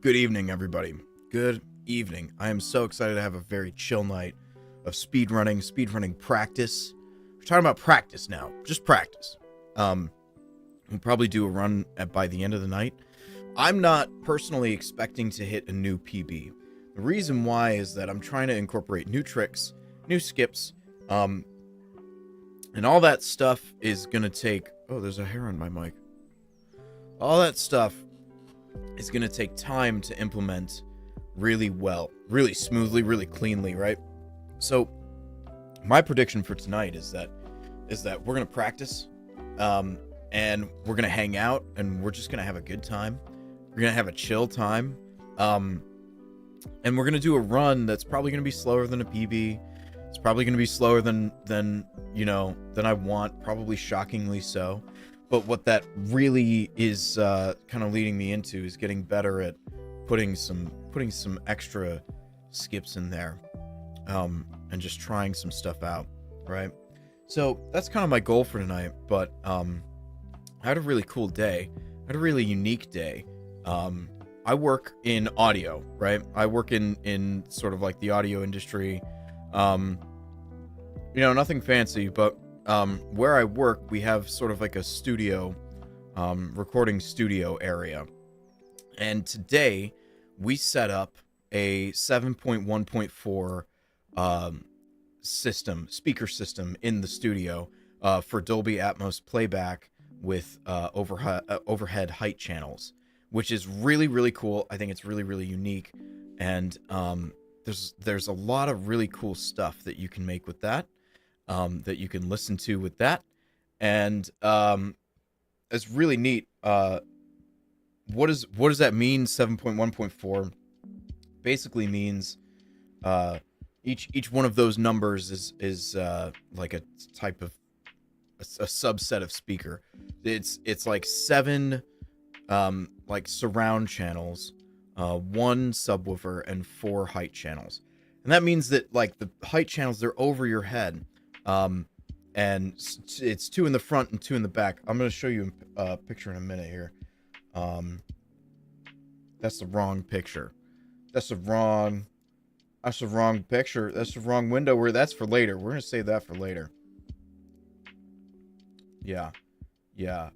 Good evening, everybody. Good evening. I am so excited to have a very chill night of speedrunning practice. We're talking about practice now, just practice. We'll probably do a run by the end of the night. I'm not personally expecting to hit a new PB. The reason why is that I'm trying to incorporate new tricks, new skips, and all that stuff is gonna take... Oh, there's a hair on my mic. All that stuff is going to take time to implement really well, really smoothly, really cleanly, right? So my prediction for tonight is that we're going to practice, and we're going to hang out, and we're just going to have a good time. We're going to have a chill time, and we're going to do a run that's probably going to be slower than a PB. It's probably going to be slower than I want, probably shockingly so. But what that really is kind of leading me into is getting better at putting some extra skips in there, and just trying some stuff out, right? So that's kind of my goal for tonight. But I had a really cool day. I had a really unique day. I work in audio, right? I work in sort of like the audio industry. Nothing fancy, but where I work, we have sort of like a studio, recording studio area. And today we set up a 7.1.4 speaker system in the studio for Dolby Atmos playback with overhead height channels, which is really, really cool. I think it's really, really unique. And there's a lot of really cool stuff that you can make with that. That you can listen to with that, and it's really neat. What does that mean? 7.1.4 basically means each one of those numbers is like a type of a subset of speaker. It's like 7 like surround channels, 1 subwoofer, and 4 height channels, and that means that like the height channels, they're over your head. And it's 2 in the front and 2 in the back. I'm going to show you a picture in a minute here. That's the wrong picture. That's the wrong picture. That's the wrong window. That's for later. We're going to save that for later. Yeah. How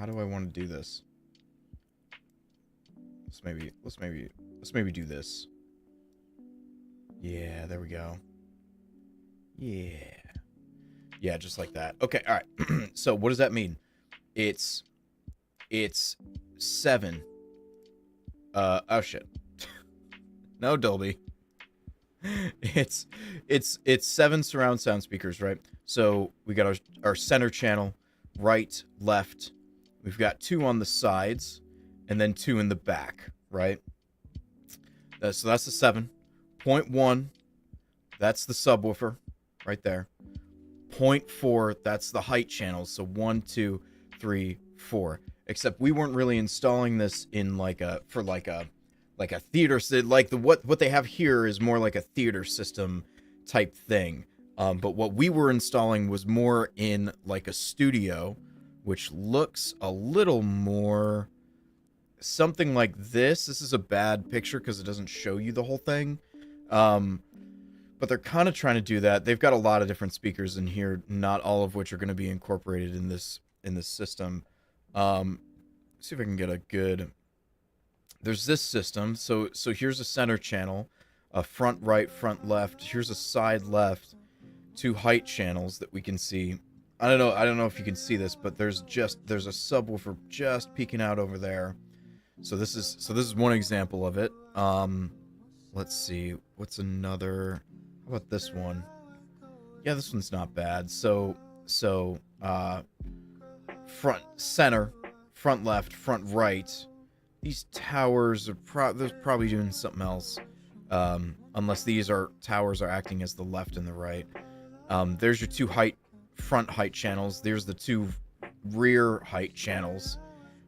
do I want to do this? Let's maybe do this. Yeah, there we go. Yeah, just like that. Okay, all right. So what does that mean? It's 7. Oh shit. No, Dolby. It's 7 surround sound speakers, right? So we got our center channel, right, left. We've got 2 on the sides, and then 2 in the back, right? So that's the 7. 0.1, that's the subwoofer. Right there. 0.4, that's the height channels. So 1, 2, 3, 4. Except we weren't really installing this in like a theater. Like what they have here is more like a theater system type thing. But what we were installing was more in like a studio, which looks a little more something like this. This is a bad picture because it doesn't show you the whole thing. But they're kind of trying to do that. They've got a lot of different speakers in here, not all of which are going to be incorporated in this system. Let's see if I can get a good... There's this system. So here's a center channel, a front right, front left. Here's a side left, 2 height channels that we can see. I don't know if you can see this, but there's a subwoofer just peeking out over there. So this is one example of it. Let's see, what's another? How about this one? Yeah, this one's not bad. So front center, front left, front right. These towers are they're probably doing something else, unless these towers are acting as the left and the right. There's your 2 front height channels. There's the 2 rear height channels.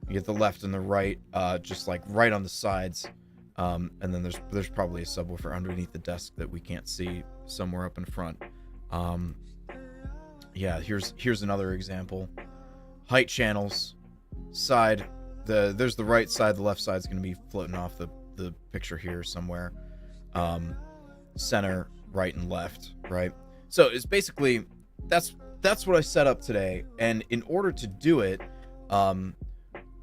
You get the left and the right, just like right on the sides. And then there's probably a subwoofer underneath the desk that we can't see somewhere up in front. Yeah, here's another example. Height channels, side there's the right side, the left side's going to be floating off the picture here somewhere. Center, right, and left, right? So it's basically, that's what I set up today. And in order to do it,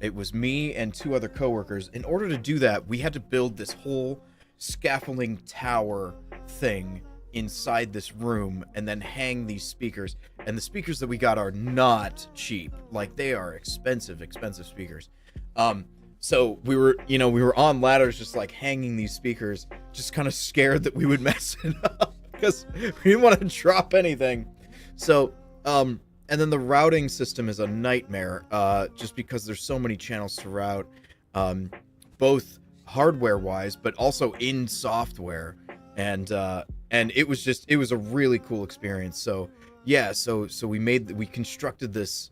it was me and 2 other coworkers. In order to do that, we had to build this whole scaffolding tower thing inside this room and then hang these speakers. And the speakers that we got are not cheap. Like, they are expensive speakers. So we were on ladders just like hanging these speakers, just kind of scared that we would mess it up because we didn't want to drop anything. So, and then the routing system is a nightmare, just because there's so many channels to route, both hardware-wise, but also in software. And it was a really cool experience. So yeah, so we constructed this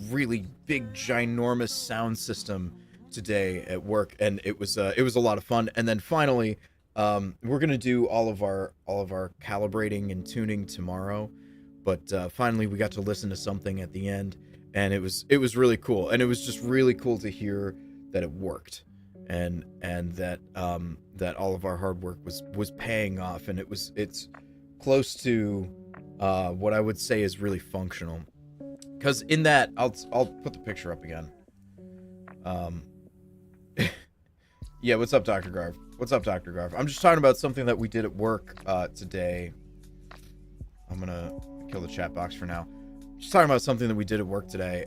really big, ginormous sound system today at work, and it was a lot of fun. And then finally, we're gonna do all of our calibrating and tuning tomorrow. But finally, we got to listen to something at the end, and it was really cool. And it was just really cool to hear that it worked, and that that all of our hard work was paying off, and it's close to what I would say is really functional. Because in that, I'll put the picture up again. Yeah, what's up, Dr. Garv? What's up, Dr. Garv? I'm just talking about something that we did at work today. I'm gonna kill the chat box for now. Just talking about something that we did at work today.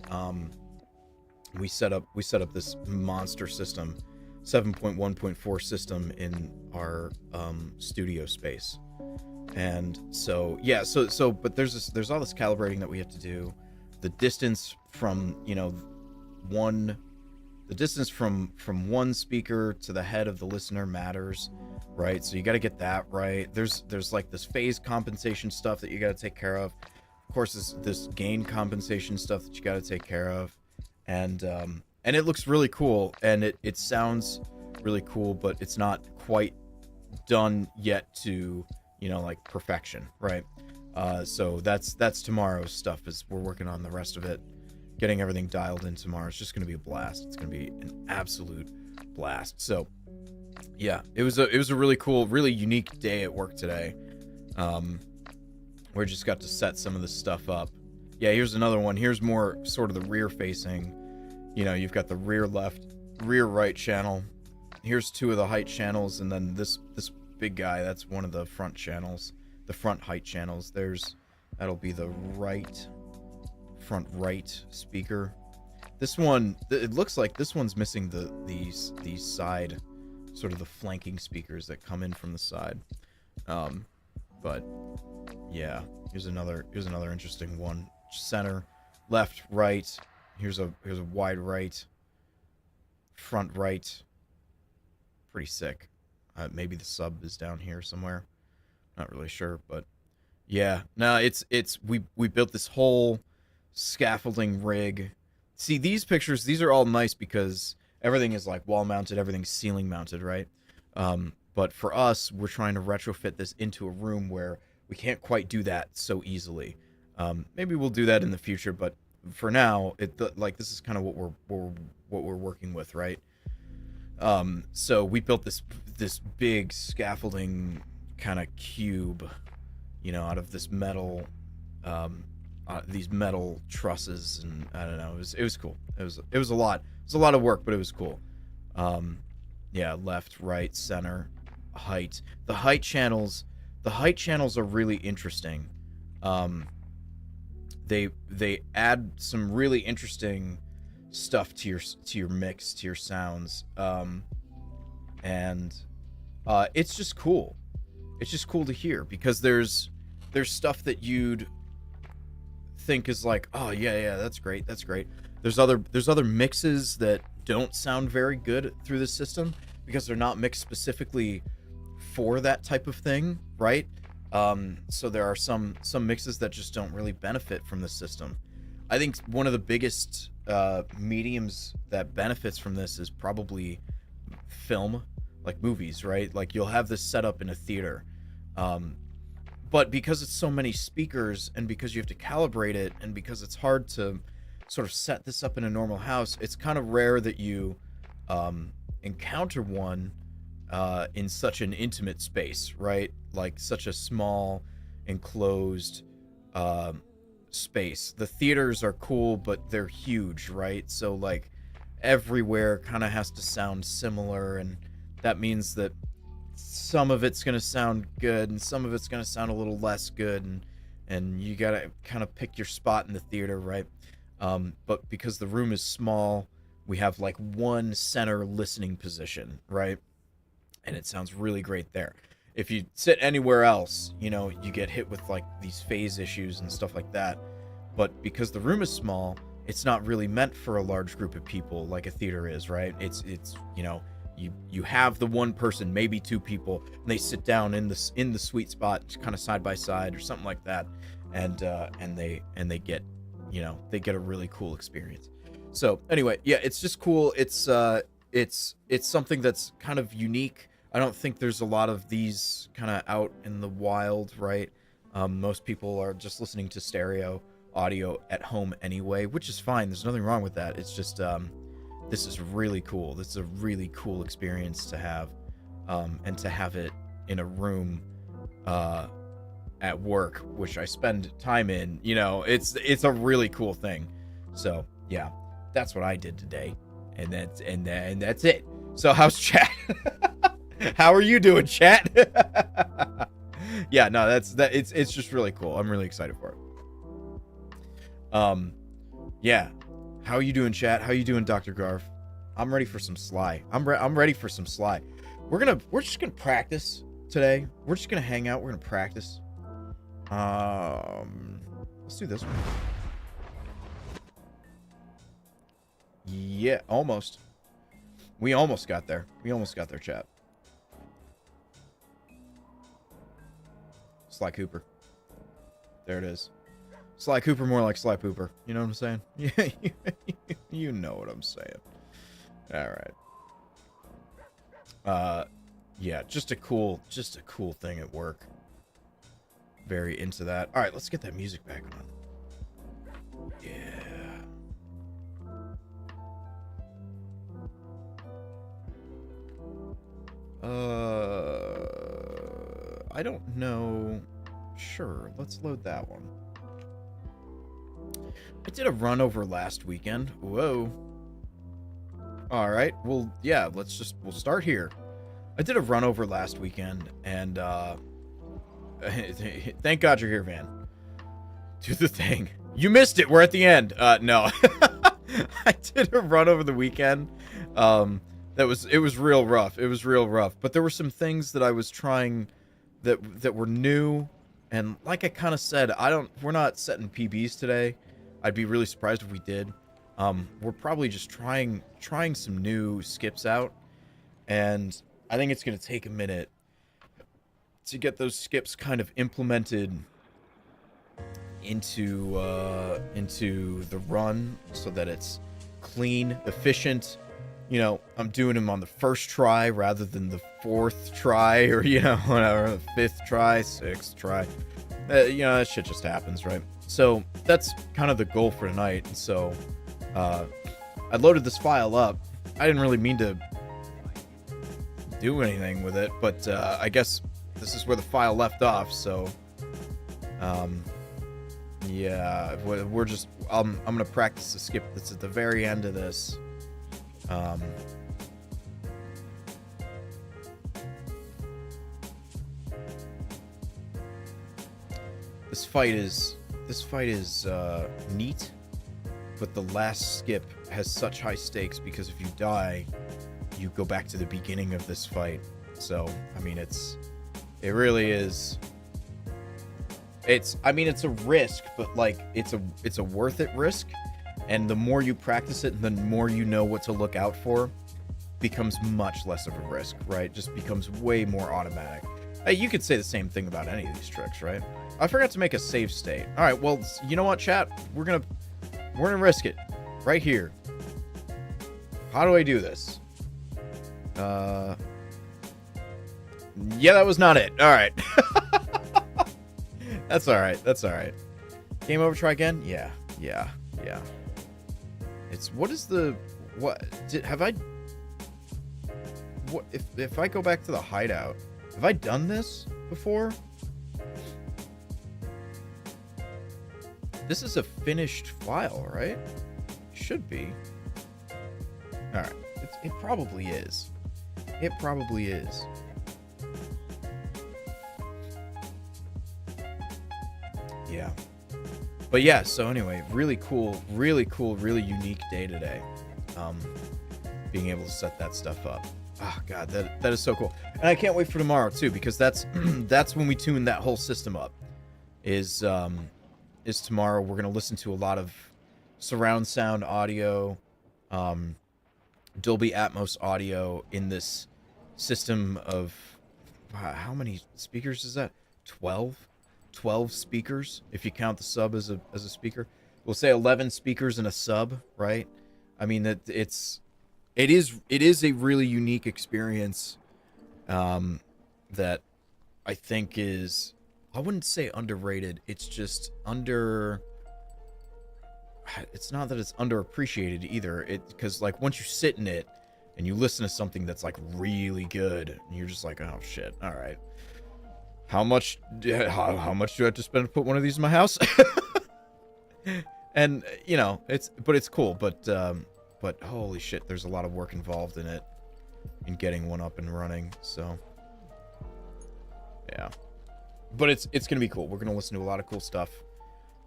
We set up this monster system, 7.1.4 system in our studio space. And so yeah, so but there's all this calibrating that we have to do. The distance from, the distance from one speaker to the head of the listener matters, right? So you got to get that right. There's like this phase compensation stuff that you got to take care of. Of course, this gain compensation stuff that you got to take care of, and it looks really cool, and it sounds really cool, but it's not quite done yet to like perfection, right? So that's tomorrow's stuff, as we're working on the rest of it, getting everything dialed in tomorrow. It's just going to be a blast. It's going to be an absolute blast. So yeah, it was a really cool, really unique day at work today. We just got to set some of this stuff up. Yeah, here's another one. Here's more sort of the rear facing. You've got the rear left, rear right channel. Here's 2 of the height channels, and then this big guy, that's one of the front channels, the front height channels. That'll be the front right speaker. This one, it looks like this one's missing these side, sort of the flanking speakers that come in from the side. But yeah, here's another interesting one. Center, left, right. Here's a wide right, front right. Pretty sick. Maybe the sub is down here somewhere. Not really sure, but yeah. No, we built this whole scaffolding rig. See, these pictures, these are all nice because everything is like wall mounted, everything's ceiling mounted, right? But for us, we're trying to retrofit this into a room where we can't quite do that so easily. Maybe we'll do that in the future, but for now, this is kind of what we're working with, right? So we built this big scaffolding kind of cube, out of this metal, these metal trusses, and I don't know. It was cool. It was a lot. It was a lot of work, but it was cool. Yeah, left, right, center, height. The height channels are really interesting. They add some really interesting stuff to your mix, to your sounds, and it's just cool. It's just cool to hear, because there's stuff that you'd think is like, oh yeah, that's great. There's other mixes that don't sound very good through the system because they're not mixed specifically for that type of thing, right? So there are some mixes that just don't really benefit from the system. I think one of the biggest mediums that benefits from this is probably film, like movies, right? Like, you'll have this set up in a theater, but because it's so many speakers, and because you have to calibrate it, and because it's hard to sort of set this up in a normal house, it's kind of rare that you encounter one in such an intimate space, right? Like such a small, enclosed space. The theaters are cool, but they're huge, right? So like everywhere kind of has to sound similar, and that means that some of it's going to sound good and some of it's going to sound a little less good, and you got to kind of pick your spot in the theater, right? But because the room is small, we have like one center listening position, right? And it sounds really great there. If you sit anywhere else, you know, you get hit with like these phase issues and stuff like that. But because the room is small, it's not really meant for a large group of people like a theater is, right? It's you know, you have the one person, maybe two people, and they sit down in the sweet spot, kind of side by side or something like that, and they get, you know, they get a really cool experience. So anyway, yeah, it's just cool. It's something that's kind of unique. I don't think there's a lot of these kind of out in the wild, right? Most people are just listening to stereo audio at home anyway, which is fine. There's nothing wrong with that. It's just this is really cool. This is a really cool experience to have, and to have it in a room at work, which I spend time in. You know, it's a really cool thing. So yeah, that's what I did today, and that's it. So how's chat? How are you doing, chat? Yeah, no, it's just really cool. I'm really excited for it. Yeah. How are you doing, chat? How you doing, Dr. Garf? I'm ready for some Sly. I'm ready for some Sly. We're just gonna practice today. We're just gonna hang out. We're gonna practice. Let's do this one. Yeah, almost. We almost got there. We almost got there, chat. Sly Cooper. There it is. Sly Cooper, more like Sly Pooper. You know what I'm saying? Yeah, you know what I'm saying. All right. Yeah, just a cool thing at work. Very into that. All right, let's get that music back on. Yeah. I don't know. Sure, let's load that one. I did a run over last weekend. Whoa. All right. Well, yeah, we'll start here. I did a run over last weekend, and thank God you're here, Van. Do the thing. You missed it. We're at the end. No. I did a run over the weekend. It was real rough. It was real rough. But there were some things that I was trying that were new, and like I kind of said, we're not setting PBs today. I'd be really surprised if we did. We're probably just trying some new skips out, and I think it's going to take a minute to get those skips kind of implemented into the run so that it's clean, efficient. You know, I'm doing them on the first try rather than the fourth try, or, you know, whatever, the fifth try, sixth try. You know, that shit just happens, right? So that's kind of the goal for tonight. And so I loaded this file up. I didn't really mean to do anything with it, but I guess this is where the file left off. So yeah, we're just I'm gonna practice the skip that's at the very end of this. This fight is neat, but the last skip has such high stakes because if you die, you go back to the beginning of this fight. So, I mean, it really is. It's a risk, but like it's a worth it risk. And the more you practice it, the more you know what to look out for, becomes much less of a risk, right? Just becomes way more automatic. Hey, you could say the same thing about any of these tricks, right? I forgot to make a save state. All right, well, you know what, chat? We're gonna risk it right here. How do I do this? Yeah, that was not it. All right. That's all right. That's all right. Game over. Try again. Yeah. It's what is the what did have I what if I go back to the hideout, have I done this before? This is a finished file, right? Should be. All right, it probably is. It probably is. Yeah. But yeah, so anyway, really cool, really unique day today. Being able to set that stuff up. Oh god, that is so cool. And I can't wait for tomorrow too, because that's that's when we tune that whole system up. Is tomorrow. We're gonna listen to a lot of surround sound audio, Dolby Atmos audio in this system of how many speakers is that? 12 speakers if you count the sub as a speaker. We'll say 11 speakers and a sub, right? I mean that it is a really unique experience that I think is, I wouldn't say underrated, it's just it's not that it's underappreciated either, because like once you sit in it and you listen to something that's like really good and you're just like, oh shit, all right, how much do I have to spend to put one of these in my house? And you know, it's cool, but holy shit, there's a lot of work involved in it, in getting one up and running. So yeah, but it's gonna be cool. We're gonna listen to a lot of cool stuff.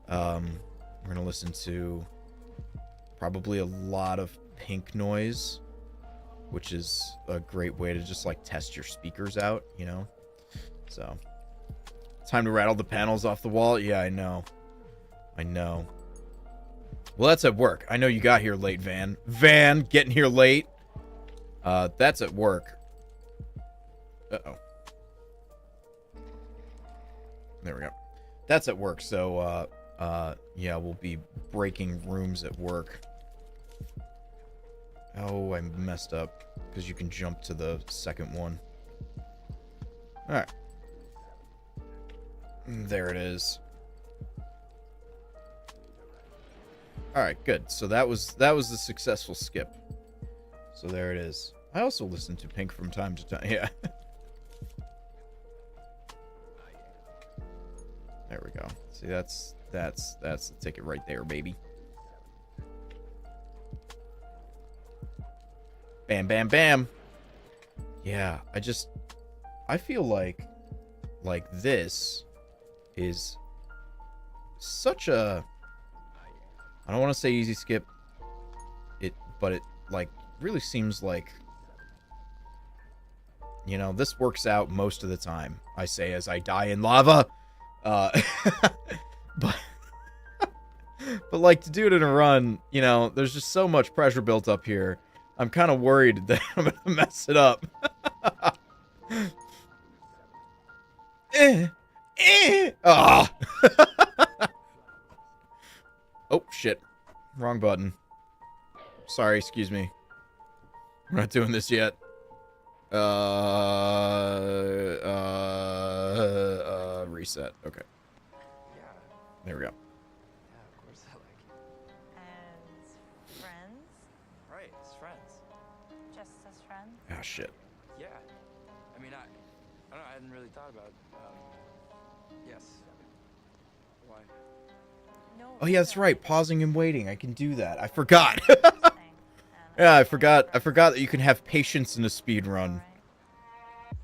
We're gonna listen to probably a lot of pink noise, which is a great way to just like test your speakers out, you know. So time to rattle the panels off the wall. Yeah, I know. Well, that's at work. I know you got here late, Van. Van, getting here late. That's at work. Uh-oh. There we go. That's at work, so, yeah, we'll be breaking rooms at work. Oh, I messed up, because you can jump to the second one. Alright. There it is. Alright, good. So that was the successful skip. So there it is. I also listen to Pink from time to time. Yeah. There we go. See, that's the ticket right there, baby. Bam, bam, bam. Yeah, I feel like this is such a, I don't want to say easy skip, but it like really seems like, you know, this works out most of the time. I say as I die in lava, but like to do it in a run, you know, there's just so much pressure built up here. I'm kind of worried that I'm gonna mess it up. Ah. Oh shit, wrong button. Sorry, excuse me. We're not doing this yet. Reset. Okay. There we go. Yeah, of course I like it. As friends? Right, as friends. Just as friends? Ah, shit. Yeah. I mean, I don't know, I hadn't really thought about, yes. Why? No. Oh yeah, that's right. Pausing and waiting. I can do that. I forgot. Interesting. Yeah, I forgot that you can have patience in a speed run.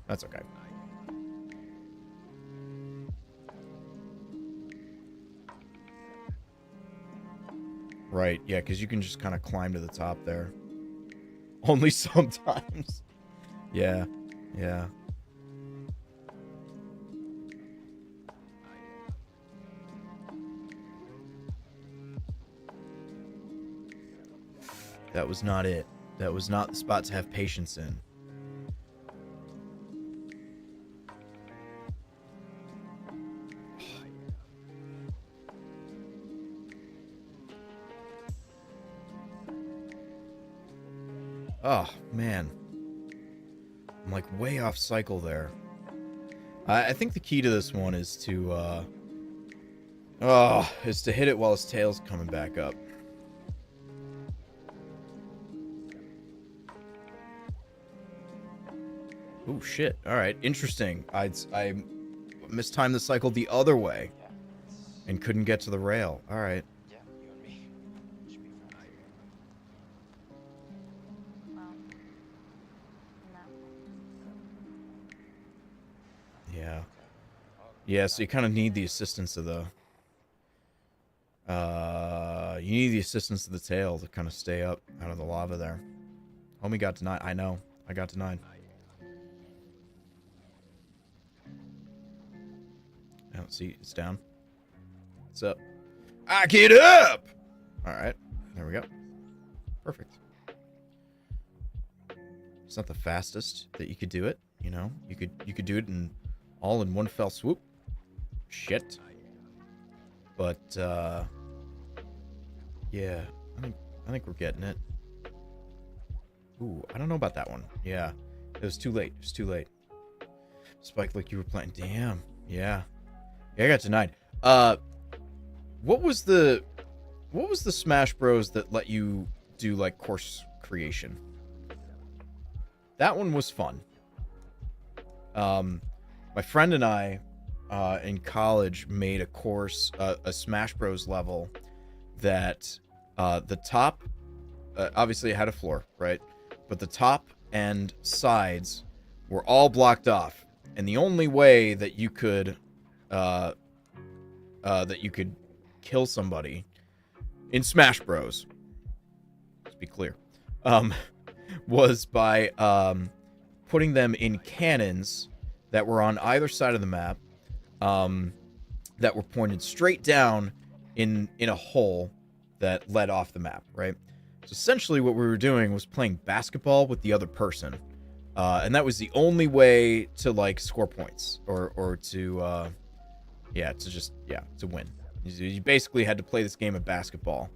That's okay. Right, yeah, because you can just kind of climb to the top there. Only sometimes. Yeah, yeah. That was not it. That was not the spot to have patience in. Oh, man. I'm like way off cycle there. I think the key to this one is to, hit it while his tail's coming back up. Oh, shit. All right. Interesting. I mistimed the cycle the other way Yeah, it's, and couldn't get to the rail. All right. yeah, you and me should be friends. Well, no. Yeah. Okay. Well, Yeah, so you kind of need the assistance of the... you need the assistance of the tail to kind of stay up out of the lava there. Homie got denied. I know. I got denied. I don't see. It's down. What's up? I get up! Alright. There we go. Perfect. It's not the fastest that you could do it, you know? You could do it all in one fell swoop. Shit. But yeah, I think we're getting it. Ooh, I don't know about that one. Yeah. It was too late. It was too late. Spike, like you were playing. Damn. Yeah. Yeah, I got denied. What was the Smash Bros that let you do like course creation? That one was fun. My friend and I in college made a course, a Smash Bros level that the top, obviously it had a floor, right? But the top and sides were all blocked off, and the only way that you could kill somebody in Smash Bros, let's be clear, was by putting them in cannons that were on either side of the map, that were pointed straight down in a hole that led off the map, right? So essentially what we were doing was playing basketball with the other person. And that was the only way to like score points or to win. You basically had to play this game of basketball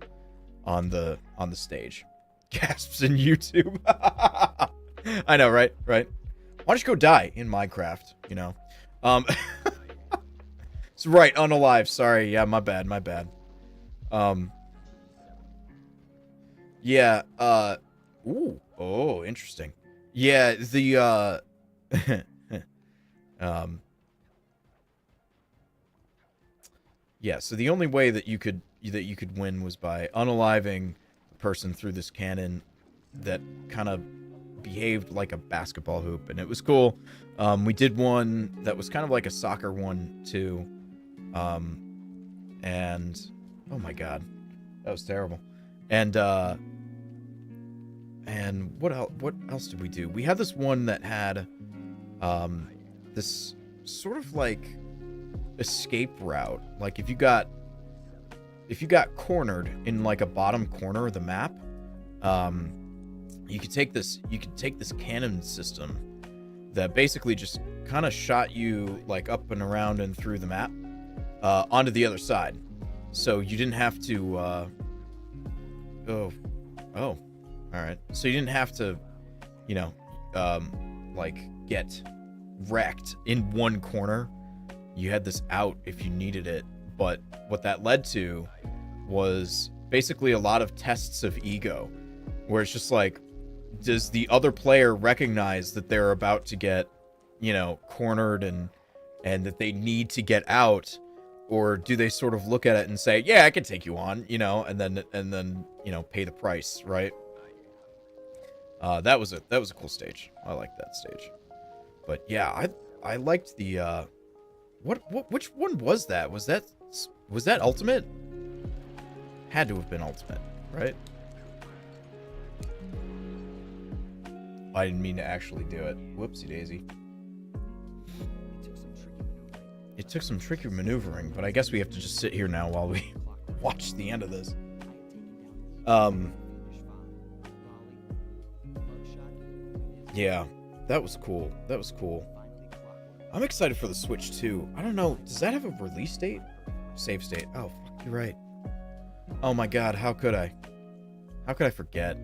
on the stage. Gasps in YouTube. I know, right? Right. Why don't you go die in Minecraft, you know? It's right, unalive. Sorry. Yeah, my bad. Yeah, ooh, oh, interesting. Yeah, the, yeah, so the only way that you could win was by unaliving the person through this cannon that kind of behaved like a basketball hoop, and it was cool. We did one that was kind of like a soccer one, too. And, oh my god, that was terrible. And what else did we do? We had this one that had this sort of like escape route. Like if you got cornered in like a bottom corner of the map, you could take this cannon system that basically just kind of shot you like up and around and through the map onto the other side. So you didn't have to all right. So you didn't have to, you know, like get wrecked in one corner. You had this out if you needed it. But what that led to was basically a lot of tests of ego, where it's just like, does the other player recognize that they're about to get, you know, cornered and that they need to get out? Or do they sort of look at it and say, yeah, I can take you on, you know, and then, you know, pay the price, right? That was a cool stage. I liked that stage. But yeah, I liked the which one was that? Was that Ultimate? Had to have been Ultimate, right? I didn't mean to actually do it. Whoopsie daisy. It took some tricky maneuvering, but I guess we have to just sit here now while we watch the end of this. Yeah, that was cool. That was cool. I'm excited for the Switch too. I don't know, does that have a release date? Save state. Oh, fuck, you're right. Oh my god, how could I? How could I forget?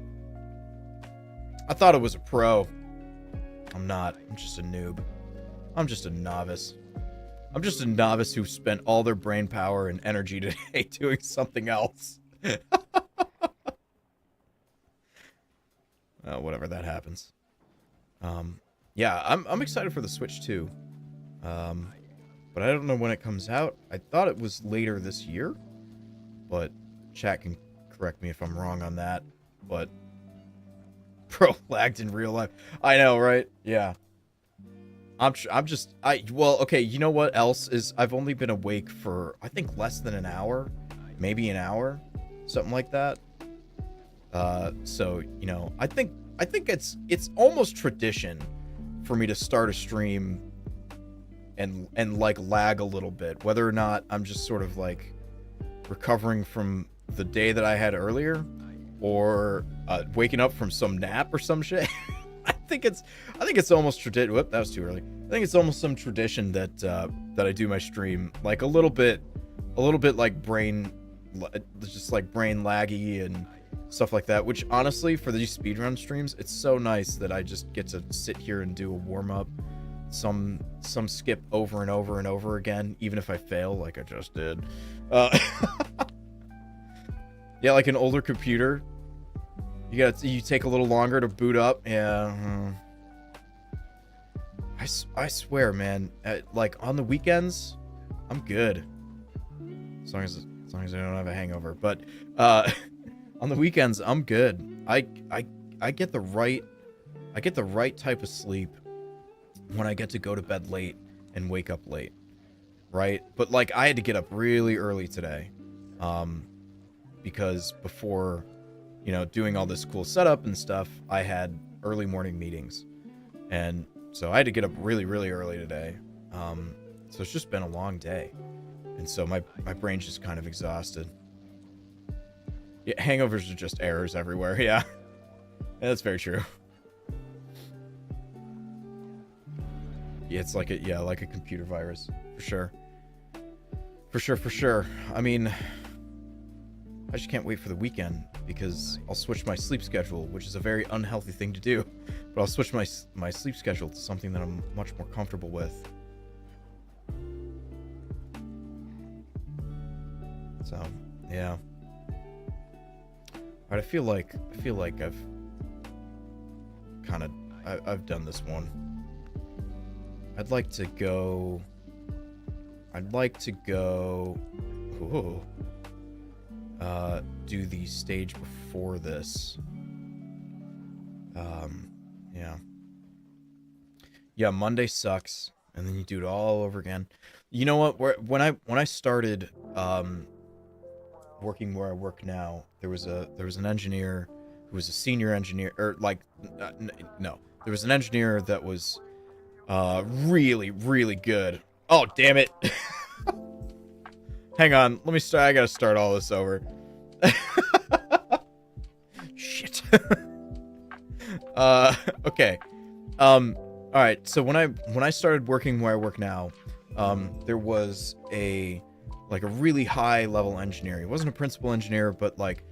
I thought it was a pro. I'm not. I'm just a noob. I'm just a novice. I'm just a novice who spent all their brain power and energy today doing something else. Whatever, that happens. yeah, I'm excited for the Switch too. But I don't know when it comes out. I thought it was later this year, but chat can correct me if I'm wrong on that. But bro, lagged in real life. I know, right? Yeah. Well, okay, you know what else is, I've only been awake for, I think, less than an hour, maybe an hour, something like that. So, you know, I think it's almost tradition for me to start a stream and like lag a little bit, whether or not I'm just sort of like recovering from the day that I had earlier, or waking up from some nap or some shit. I think it's almost tradition. Whoop, that was too early. I think it's almost some tradition that that I do my stream like a little bit like brain laggy and stuff like that. Which honestly, for these speedrun streams, it's so nice that I just get to sit here and do a warm up, some skip over and over and over again, even if I fail, like I just did. Yeah, like an older computer. You take a little longer to boot up. Yeah. I swear, man. Like on the weekends, I'm good. As long as I don't have a hangover. But on the weekends, I'm good. I get the right type of sleep when I get to go to bed late and wake up late, right? But like I had to get up really early today, because before, you know, doing all this cool setup and stuff, I had early morning meetings. And so I had to get up really, really early today. So it's just been a long day. And so my brain's just kind of exhausted. Yeah, hangovers are just errors everywhere. Yeah. Yeah, that's very true. Yeah, it's like a computer virus, for sure. For sure. I mean, I just can't wait for the weekend, because I'll switch my sleep schedule, which is a very unhealthy thing to do. But I'll switch my sleep schedule to something that I'm much more comfortable with. So, yeah. Alright, I feel like I've done this one. I'd like to go. Ooh, do the stage before this. Yeah, Monday sucks, and then you do it all over again. You know what? When I started working where I work now, there was an engineer who was a senior engineer, or like no, there was an engineer that was really, really good. Oh, damn it. Hang on, let me start. I gotta start all this over. Shit. Okay. All right. So when I started working where I work now, there was a really high level engineer. He wasn't a principal engineer, but like,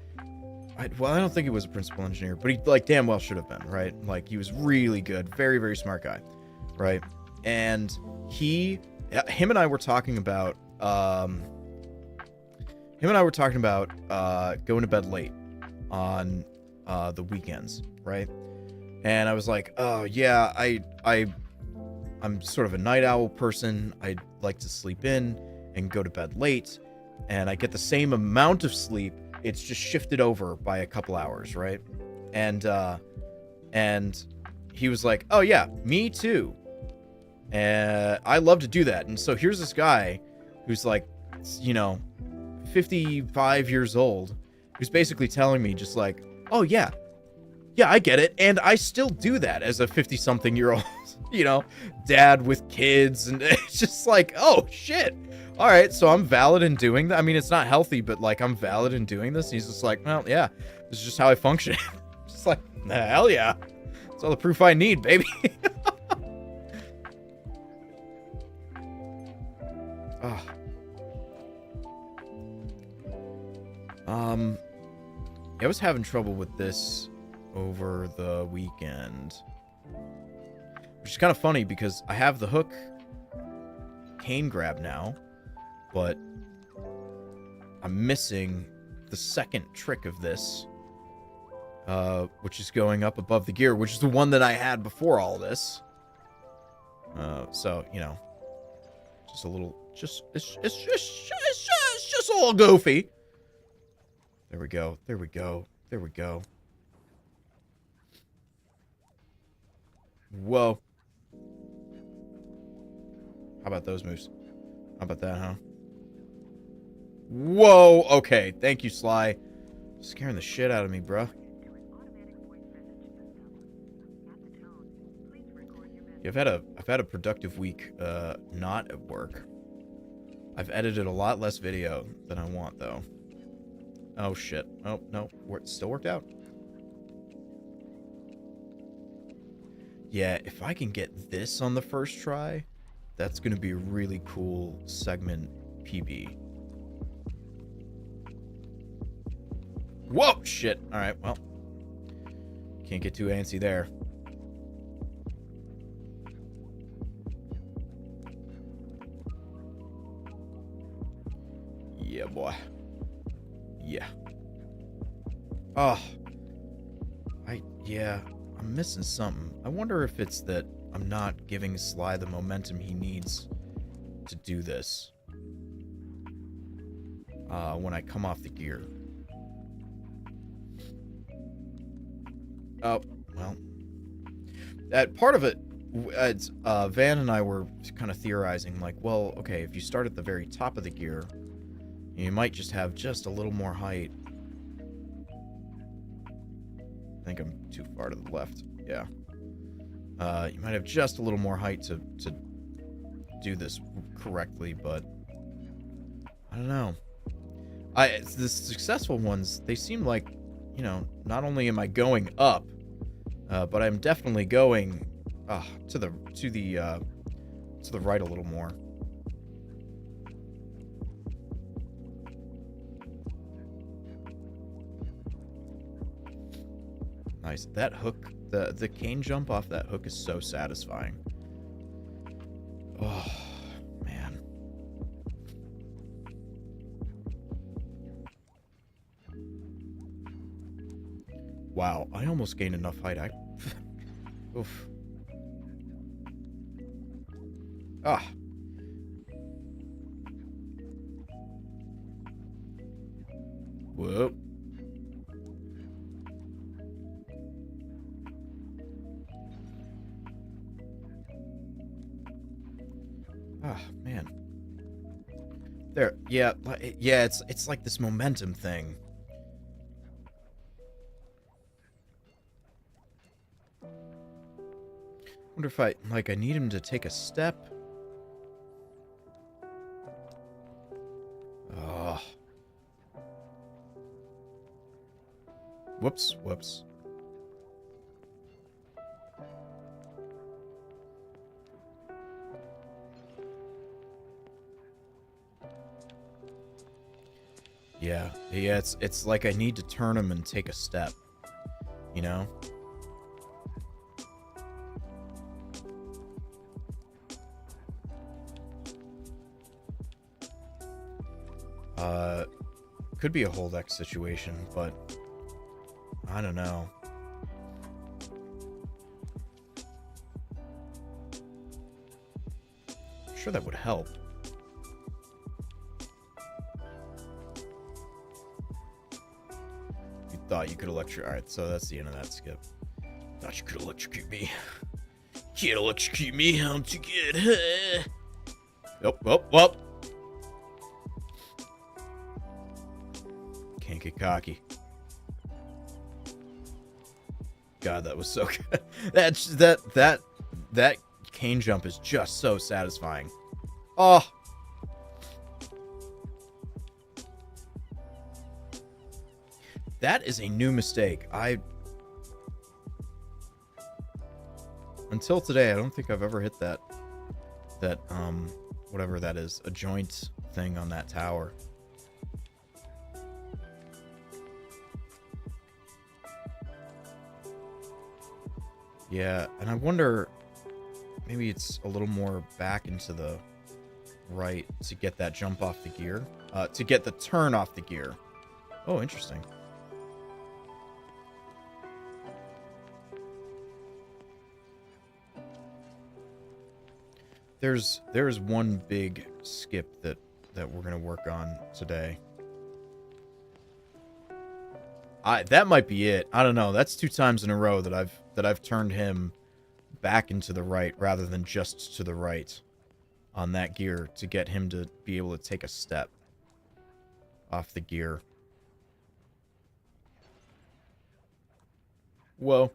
I don't think he was a principal engineer, but he like damn well should have been, right? Like he was really good, very, very smart guy, right? And him and I were talking about going to bed late on the weekends, right? And I was like, oh yeah, I'm sort of a night owl person. I like to sleep in and go to bed late, and I get the same amount of sleep. It's just shifted over by a couple hours, right? And he was like, oh yeah, me too. And I love to do that. And so here's this guy who's like, you know, 55 years old, who's basically telling me just like, oh yeah, I get it. And I still do that as a 50-something-year-old, you know, dad with kids. And it's just like, oh shit. All right, so I'm valid in doing that. I mean, it's not healthy, but like I'm valid in doing this. And he's just like, well, yeah, this is just how I function. Just like, hell yeah. That's all the proof I need, baby. Oh. I was having trouble with this over the weekend, which is kind of funny because I have the hook cane grab now, but I'm missing the second trick of this, which is going up above the gear, which is the one that I had before all this, So, you know, just a little, it's just a little goofy. There we go. There we go. There we go. Whoa. How about those moves? How about that, huh? Whoa. Okay. Thank you, Sly. Scaring the shit out of me, bruh. Yeah, I've had a productive week, not at work. I've edited a lot less video than I want, though. Oh, shit. Oh, no. It still worked out. Yeah, if I can get this on the first try, that's going to be a really cool segment PB. Whoa! Shit. Alright, well. Can't get too antsy there. Yeah, boy. Yeah. Oh. Yeah, I'm missing something. I wonder if it's that I'm not giving Sly the momentum he needs to do this. When I come off the gear. Oh, well. That part of it, Van and I were kind of theorizing, like, well, okay, if you start at the very top of the gear, you might just have just a little more height. I think I'm too far to the left. Yeah. You might have just a little more height to do this correctly, but I don't know. The successful ones, they seem like, you know, not only am I going up, but I'm definitely going to the right a little more. Nice. That hook, the cane jump off that hook is so satisfying. Oh, man. Wow, I almost gained enough height. Oof. Ah. Whoa. Ah, man. There, yeah, it's like this momentum thing. Wonder if I need him to take a step. Oh. Whoops, whoops. Yeah, it's like I need to turn him and take a step, you know? Could be a hold X situation, but I don't know. I'm sure that would help. You thought you could electrocute. Alright, so that's the end of that skip. Thought you could electrocute me. Can't electrocute me, I'm too good. Whoop. Can't get cocky. God, that was so good. That cane jump is just so satisfying. Oh. That is a new mistake. Until today, I don't think I've ever hit that whatever that is, a joint thing on that tower. Yeah, and I wonder, maybe it's a little more back into the right to get that jump off the gear. To get the turn off the gear. Oh, interesting. there's one big skip that we're gonna work on today. That might be it. I don't know. That's 2 times in a row that I've turned him back into the right rather than just to the right on that gear to get him to be able to take a step off the gear. Whoa.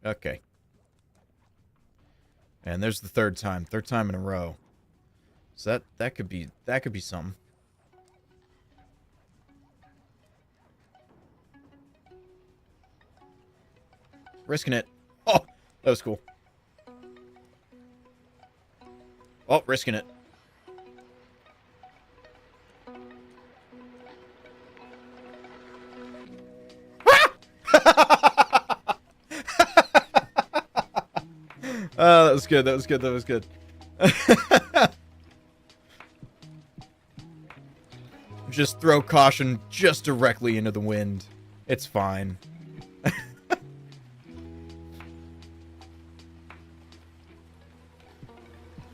Okay. And there's the third time in a row. So that could be something. Risking it. Oh, that was cool. Oh, risking it. Oh, that was good. That was good. That was good. Just throw caution just directly into the wind. It's fine.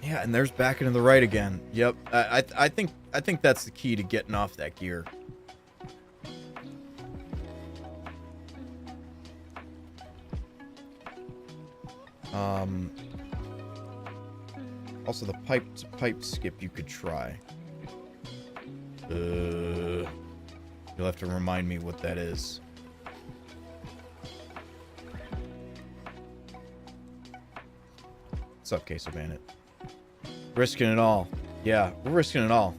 Yeah, and there's back into the right again. Yep. I think that's the key to getting off that gear. Also, the pipe skip you could try. You'll have to remind me what that is. What's up, Queso Bandit? Risking it all. Yeah, we're risking it all.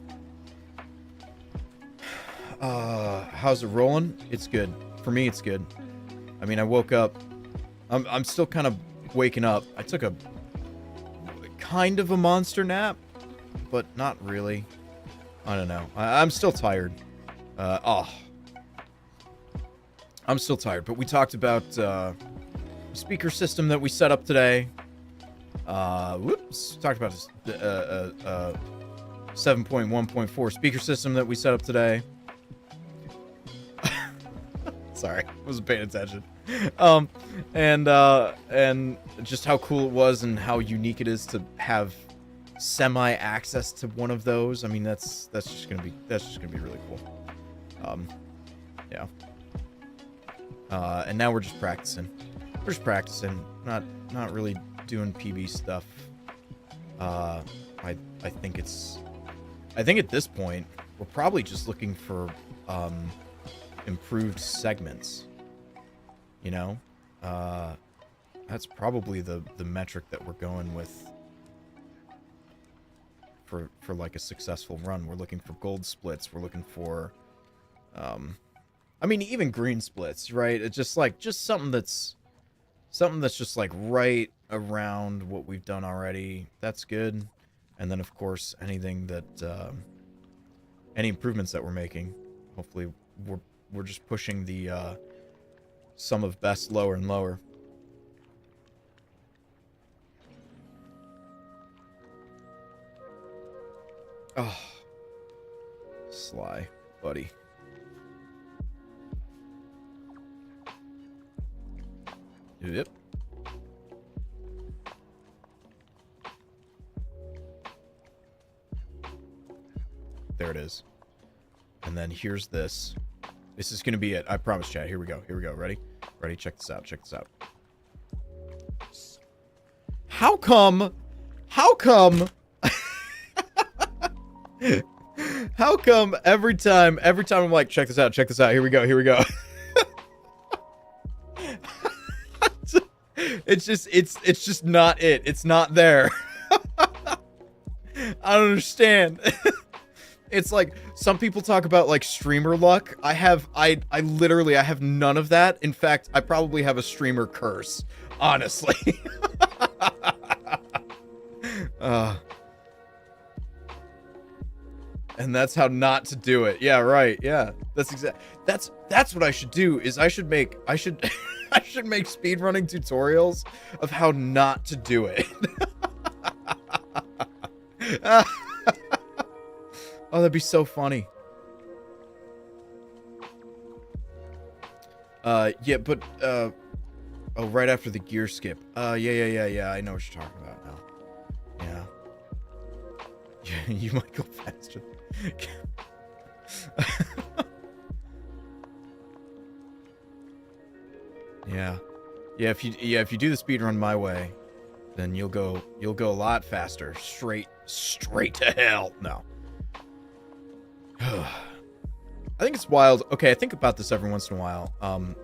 How's it rolling? It's good. For me, it's good. I mean, I woke up. I'm still kind of waking up. I took a kind of a monster nap, but not really. I don't know. I'm still tired. I'm still tired, but we talked about the speaker system that we set up today. Whoops. Talked about this 7.1.4 speaker system that we set up today. Sorry, wasn't paying attention. And just how cool it was and how unique it is to have semi-access to one of those. I mean, that's just gonna be really cool. Yeah. And now we're just practicing. We're just practicing, not really doing PB stuff. I think at this point we're probably just looking for improved segments. You know, that's probably the metric that we're going with for like a successful run. We're looking for gold splits. We're looking for, I mean, even green splits, right? It's just something that's just like right around what we've done already. That's good. And then of course anything that any improvements that we're making, hopefully we're just pushing the sum of best lower and lower. Oh, Sly, buddy. Yep. There it is. And then here's this. This is going to be it. I promise, chat. Here we go. Here we go. Ready? Ready? Check this out. Check this out. How come how come every time I'm like, check this out, here we go. It's just not it. It's not there. I don't understand. It's like some people talk about like streamer luck. I literally have none of that. In fact, I probably have a streamer curse, honestly. And that's how not to do it. Yeah, right. Yeah. That's what I should do is I should make speedrunning tutorials of how not to do it. Oh, that'd be so funny. Yeah, but oh, right after the gear skip. Yeah, I know what you're talking about now. You might go faster. Yeah. Yeah, if you do the speedrun my way, then you'll go a lot faster. Straight to hell. No. I think it's wild. Okay, I think about this every once in a while. And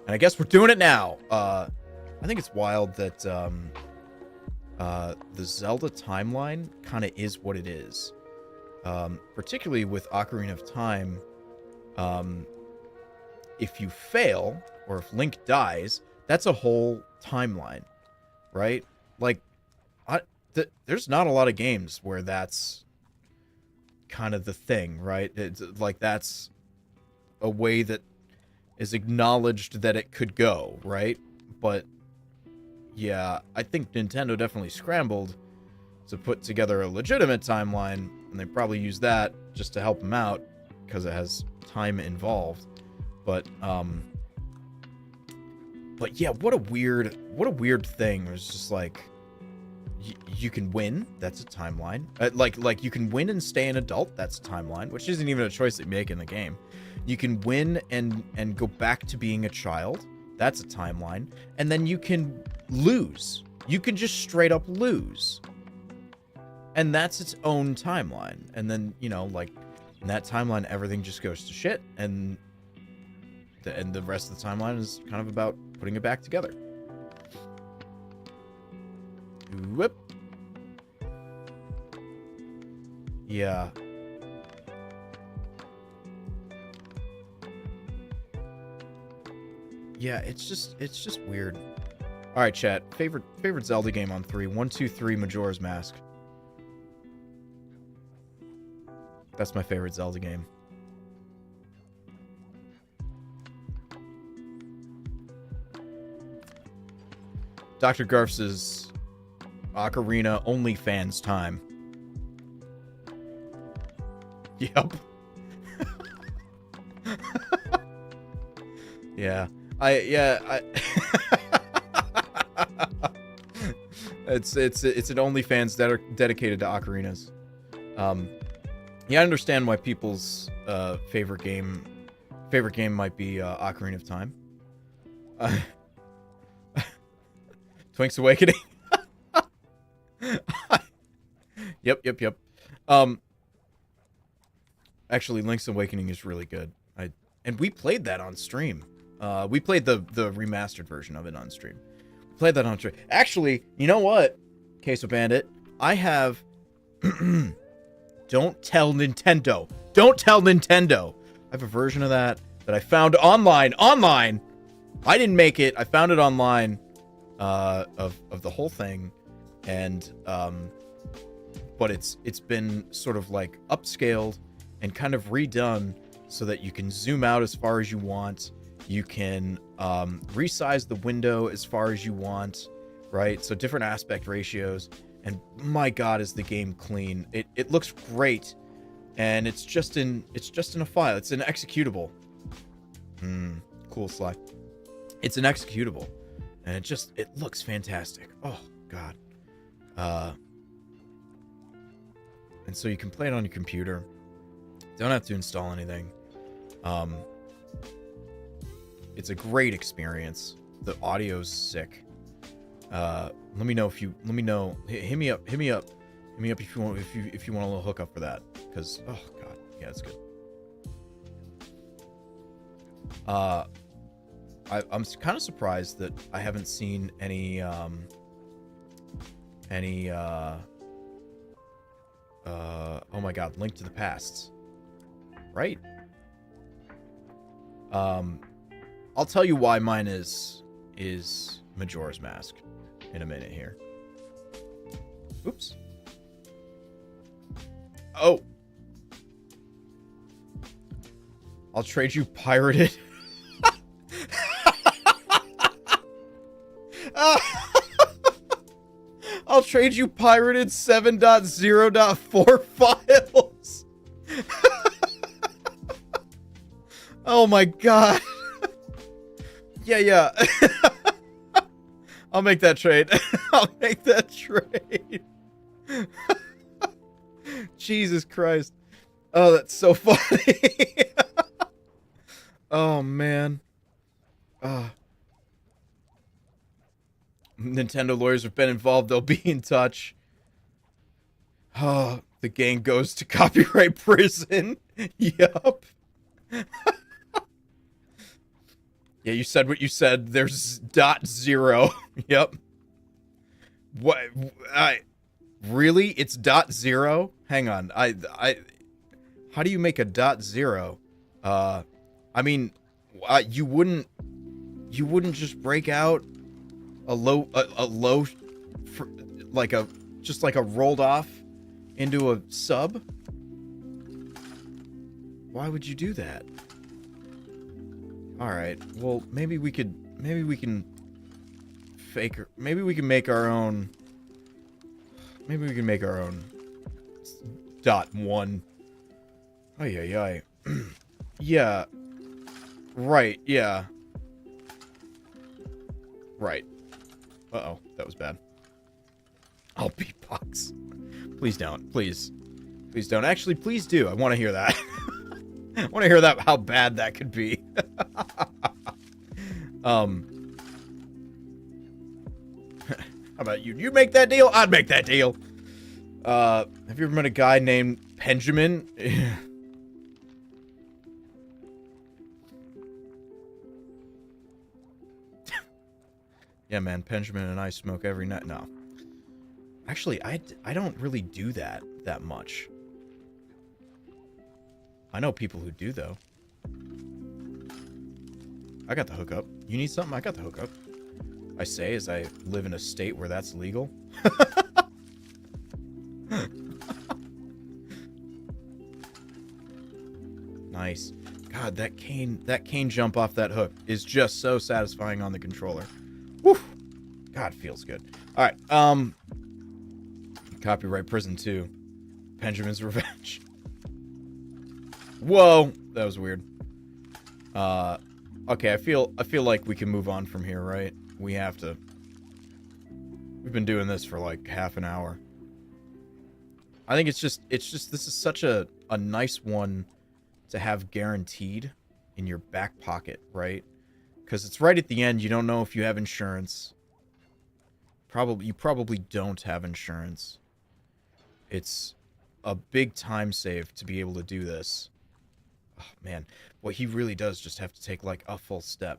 I guess we're doing it now. I think it's wild that the Zelda timeline kind of is what it is. Particularly with Ocarina of Time, if you fail, or if Link dies, that's a whole timeline, right? Like, there's not a lot of games where that's kind of the thing, right? It's, like, that's a way that is acknowledged that it could go, right? But, yeah, I think Nintendo definitely scrambled to put together a legitimate timeline, and they probably use that just to help them out, because it has time involved. But yeah, what a weird thing. It was just like, you can win, that's a timeline. Like you can win and stay an adult, that's a timeline, which isn't even a choice that you make in the game. You can win and go back to being a child, that's a timeline. And then you can lose. You can just straight up lose. And that's its own timeline. And then, you know, like, in that timeline, everything just goes to shit, and the rest of the timeline is kind of about putting it back together. Whoop. Yeah. Yeah, it's just weird. All right, chat. Favorite Zelda game on 3. 1, 2, 3. Majora's Mask. That's my favorite Zelda game. Dr. Garf's Ocarina OnlyFans time. Yep. Yeah. It's an OnlyFans dedicated to ocarinas. Yeah, I understand why people's favorite game might be Ocarina of Time. Twink's Awakening. Yep. Actually, Link's Awakening is really good. And we played that on stream. We played the remastered version of it on stream. We played that on stream. Actually, you know what? Queso Bandit, I have... Don't tell Nintendo. Don't tell Nintendo. I have a version of that I found online. Online! I didn't make it. I found it online of the whole thing. And, but it's been sort of like upscaled and kind of redone so that you can zoom out as far as you want. You can resize the window as far as you want, right? So different aspect ratios. And my God, is the game clean. It looks great. And it's just in a file. It's an executable. Cool, Sly. It's an executable. And it looks fantastic. Oh, God. And so you can play it on your computer. Don't have to install anything. It's a great experience. The audio's sick. Let me know. Hit me up if you want a little hookup for that. Because, oh God, yeah, it's good. I'm kind of surprised that I haven't seen any oh my God, Link to the Past, right? I'll tell you why mine is Majora's Mask in a minute here. Oops. Oh. I'll trade you pirated. I'll trade you pirated 7.0.4 files. Oh my God. Yeah. I'll make that trade. I'll make that trade. Jesus Christ. Oh, that's so funny. Oh, man. Nintendo lawyers have been involved. They'll be in touch. Oh, the game goes to copyright prison. Yup. Yeah, you said what you said. There's .0. Yep. What? Really? It's .0? Hang on. How do you make a .0? I mean, you wouldn't just break out a low, just like a rolled off into a sub? Why would you do that? All right. Well, maybe we can make our own. Maybe we can make our own .1. Oh yeah. Yeah. Right. Yeah. Right. Uh-oh, that was bad. I'll beatbox. Please don't. Please. Please don't. Actually, please do. I want to hear that. I want to hear that, how bad that could be. How about you? You make that deal? I'd make that deal. Have you ever met a guy named Benjamin? Yeah, man, Benjamin and I smoke every night. No. Actually, I don't really do that much. I know people who do, though. I got the hookup. You need something? I got the hookup. I say as I live in a state where that's legal. Nice. God, that cane jump off that hook is just so satisfying on the controller. Woo! God, feels good. All right. Copyright Prison 2. Benjamin's Revenge. Whoa, that was weird. Okay, I feel like we can move on from here, right? We have to. We've been doing this for like half an hour. I think it's just this is such a nice one to have guaranteed in your back pocket, right? Because it's right at the end. You don't know if you have insurance. You probably don't have insurance. It's a big time save to be able to do this. Oh, man. Well, he really does just have to take, like, a full step.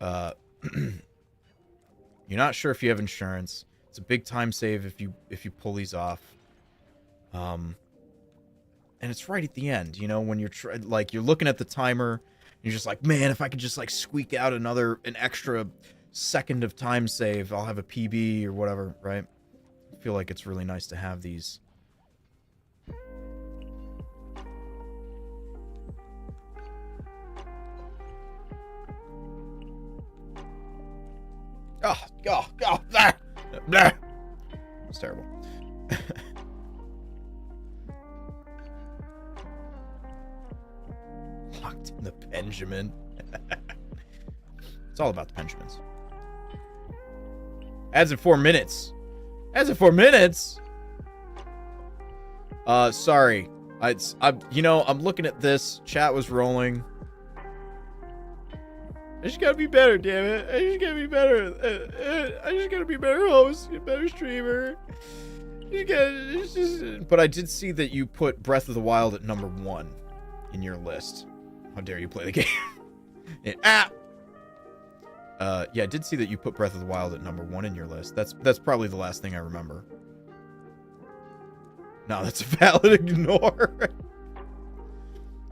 You're not sure if you have insurance. It's a big time save if you pull these off. And it's right at the end, you know, when you're you're looking at the timer, and you're just like, man, if I could just, like, squeak out an extra second of time save, I'll have a PB or whatever, right? I feel like it's really nice to have these. Oh, blah, blah. It's terrible. Locked in the Benjamin. It's all about the Benjamins. Adds in 4 minutes. Adds in 4 minutes? Sorry. I'm looking at this. Chat was rolling. I just gotta be better, damn it. I just gotta be better. I just gotta be a better host, a better streamer. But I did see that you put Breath of the Wild at number 1 in your list. How dare you play the game? Yeah, I did see that you put Breath of the Wild at number 1 in your list. That's probably the last thing I remember. No, that's a valid ignore.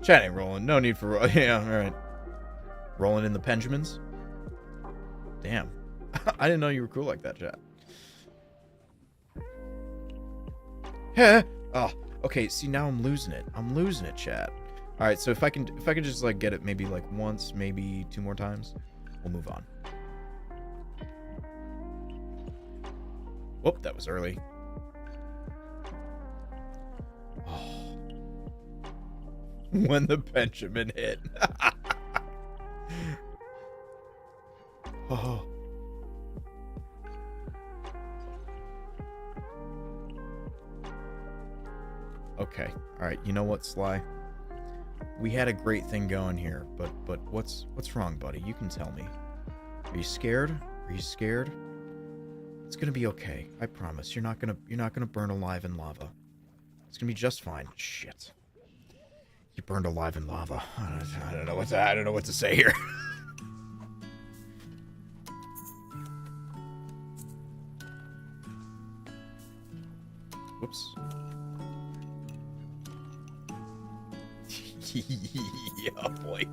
Chat ain't rolling. No need for yeah, alright. Rolling in the Benjamins? Damn. I didn't know you were cool like that, chat. Oh, okay, see now I'm losing it. I'm losing it, chat. Alright, so if I can just like get it maybe like once, maybe 2 more times, we'll move on. Whoop, that was early. Oh. When the Benjamin hit. Oh. you know what, Sly? We had a great thing going here, but what's wrong, buddy? You can tell me. Are you scared? Are you scared? It's gonna be okay. I promise. You're not gonna burn alive in lava. It's gonna be just fine. Shit. You burned alive in lava. I don't know what to say here. Whoops. Yeah, boy.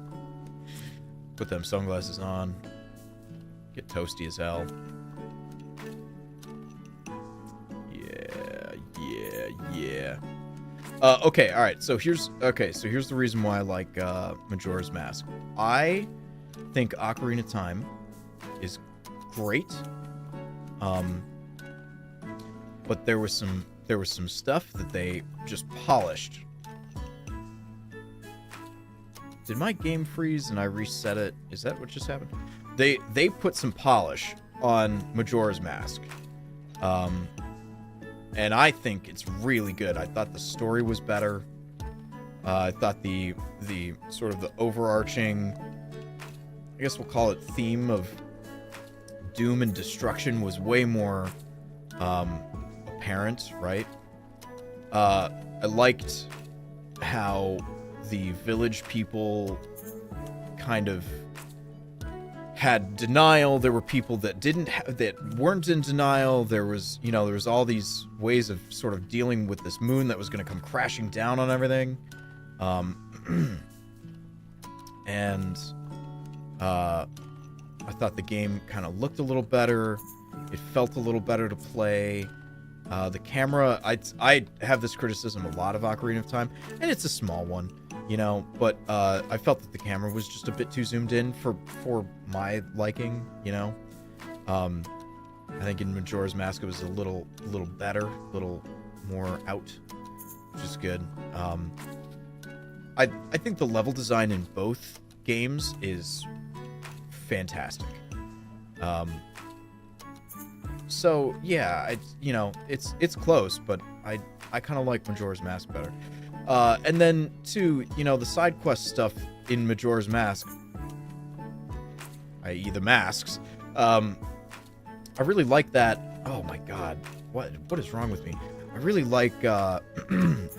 Put them sunglasses on. Get toasty as hell. Yeah. Okay, alright, so here's the reason why I like Majora's Mask. I think Ocarina of Time is great. But there was some stuff that they just polished. Did my game freeze and I reset it? Is that what just happened? They put some polish on Majora's Mask. And I think it's really good. I thought the story was better. I thought the sort of the overarching, I guess we'll call it, theme of doom and destruction was way more apparent, right? I liked how the village people kind of had denial. There were people that that weren't in denial. There was all these ways of sort of dealing with this moon that was going to come crashing down on everything. And I thought the game kind of looked a little better. It felt a little better to play. The camera, I have this criticism a lot of Ocarina of Time, and it's a small one, but I felt that the camera was just a bit too zoomed in for my liking, I think in Majora's Mask it was a little better, a little more out, which is good. I think the level design in both games is fantastic. So yeah, it's close, but I kind of like Majora's Mask better. And then too, the side quest stuff in Majora's Mask, i.e. the masks, I really like that. Oh my god, what is wrong with me? I really like how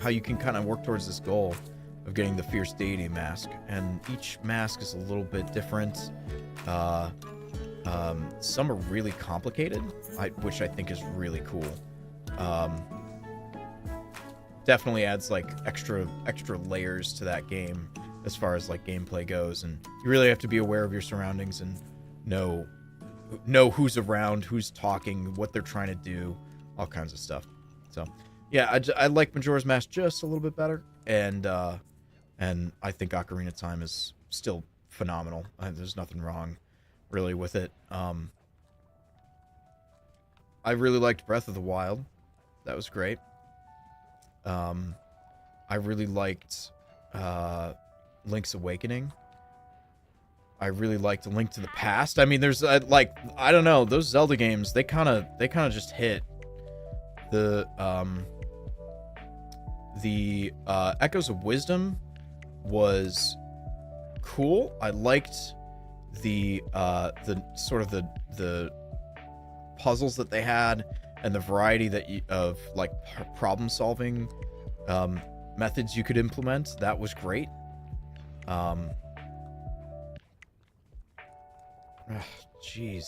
you can kind of work towards this goal of getting the Fierce Deity mask, and each mask is a little bit different. Some are really complicated, which I think is really cool. Definitely adds like extra layers to that game as far as like gameplay goes, and you really have to be aware of your surroundings and know who's around, who's talking, what they're trying to do, all kinds of stuff. So yeah, I like Majora's Mask just a little bit better, and I think Ocarina of Time is still phenomenal. There's nothing wrong really with it. I really liked Breath of the Wild. That was great. I really liked Link's Awakening. I really liked Link to the Past. I mean, there's like, I don't know, those Zelda games, they kind of just hit. The Echoes of Wisdom was cool. I liked the sort of the puzzles that they had and the variety of like problem solving methods you could implement. That was great. Jeez.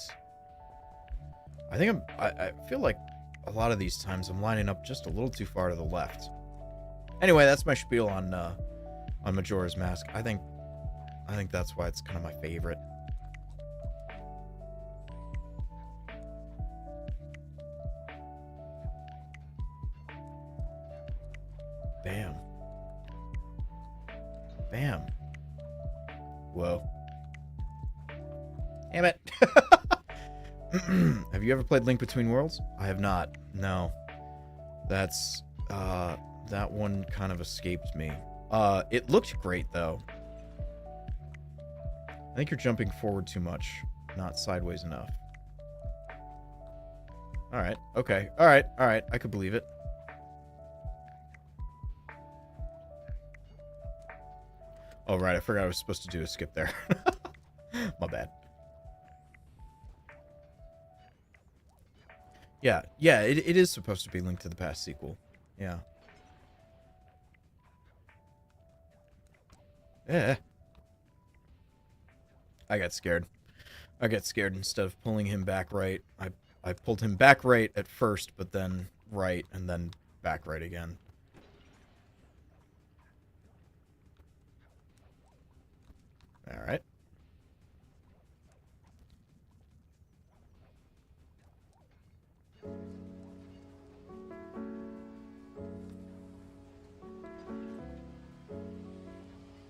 I feel like a lot of these times I'm lining up just a little too far to the left. Anyway, that's my spiel on Majora's Mask. I think that's why it's kind of my favorite. Bam. Bam. Whoa. Damn it. Have you ever played Link Between Worlds? I have not. No. That's that one kind of escaped me. It looked great though. I think you're jumping forward too much, not sideways enough. Alright, okay. Alright, I could believe it. Oh, right. I forgot I was supposed to do a skip there. My bad. Yeah. Yeah, it is supposed to be Link to the Past sequel. Yeah. Yeah. I got scared. I got scared. Instead of pulling him back right, I pulled him back right at first, but then right, and then back right again. Alright.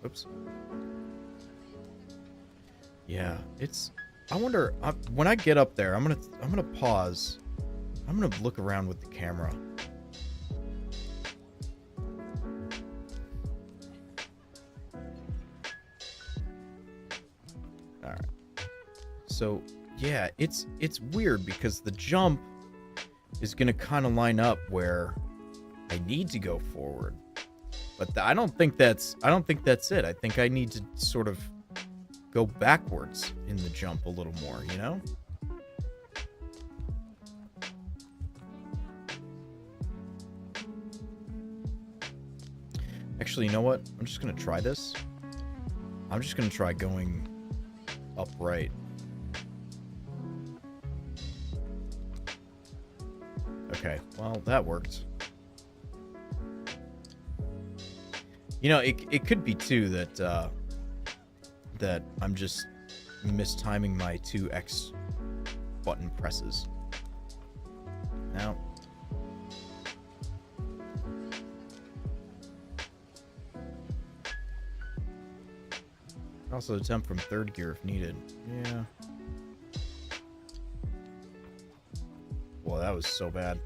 Oops. Yeah, it's... I wonder... when I get up there, I'm gonna pause. I'm gonna look around with the camera. Alright. So, yeah, it's weird because the jump is gonna kind of line up where I need to go forward. But I don't think that's it. I think I need to sort of go backwards in the jump a little more, you know? Actually, you know what? I'm just going to try this. I'm just going to try going upright. Okay, well, that worked. You know, it could be, too, that I'm just mistiming my 2X button presses. Now... also attempt from third gear if needed. Yeah. Well, that was so bad.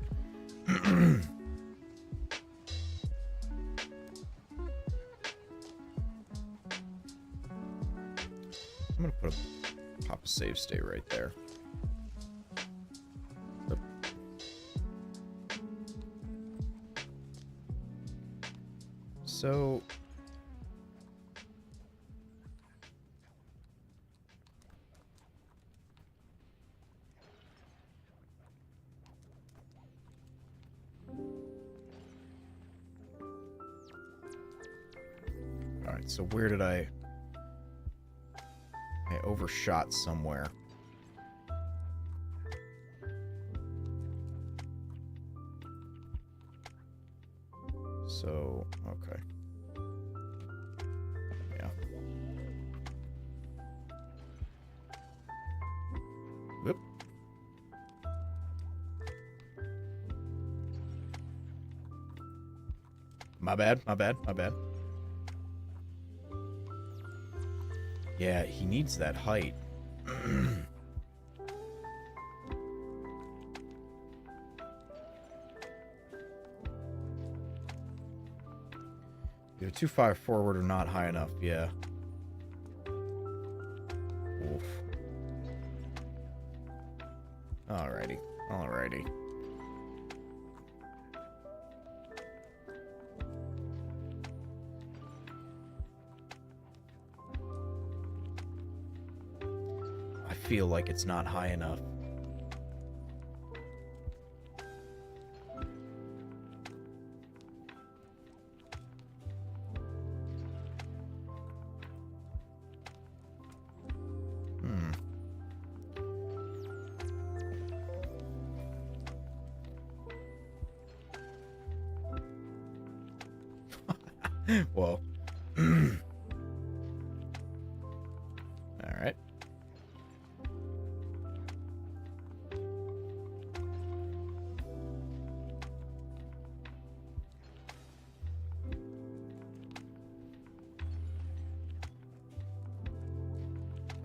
I'm gonna pop a save state right there. Oop. So... Alright, so where did I overshot somewhere. So, okay. Yeah. Whoop. My bad, my bad, my bad. Yeah, he needs that height. Either too far forward or not high enough, yeah. Oof. Alrighty, alrighty. I feel like it's not high enough. Well, all right.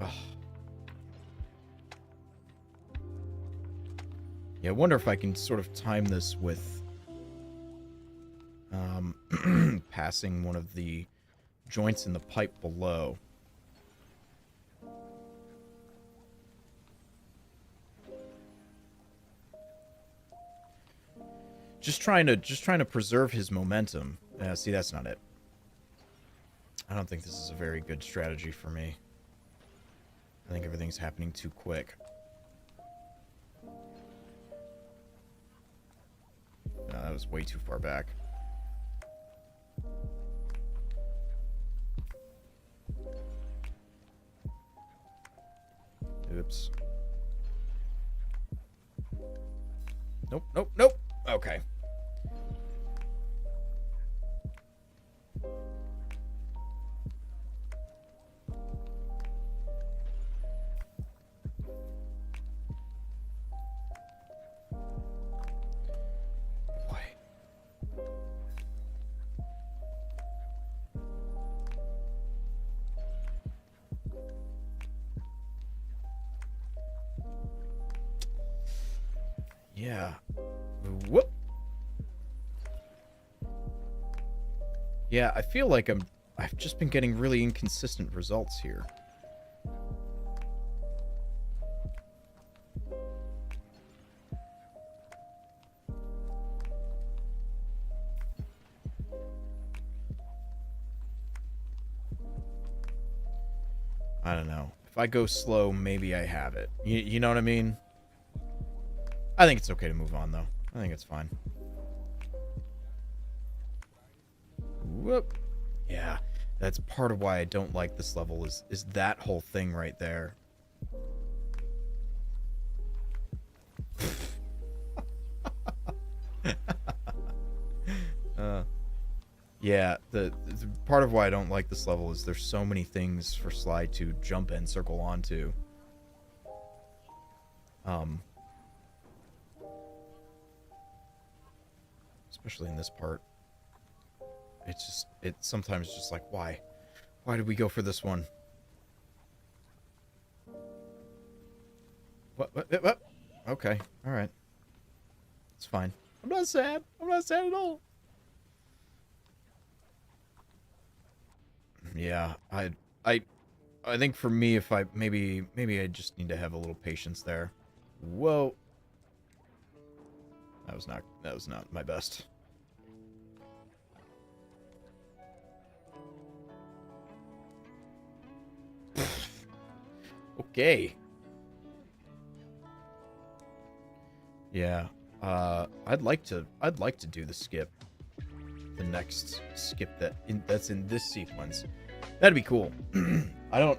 Oh. Yeah, I wonder if I can sort of time this with passing one of the joints in the pipe below. Just trying to preserve his momentum. See, that's not it. I don't think this is a very good strategy for me. I think everything's happening too quick. No, that was way too far back. Oops. Nope, nope, nope. Okay. Yeah. Whoop. Yeah, I feel like I've just been getting really inconsistent results here. I don't know. If I go slow, maybe I have it. You know what I mean? I think it's okay to move on, though. I think it's fine. Whoop. Yeah, that's part of why I don't like this level is that whole thing right there. Yeah, the part of why I don't like this level is there's so many things for Sly to jump and circle onto. Especially in this part. It's sometimes just like, why? Why did we go for this one? What? Okay, alright. It's fine. I'm not sad. I'm not sad at all. Yeah, I think for me, if I maybe I just need to have a little patience there. Whoa. That was not my best. Okay. Yeah. I'd like to do the skip. The next skip that's in this sequence. That'd be cool. I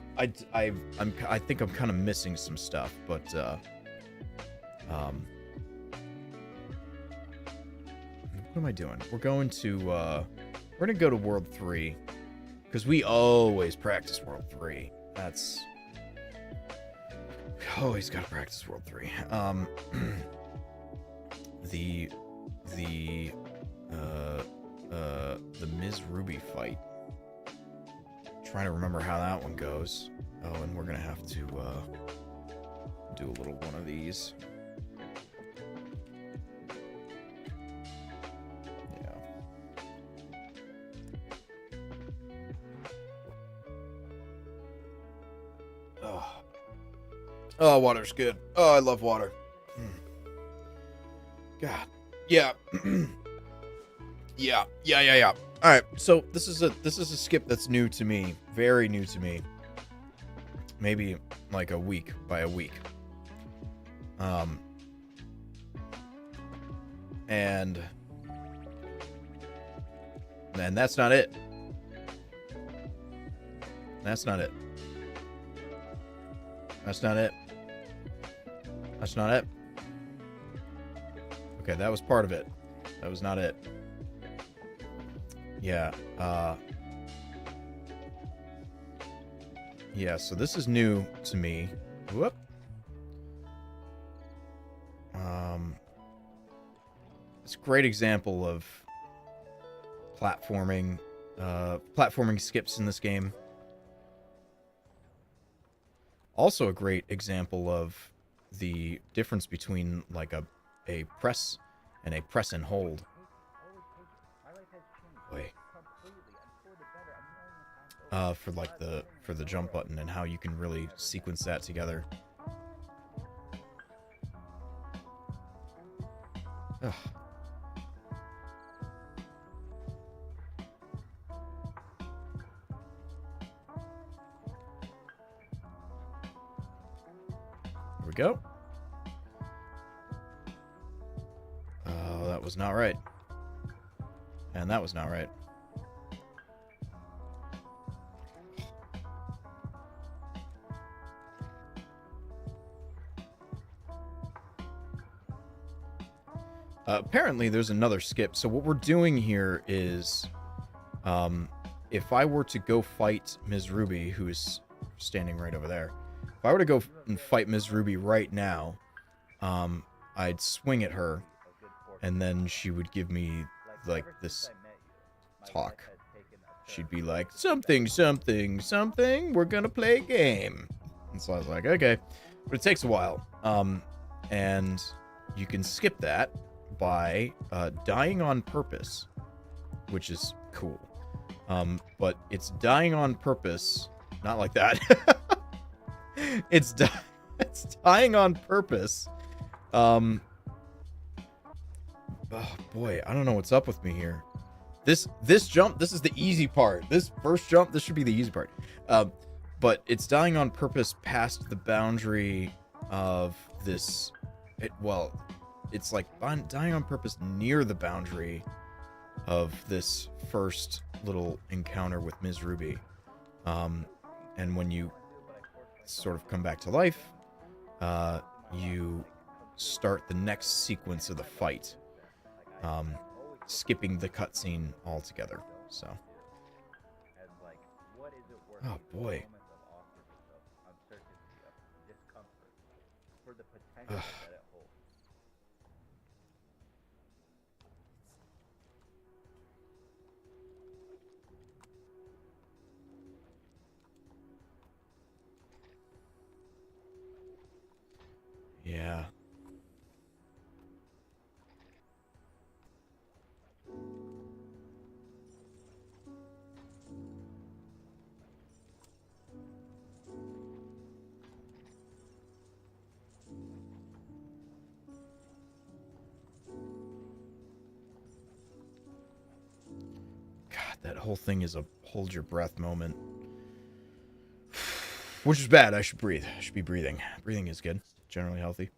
think I'm kind of missing some stuff, but what am I doing? We're going to we're gonna go to World 3 because we always practice World 3. That's we always gotta practice World 3. The Ms. Ruby fight. Trying to remember how that one goes. Oh, and we're gonna have to do a little one of these. Yeah. Oh, water's good. Oh, I love water. God. Yeah. Yeah. All right. So this is a skip that's new to me, very new to me. Maybe like a week by a week. And that's not it. That's not it. That's not it. That's not it. Okay, that was part of it. That was not it. Yeah, yeah, so this is new to me. Whoop. It's a great example of platforming skips in this game. Also a great example of the difference between like a press and a press and hold. Wait. For the jump button and how you can really sequence that together. Ugh. we go. Oh, that was not right. And that was not right. Apparently, there's another skip. So what we're doing here is, if I were to go fight Ms. Ruby, who is standing right over there, if I were to go and fight Ms. Ruby right now, I'd swing at her, and then she would give me, like, this talk. She'd be like, something, something, something, we're gonna play a game. And so I was like, okay. But it takes a while. And you can skip that by dying on purpose, which is cool. But it's dying on purpose, not like that. it's dying on purpose. Oh boy, I don't know what's up with me here. This jump, this is the easy part. This first jump, this should be the easy part. But it's dying on purpose past the boundary of this. It's like dying on purpose near the boundary of this first little encounter with Ms. Ruby. And when you sort of come back to life, you start the next sequence of the fight, skipping the cutscene altogether. So, oh boy. Ugh. Yeah. God, that whole thing is a hold your breath moment. Which is bad. I should breathe. I should be breathing. Breathing is good. Generally healthy.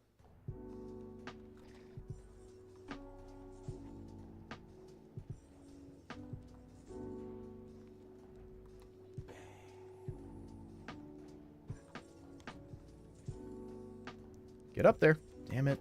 Get up there. Damn it.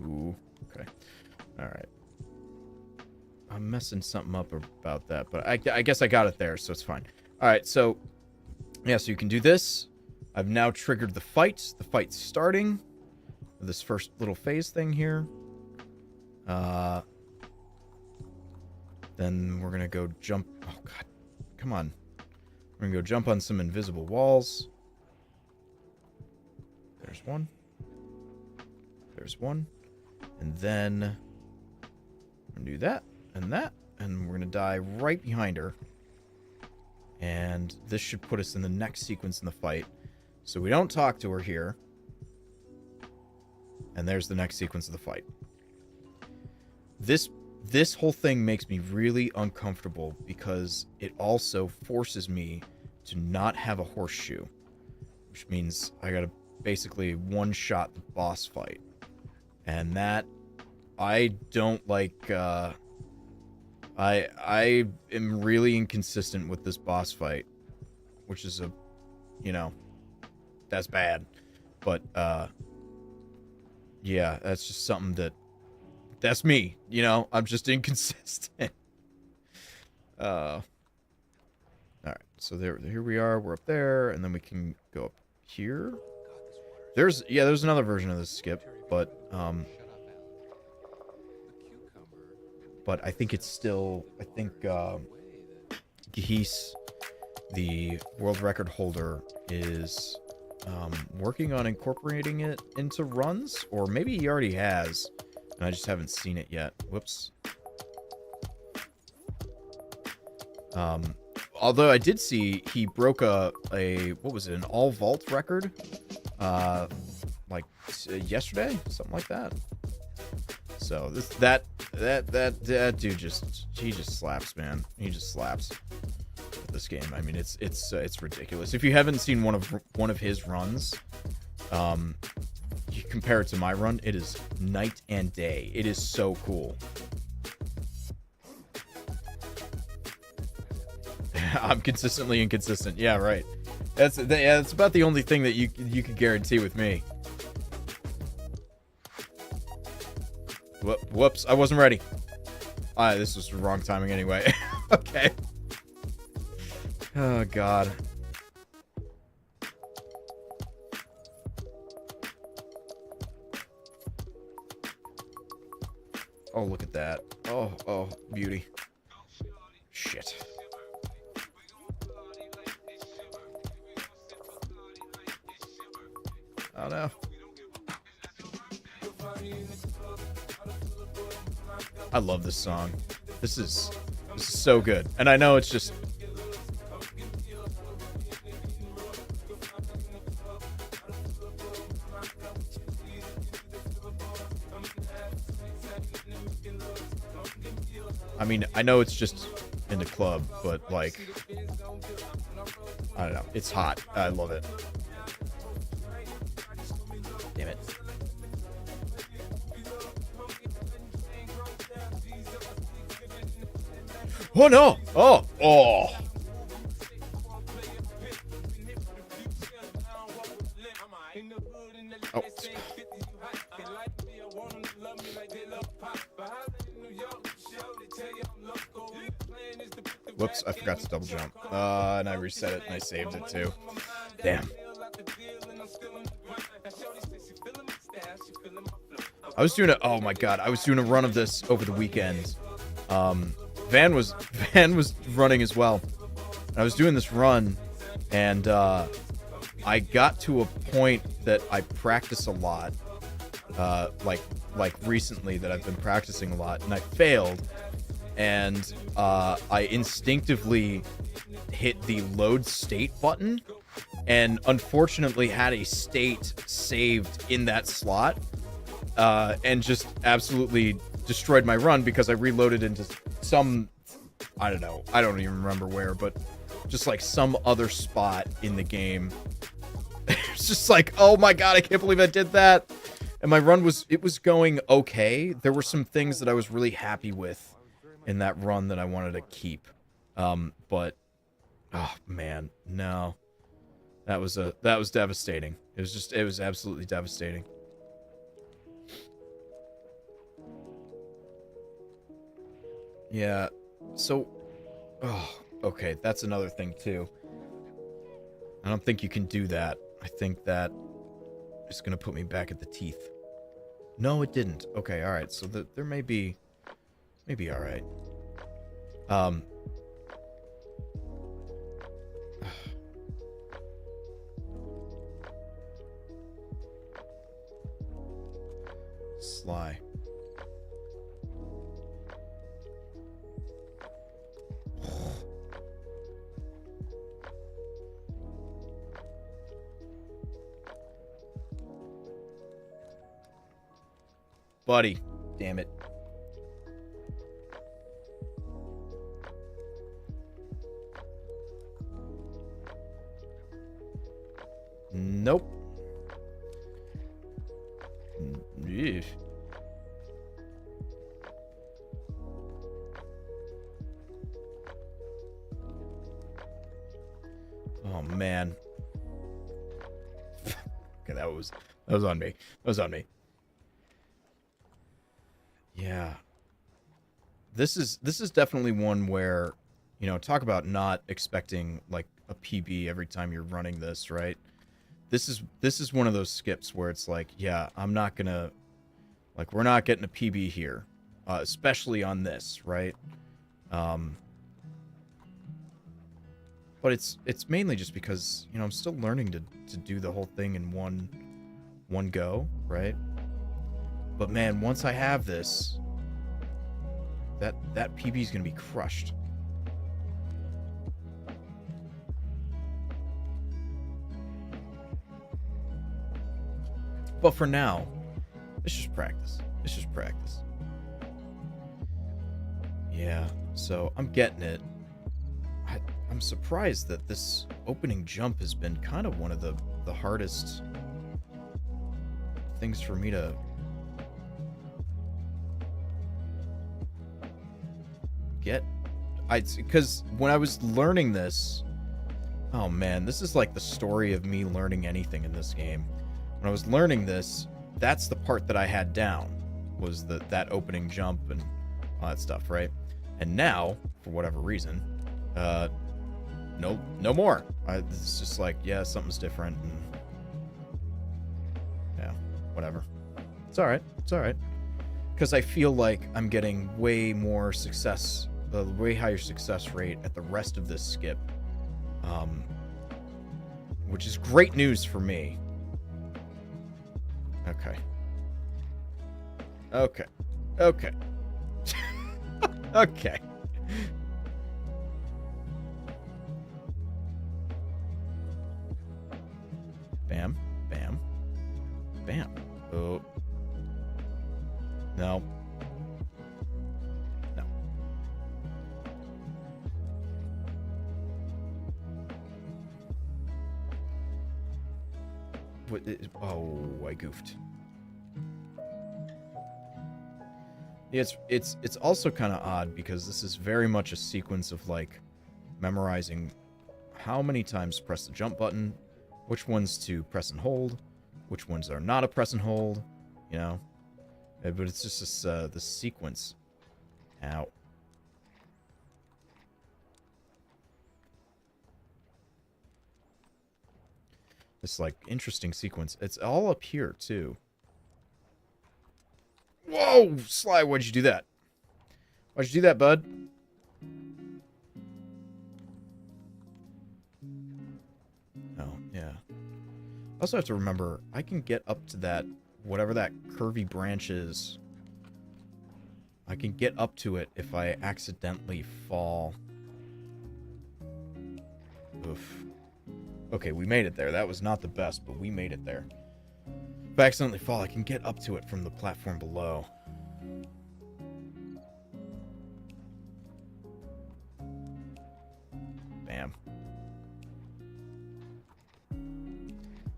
Ooh, okay. All right. I'm messing something up about that, but I guess I got it there, so it's fine. All right, so yeah, so you can do this. I've now triggered the fight. The fight's starting. This first little phase thing here. Then we're gonna go jump. Oh god, come on. We're gonna go jump on some invisible walls. There's one. There's one. And then we're gonna do that and that, and we're gonna die right behind her. And this should put us in the next sequence in the fight. So we don't talk to her here. And there's the next sequence of the fight. This whole thing makes me really uncomfortable because it also forces me to not have a horseshoe. Which means I gotta basically one-shot the boss fight. And that, I don't like, I am really inconsistent with this boss fight, which is that's bad. But, yeah, that's just something that's me, I'm just inconsistent. Alright, so here we are, we're up there, and then we can go up here. There's another version of this skip, but I think it's still, Geese, the world record holder, is working on incorporating it into runs, or maybe he already has, and I just haven't seen it yet. Whoops. although I did see he broke a what was it, an all vault record, like yesterday, something like that. So that dude he just slaps, man. He just slaps with this game. I mean, it's ridiculous. If you haven't seen one of his runs, you compare it to my run, it is night and day. It is so cool. I'm consistently inconsistent. Yeah, right. That's about the only thing that you can guarantee with me. Whoops, I wasn't ready. This was the wrong timing anyway. Okay. Oh, God. Oh, look at that. Oh, beauty. Shit. Oh, no. I love this song. This is so good. And I know it's just... I mean, I know it's just in the club, but, like... I don't know. It's hot. I love it. Damn it. Oh, no! Oh! Oh! Oh. Whoops, I forgot to double jump. And I reset it and I saved it too. Damn. I was doing oh my god, I was doing a run of this over the weekend. Van was running as well. I was doing this run, and I got to a point that I practice a lot, like recently that I've been practicing a lot, and I failed, and I instinctively hit the load state button, and unfortunately had a state saved in that slot, and just absolutely destroyed my run because I reloaded into some, I don't know, I don't even remember where, but just like some other spot in the game. It's just like, oh my god, I can't believe I did that. And my run was going okay. There were some things that I was really happy with in that run that I wanted to keep. But oh man, no. That was devastating. It was absolutely devastating. Yeah, so, oh, okay, that's another thing, too. I don't think you can do that. I think that is going to put me back at the teeth. No, it didn't. Okay, alright, so there may be alright. Sly. Buddy, damn it. Nope. Eesh. Oh man. Okay, that was on me. That was on me. Yeah. This is definitely one where, you know, talk about not expecting like a PB every time you're running this, right? This is one of those skips where it's like, yeah, I'm not gonna, like, we're not getting a PB here, especially on this, right? But it's mainly just because, you know, I'm still learning to do the whole thing in one go, right? But man, once I have this, that PB is gonna be crushed. But for now, it's just practice. It's just practice. Yeah, so I'm getting it. I'm surprised that this opening jump has been kind of one of the hardest things for me to get. Because when I was learning this, oh man, this is like the story of me learning anything in this game. When I was learning this, that's the part that I had down, was that opening jump and all that stuff, right? And now, for whatever reason, no more. It's just like, yeah, something's different, and yeah, whatever. It's all right. It's all right. Because I feel like I'm getting way more success, the way higher success rate at the rest of this skip, which is great news for me. Okay. Okay. Okay. Okay. Bam. Bam. Bam. Oh. No. No. Oh, I goofed. Yeah, it's also kind of odd because this is very much a sequence of like memorizing how many times to press the jump button, which ones to press and hold, which ones are not a press and hold, you know. But it's just this sequence. Ow. This like interesting sequence. It's all up here too. Whoa, Sly, why'd you do that? Why'd you do that, bud? Oh, yeah. I also have to remember, I can get up to that, whatever that curvy branch is. I can get up to it if I accidentally fall. Oof. Okay, we made it there. That was not the best, but we made it there. If I accidentally fall, I can get up to it from the platform below. Bam.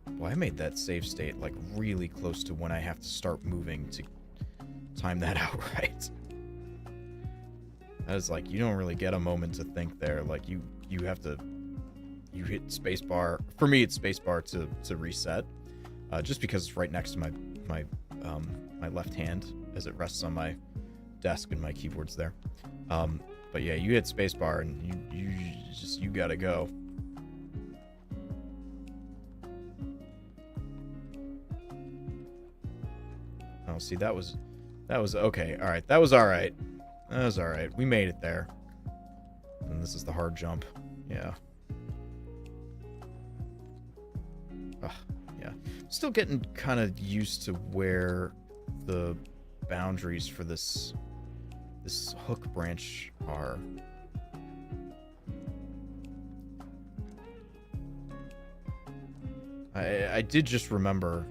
Boy, I made that save state like really close to when I have to start moving to time that out right. That is like, you don't really get a moment to think there. Like you have to, you hit spacebar. For me, it's spacebar to reset. Just because it's right next to my left hand as it rests on my desk and my keyboard's there. But yeah, you hit spacebar and you gotta go. Oh, see, that was okay. All right, that was all right. That was all right. We made it there. And this is the hard jump. Yeah. Ugh. Yeah, still getting kind of used to where the boundaries for this hook branch are. I did just remember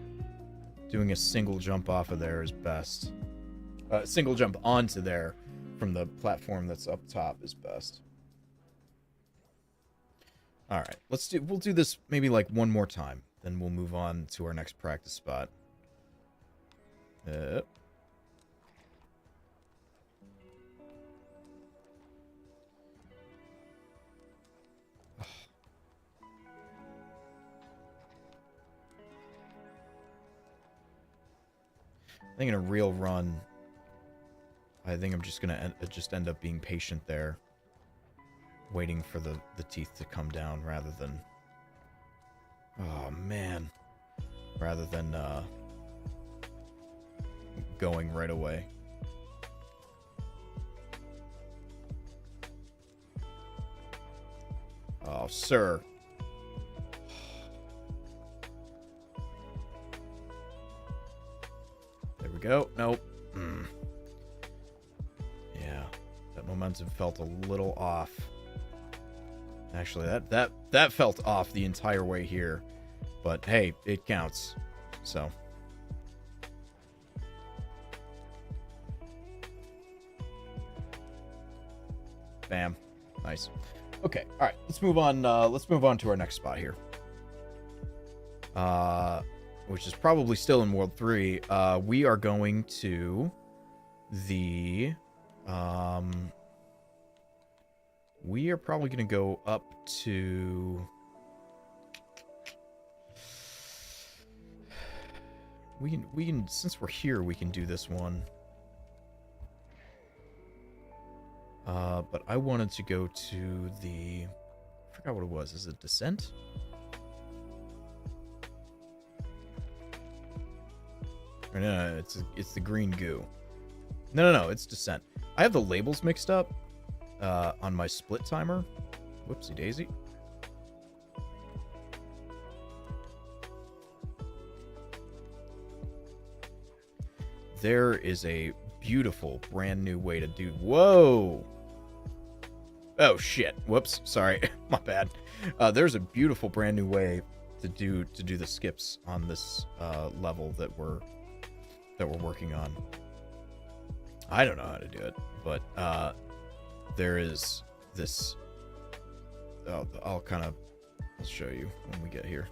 doing a single jump off of there is best. Single jump onto there from the platform that's up top is best. All right, we'll do this maybe like one more time. Then we'll move on to our next practice spot. Yeah, I think in a real run, I think I'm just gonna end up being patient there, waiting for the teeth to come down rather than. Oh man, rather than going right away. Oh, sir. There we go. Nope. Yeah, that momentum felt a little off. Actually, that felt off the entire way here. But hey, it counts. So, Bam. Nice. Okay. All right. Let's move on. Let's move on to our next spot here. Which is probably still in World 3. We are going to the... we are probably going to go up to... We can, since we're here, we can do this one. But I wanted to go to the... I forgot what it was. Is it Descent? Or no, it's the green goo. No, it's Descent. I have the labels mixed up on my split timer. Whoopsie daisy. There is a beautiful brand new way to do... Whoa! Oh, shit. Whoops. Sorry. My bad. There's a beautiful brand new way to do the skips on this level that we're working on. I don't know how to do it, but there is this... I'll show you when we get here.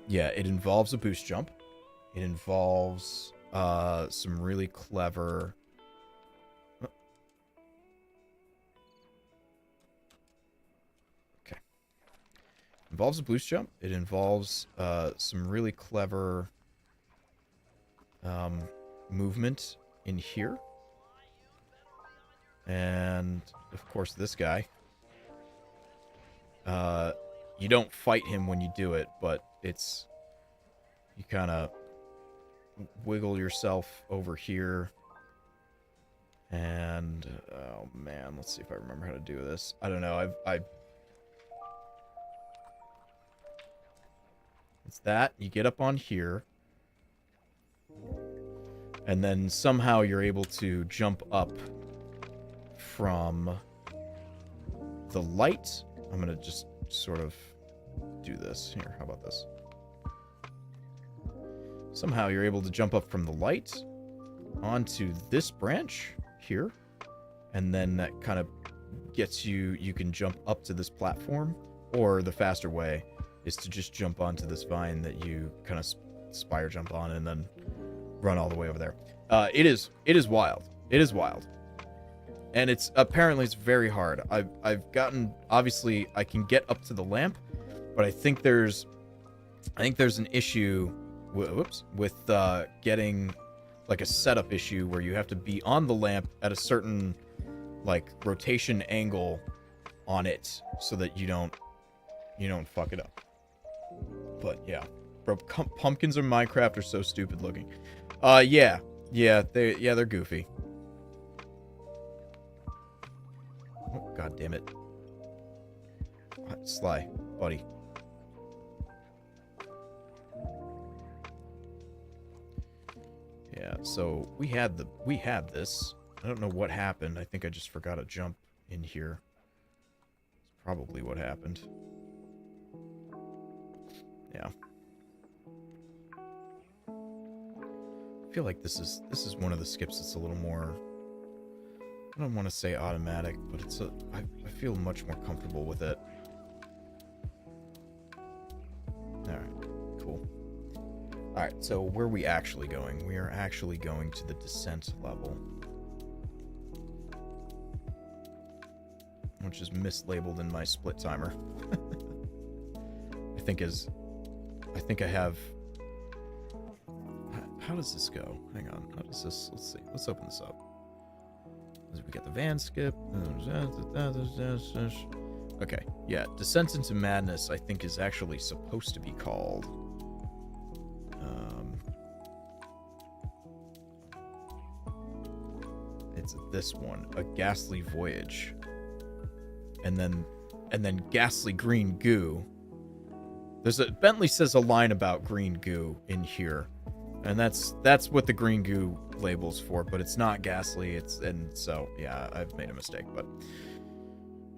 Yeah, it involves a boost jump. It involves some really clever... Okay. Involves a boost jump. It involves some really clever movement in here. And, of course, this guy. You don't fight him when you do it, but it's... You kind of wiggle yourself over here. And, oh man, let's see if I remember how to do this. I don't know, It's that, you get up on here. And then somehow you're able to jump up from the light. I'm gonna just sort of do this. Here, how about this? Somehow you're able to jump up from the light onto this branch here. And then that kind of gets you can jump up to this platform. Or the faster way is to just jump onto this vine that you kind of spire jump on and then run all the way over there. It is wild. It is wild. And it's very hard. I've gotten, obviously I can get up to the lamp, but I think there's an issue with getting like a setup issue where you have to be on the lamp at a certain like rotation angle on it so that you don't fuck it up. But yeah, bro, pumpkins in Minecraft are so stupid looking. Yeah, they're goofy. Oh, God damn it. Sly, buddy. Yeah, so we had this. I don't know what happened. I think I just forgot to jump in here. It's probably what happened. Yeah. I feel like this is one of the skips that's a little more, I don't want to say automatic, but I feel much more comfortable with it. Alright, cool. Alright, so where are we actually going? We are actually going to the descent level. Which is mislabeled in my split timer. I think I have... How does this go? Hang on. How does this... Let's see. Let's open this up. We got the van skip. Okay. Yeah. Descent into Madness, I think, is actually supposed to be called... It's this one. A Ghastly Voyage. And then Ghastly Green Goo. Bentley says a line about green goo in here. And that's what the green goo label's for, but it's not ghastly. And so yeah, I've made a mistake, but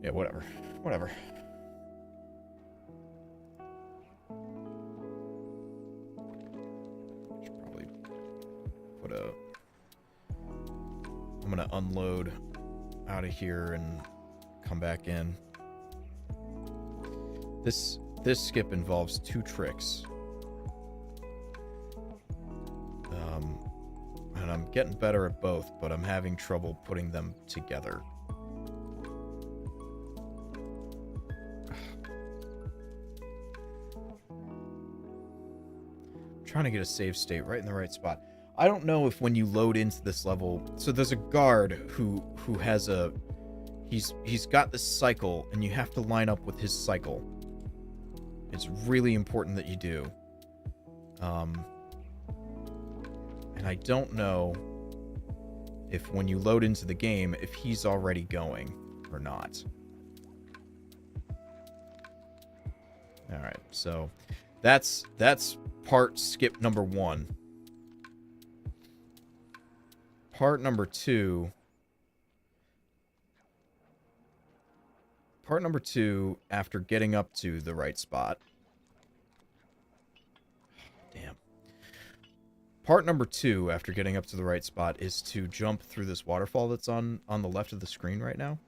yeah, whatever. Should probably put a gonna unload out of here and come back in. This skip involves 2 tricks. And I'm getting better at both, but I'm having trouble putting them together. I'm trying to get a save state right in the right spot. I don't know if when you load into this level, so there's a guard who has a, he's got this cycle, and you have to line up with his cycle. It's really important that you do. And I don't know if when you load into the game, if he's already going or not. All right, so that's part skip number 1. Part number 2. Part number 2, after getting up to the right spot. Damn. Part number 2, after getting up to the right spot, is to jump through this waterfall that's on the left of the screen right now.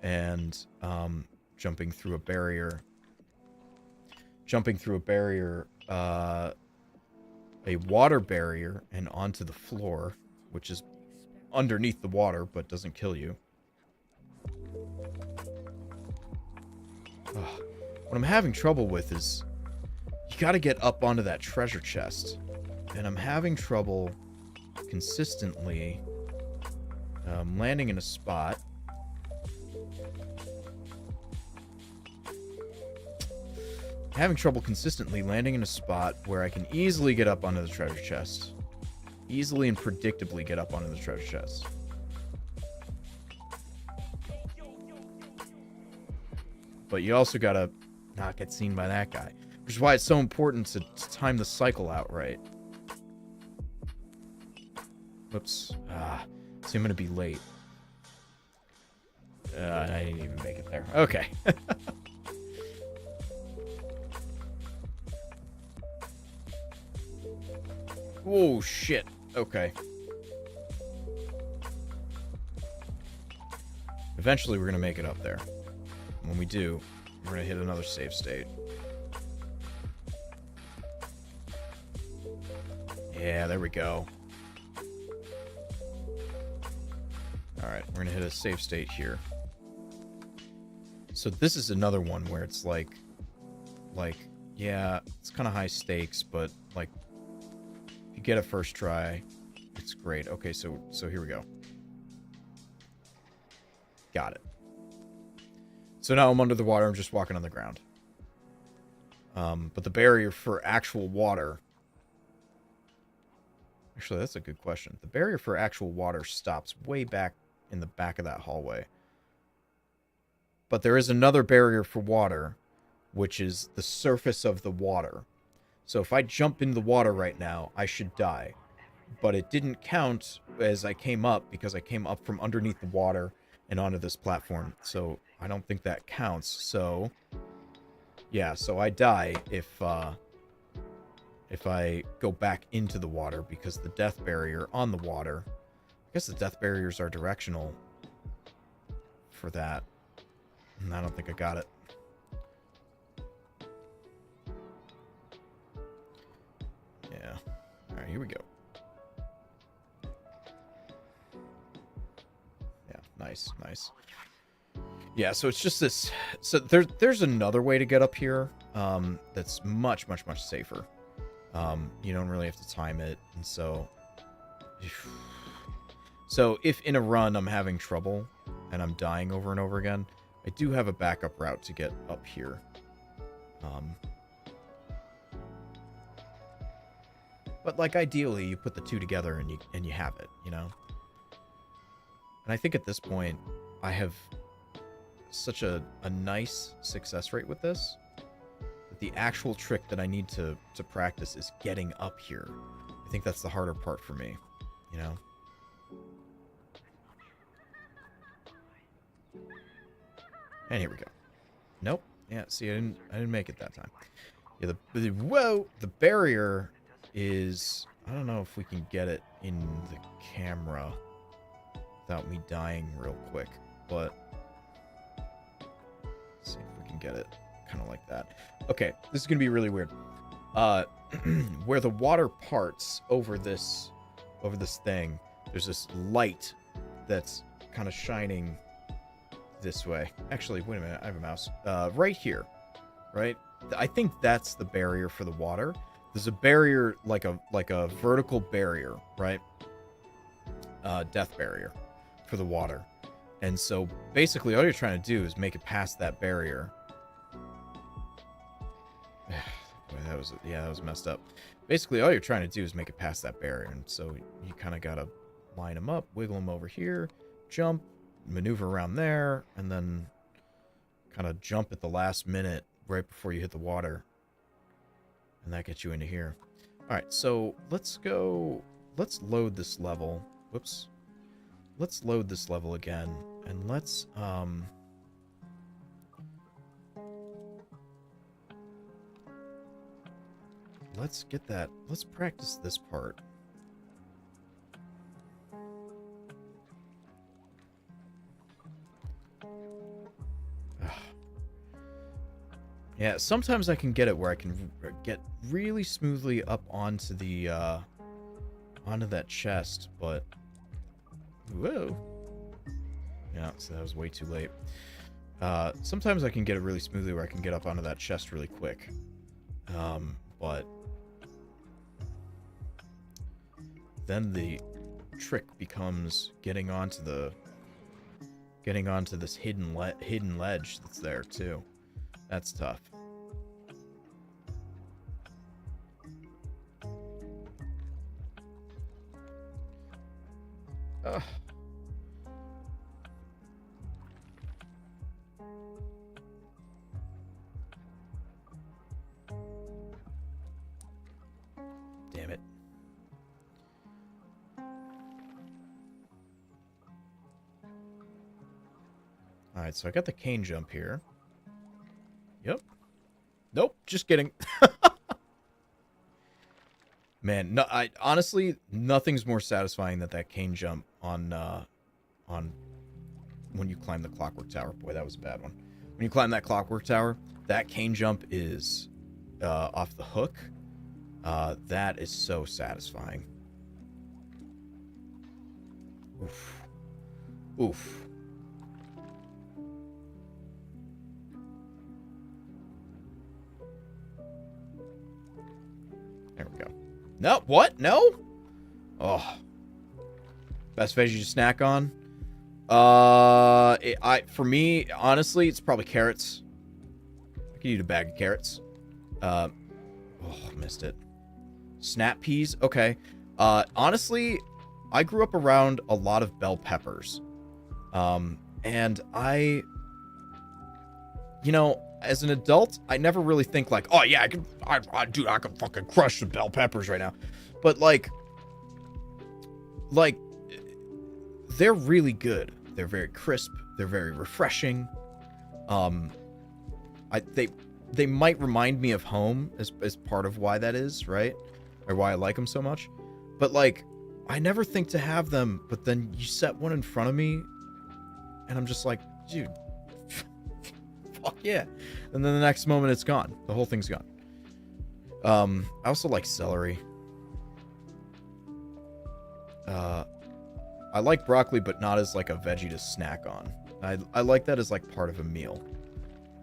And jumping through a barrier. A water barrier, and onto the floor, which is underneath the water, but doesn't kill you. What I'm having trouble with is, you gotta get up onto that treasure chest. And I'm having trouble consistently landing in a spot. Having trouble consistently landing in a spot where I can easily get up onto the treasure chest. Easily and predictably get up onto the treasure chest. But you also gotta not get seen by that guy. Which is why it's so important to time the cycle out right. Whoops. See, I'm gonna be late. I didn't even make it there. Okay. Whoa, shit. Okay. Eventually, we're gonna make it up there. When we do, we're gonna hit another save state. Yeah, there we go. Alright, we're gonna hit a save state here. So this is another one where it's like, yeah, it's kind of high stakes, but, like, if you get a first try, it's great. Okay, so here we go. Got it. So now I'm under the water, I'm just walking on the ground. But the barrier for actual water... Actually, that's a good question. The barrier for actual water stops way back in the back of that hallway. But there is another barrier for water, which is the surface of the water. So if I jump in the water right now, I should die. But it didn't count as I came up, because I came up from underneath the water and onto this platform. So I don't think that counts. So, yeah, so I die if I go back into the water, because the death barrier on the water... I guess the death barriers are directional for that. And I don't think I got it. Yeah. Alright, here we go. Yeah, nice, nice. Yeah, so it's just this... So there's another way to get up here that's much, much, much safer. You don't really have to time it, and so... So if in a run I'm having trouble and I'm dying over and over again, I do have a backup route to get up here. But like ideally you put the two together and you have it, you know? And I think at this point I have such a nice success rate with this that the actual trick that I need to practice is getting up here. I think that's the harder part for me, you know? And here we go. Nope. Yeah, see, I didn't make it that time. Yeah, the barrier is... I don't know if we can get it in the camera. without me dying real quick. But let's see if we can get it kind of like that. Okay, this is gonna be really weird. Where the water parts over this thing, there's this light that's kind of shining this way. Actually, wait a minute, I have a mouse. Right here, right? I think that's the barrier for the water. There's a barrier, like a vertical barrier, right? Death barrier for the water. And so basically all you're trying to do is make it past that barrier. Boy, that was messed up. Basically all you're trying to do is make it past that barrier. And so you kind of got to line them up, wiggle them over here, jump, maneuver around there, and then kind of jump at the last minute right before you hit the water. And that gets you into here. All right, so let's load this level. Whoops. Let's load this level again, and let's get that. Let's practice this part. Yeah, sometimes I can get it where I can get really smoothly up onto the onto that chest, but whoa. Yeah, so that was way too late. Sometimes I can get it really smoothly where I can get up onto that chest really quick. But then the trick becomes getting onto this hidden ledge that's there too. That's tough. Ugh. Damn it. Alright, so I got the cane jump here. Yep. Nope, just kidding. Man, no, honestly, nothing's more satisfying than that cane jump on when you climb the clockwork tower. Boy, that was a bad one. When you climb that clockwork tower, that cane jump is off the hook. That is so satisfying. Oof. Oof. There we go. No, what? No? Oh. Best veggie to snack on? For me, honestly, it's probably carrots. I could eat a bag of carrots. Oh, missed it. Snap peas? Okay. Honestly, I grew up around a lot of bell peppers. And you know, as an adult, I never really think like, oh yeah, I can fucking crush the bell peppers right now. But like, they're really good. They're very crisp. They're very refreshing. They might remind me of home as part of why that is, right? Or why I like them so much. But like, I never think to have them, but then you set one in front of me, and I'm just like, dude, fuck yeah. And then the next moment it's gone. The whole thing's gone. I also like celery. I like broccoli, but not as like a veggie to snack on. I like that as like part of a meal.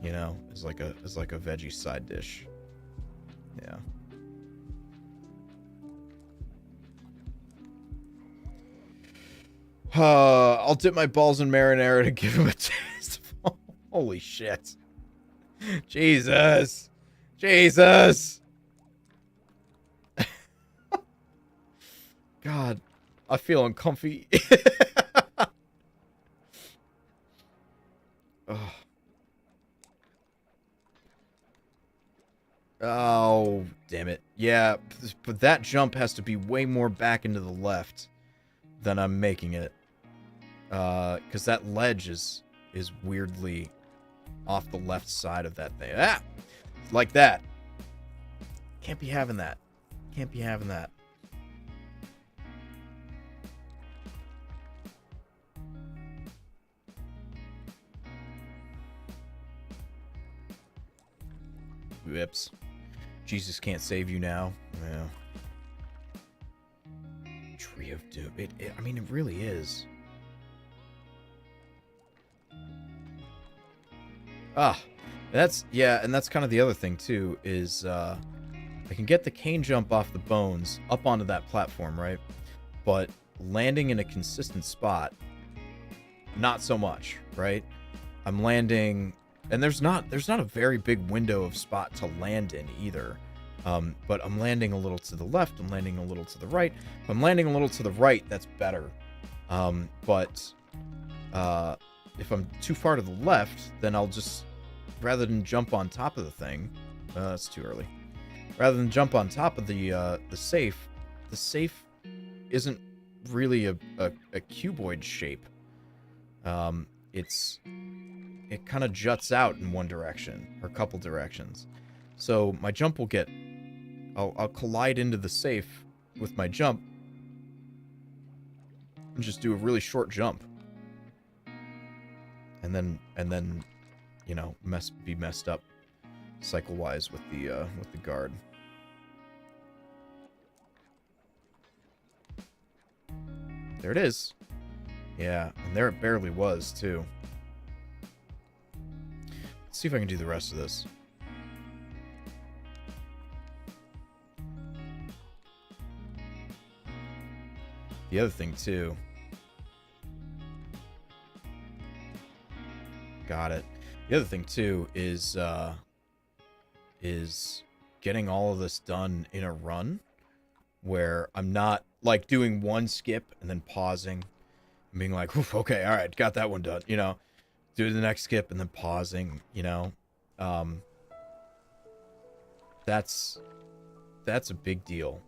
You know, as like a veggie side dish. Yeah. I'll dip my balls in marinara to give him a taste. Holy shit. Jesus. Jesus. God, I feel uncomfy. Oh. Oh, damn it. Yeah, but that jump has to be way more back into the left than I'm making it. Because that ledge is weirdly off the left side of that thing. Ah! Like that. Can't be having that. Can't be having that. Whips. Jesus can't save you now. Yeah. Tree of Doom. I mean, it really is. Ah, yeah, and that's kind of the other thing too, is I can get the cane jump off the bones up onto that platform, right? But landing in a consistent spot, not so much, right? I'm landing, and there's not a very big window of spot to land in either. But I'm landing a little to the left, I'm landing a little to the right. If I'm landing a little to the right, that's better. But if I'm too far to the left, then I'll just, rather than jump on top of the thing, that's too early. Rather than jump on top of the safe isn't really a cuboid shape. It kind of juts out in one direction, or a couple directions. So my jump will get, I'll collide into the safe with my jump, and just do a really short jump. And then, you know, be messed up cycle-wise with the guard. There it is. Yeah, and there it barely was, too. Let's see if I can do the rest of this. The other thing, too. Got it. The other thing, too, is getting all of this done in a run where I'm not, like, doing one skip and then pausing and being like, oof, okay, all right, got that one done, you know. Do the next skip and then pausing, you know. That's a big deal.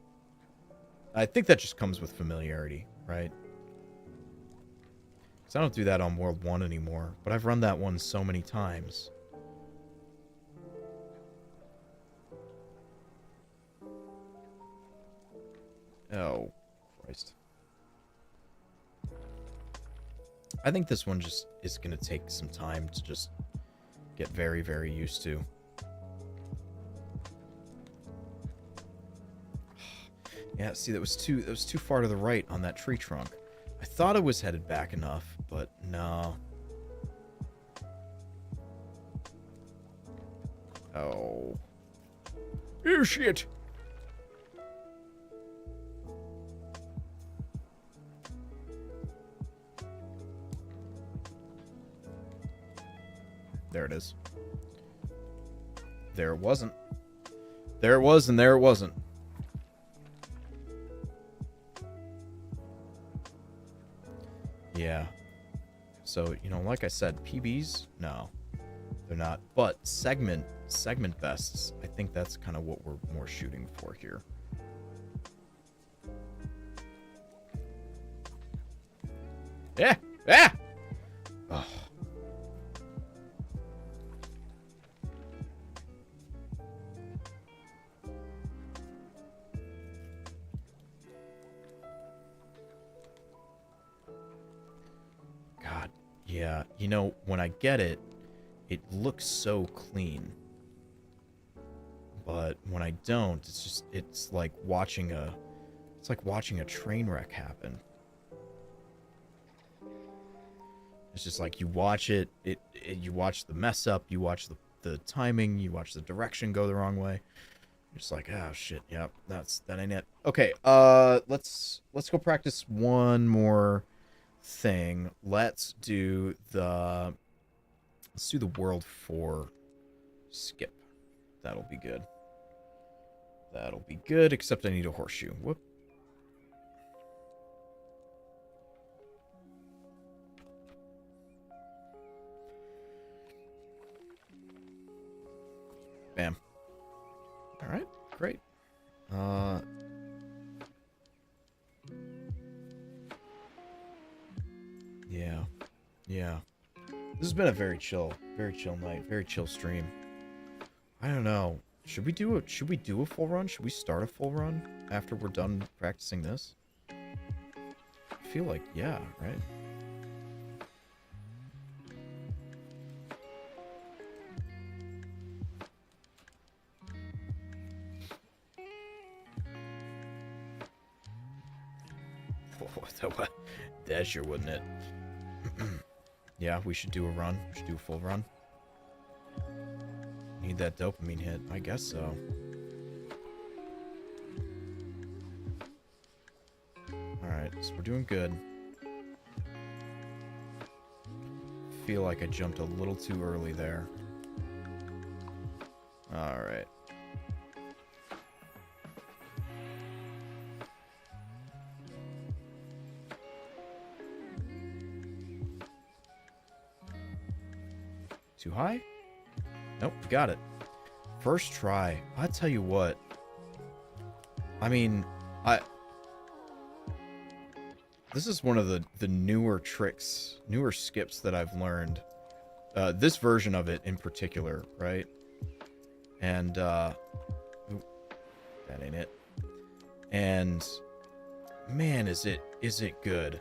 I think that just comes with familiarity, right? Because I don't do that on World 1 anymore, but I've run that one so many times. Oh, Christ. I think this one just is going to take some time to just get very, very used to. Yeah, see, that was too far to the right on that tree trunk. I thought it was headed back enough, but no. Oh. Oh, shit. There it is. There it wasn't. There it was, and there it wasn't. Yeah. So, you know, like I said, PBs, no, they're not. But segment bests, I think that's kind of what we're more shooting for here. Yeah. Yeah. Oh. God, yeah. You know, when I get it, it looks so clean. But when I don't, it's like watching a train wreck happen. It's just like you watch it, you watch the mess up, you watch the timing, you watch the direction go the wrong way. You're just like, oh shit, yep, that ain't it. Okay, let's go practice one more thing. Let's do the World 4 skip. That'll be good. That'll be good, except I need a horseshoe. Whoop. Bam. Alright, great. Yeah. Yeah. This has been a very chill night, very chill stream. I don't know. Should we do a full run? Should we start a full run after we're done practicing this? I feel like, yeah, right? That sure wouldn't it? Yeah, we should do a run. We should do a full run. Need that dopamine hit. I guess so. Alright, so we're doing good. Feel like I jumped a little too early there. Alright. Too high? Nope, got it. First try. I tell you what. I mean, this is one of the newer tricks, newer skips that I've learned. This version of it in particular, right? And, ooh, that ain't it. And, man, is it good.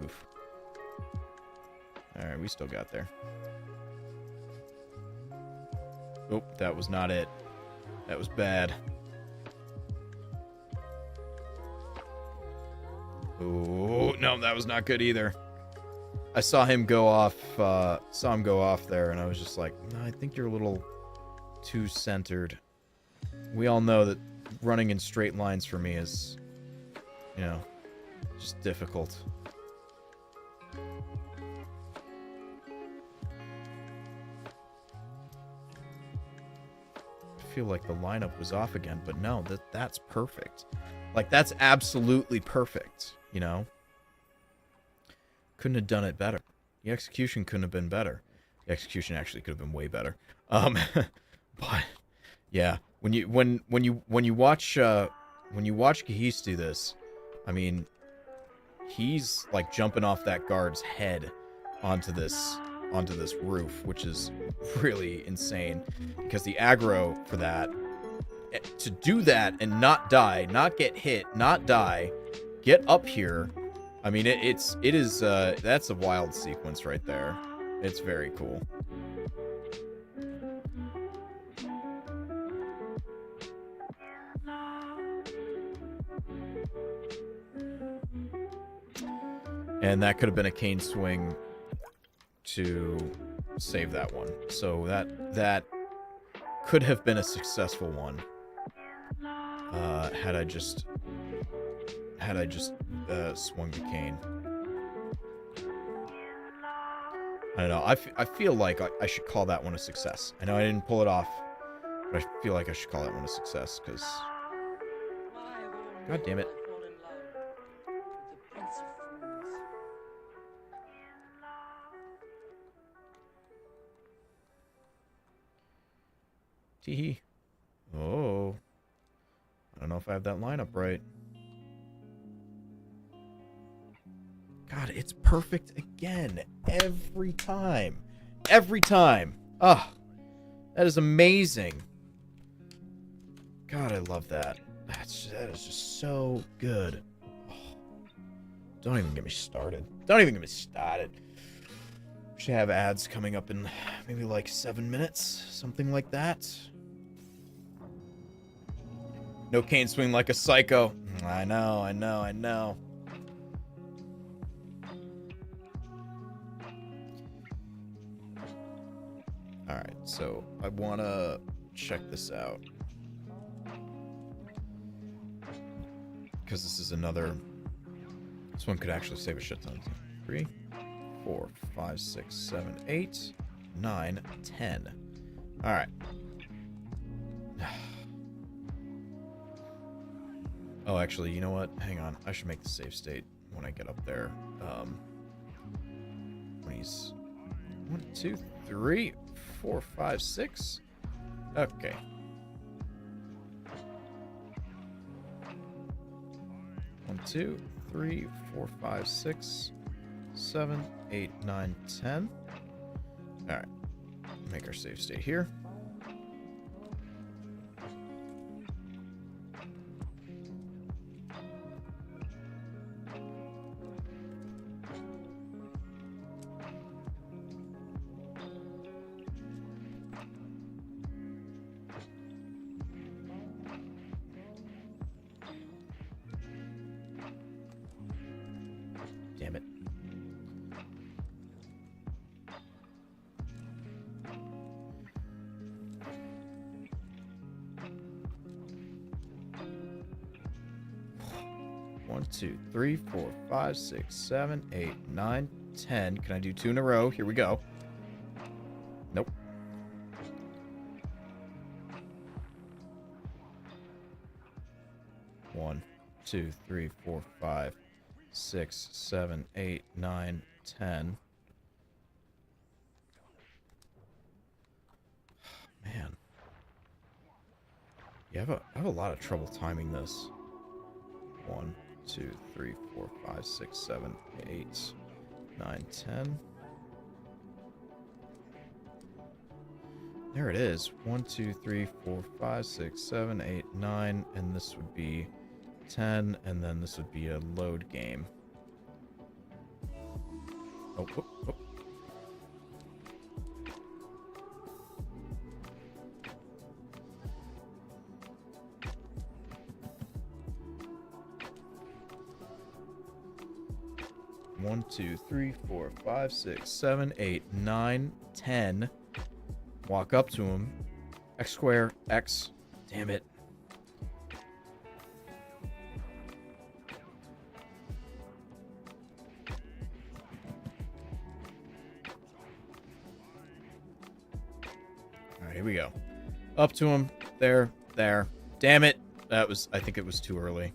Oof. Alright, we still got there. Oh, that was not it. That was bad. Oh, no, that was not good either. I saw him go off, there, and I was just like, no, I think you're a little too centered. We all know that running in straight lines for me is, you know, just difficult. I feel like the lineup was off again, but no, that's perfect. Like, that's absolutely perfect, you know? Couldn't have done it better. The execution couldn't have been better. The execution actually could have been way better. But yeah, when you watch Cahis do this, I mean, he's like jumping off that guard's head onto this roof, which is really insane, because the aggro for that, to do that and not die, not get hit, not die, get up here, I mean, it is that's a wild sequence right there. It's very cool. And that could have been a cane swing to save that one. So that could have been a successful one. Had I just swung the cane. I don't know. I feel like I should call that one a success. I know I didn't pull it off, but I feel like I should call that one a success, because... God damn it. Teehee. Oh. I don't know if I have that lineup right. God, it's perfect again. Every time. Every time. Ah, that is amazing. God, I love that. That is just so good. Oh, don't even get me started. Don't even get me started. We should have ads coming up in maybe like 7 minutes. Something like that. No cane swing like a psycho. I know. Alright, so I want to check this out. Because this is another... This one could actually save a shit ton. 3, 4, 5, 6, 7, 8, 9, 10. Alright. Oh, actually, you know what? Hang on. I should make the save state when I get up there. When he's... 1, 2, 3, 4, 5, 6. Okay. One, 2, 3, 4, 5, 6, 7, 8, 9, 10. Alright. Make our save state here. Damn it. One, 2, 3, 4, 5, 6, 7, 8, 9, 10. Can I do 2 in a row? Here we go. Nope. One, 2, 3, 4, 5, 6, 7, 8, 9, 10. Man. Yeah, I have a lot of trouble timing this. 1, 2, 3, 4, 5, 6, 7, 8, 9, 10. There it is. 1, 2, 3, 4, 5, 6, 7, 8, 9, and this would be 10, and then this would be a load game. Oh, whoop, whoop. One, 2, 3, 4, 5, 6, 7, 8, 9, 10. Walk up to him. X square, X. Damn it. Alright, here we go. Up to him. There. There. Damn it. That was, I think it was too early.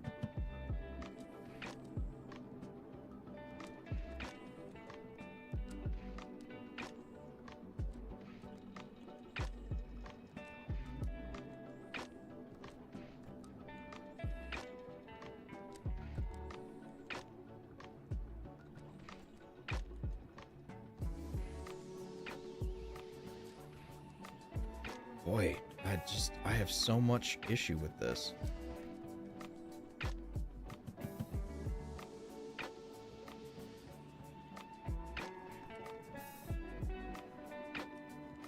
Boy, I have so much issue with this.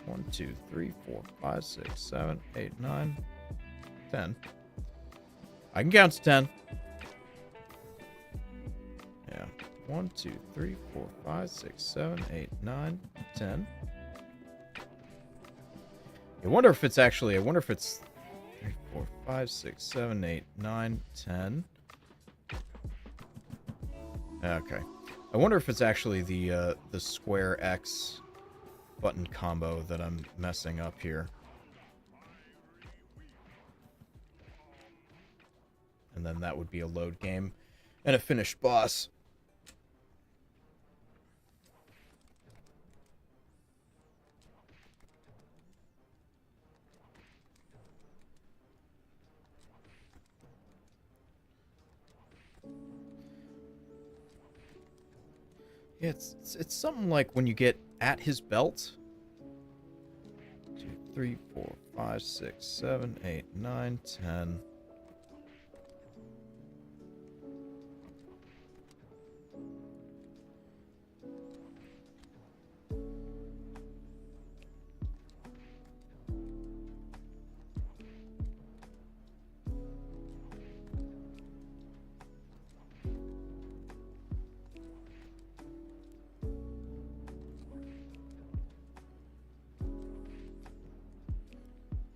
One, 2, 3, 4, 5, 6, 7, 8, 9, 10. I can count to 10. Yeah. 1, 2, 3, 4, 5, 6, 7, 8, 9, 10. I wonder if it's 3, 4, 5, 6, 7, 8, 9, 10. Okay. I wonder if it's actually the square X button combo that I'm messing up here. And then that would be a load game and a finished boss. Yeah, it's something like when you get at his belt. 2, 3, 4, 5, 6, 7, 8, 9, 10.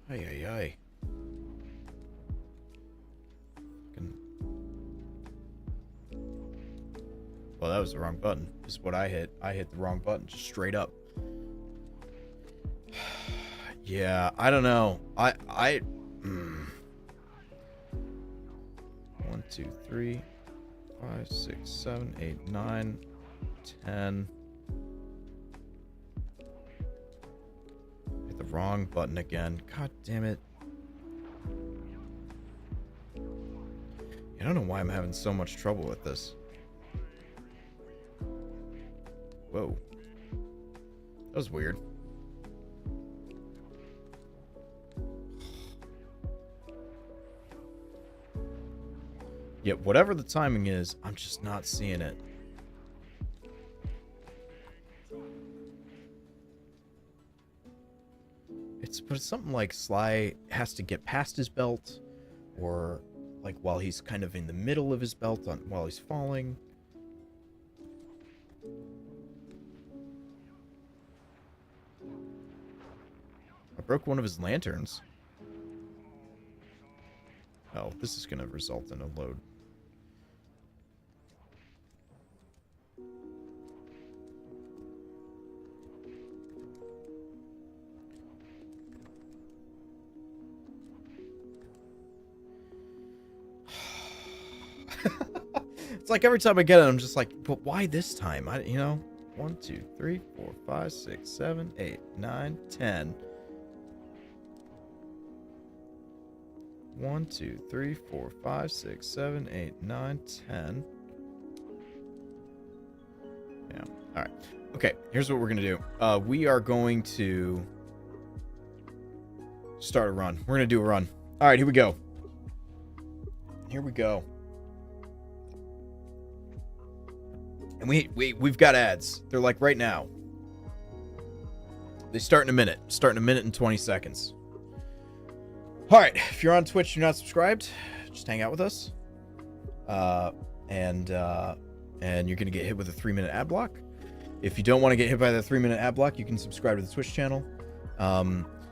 Ay, ay, ay. Well, that was the wrong button. This is what I hit. I hit the wrong button, just straight up. Yeah, I don't know. 1, 2, 3, 5, 6, 7, 8, 9, 10. Hit the wrong button again. God damn it. I don't know why I'm having so much trouble with this. Whoa. That was weird. Yet, whatever the timing is, I'm just not seeing it. But it's something like Sly has to get past his belt, or like while he's kind of in the middle of his belt while he's falling. broke one of his lanterns. Oh, this is going to result in a load. It's like every time I get it, I'm just like, but why this time? You know, 1, 2, 3, 4, 5, 6, 7, 8, 9, 10. 1, 2, 3, 4, 5, 6, 7, 8, 9, 10. Yeah. All right. Okay. Here's what we're gonna do. We are going to start a run. We're gonna do a run. All right. Here we go. Here we go. And we've got ads. They're like right now. They start in a minute. Start in a minute and 20 seconds. All right. If you're on Twitch, you're not subscribed, just hang out with us. And you're gonna get hit with a 3-minute ad block. If you don't want to get hit by the 3-minute ad block, you can subscribe to the Twitch channel.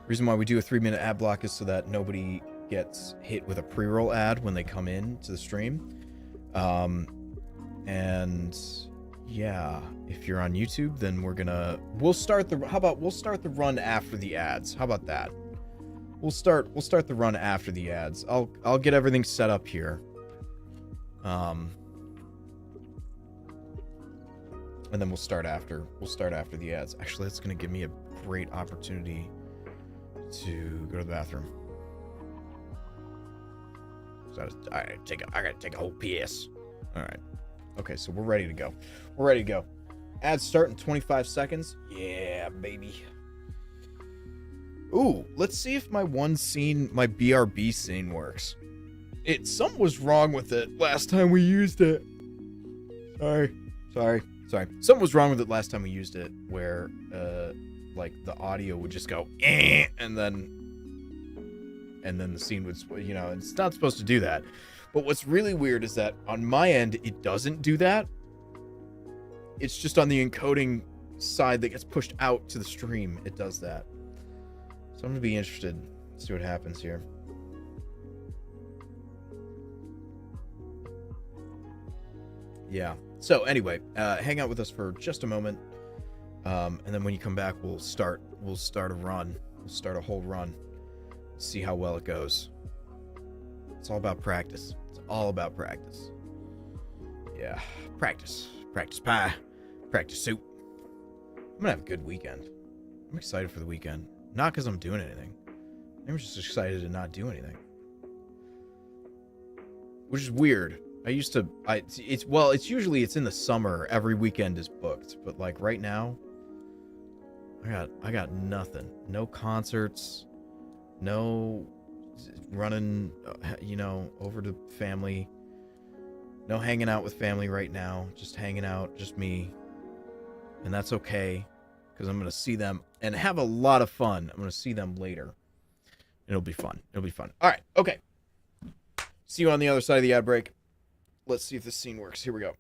Reason why we do a 3-minute ad block is so that nobody gets hit with a pre-roll ad when they come in to the stream. And yeah, if you're on YouTube, then we'll start the run after the ads. How about that? We'll start the run after the ads. I'll get everything set up here. And then we'll start after the ads. Actually, that's gonna give me a great opportunity to go to the bathroom. So I gotta take a whole piss. All right. Okay, so we're ready to go. We're ready to go. Ads start in 25 seconds. Yeah, baby. Ooh, let's see if my BRB scene works. Something was wrong with it last time we used it. Sorry. Something was wrong with it last time we used it, where like the audio would just go and then the scene would, you know, it's not supposed to do that. But what's really weird is that on my end it doesn't do that. It's just on the encoding side that gets pushed out to the stream it does that. So I'm gonna be interested to see what happens here. Yeah. So anyway, hang out with us for just a moment, and then when you come back, we'll start a run. We'll start a whole run. See how well it goes. It's all about practice. It's all about practice. Yeah, practice pie, practice soup. I'm gonna have a good weekend. I'm excited for the weekend. Not because I'm doing anything. I'm just excited to not do anything. Which is weird. It's usually in the summer. Every weekend is booked, but like right now, I got nothing. No concerts. No running, you know, over to family. No hanging out with family right now. Just hanging out, just me. And that's okay, because I'm going to see them and have a lot of fun. I'm going to see them later. It'll be fun. All right, okay. See you on the other side of the ad break. Let's see if this scene works. Here we go.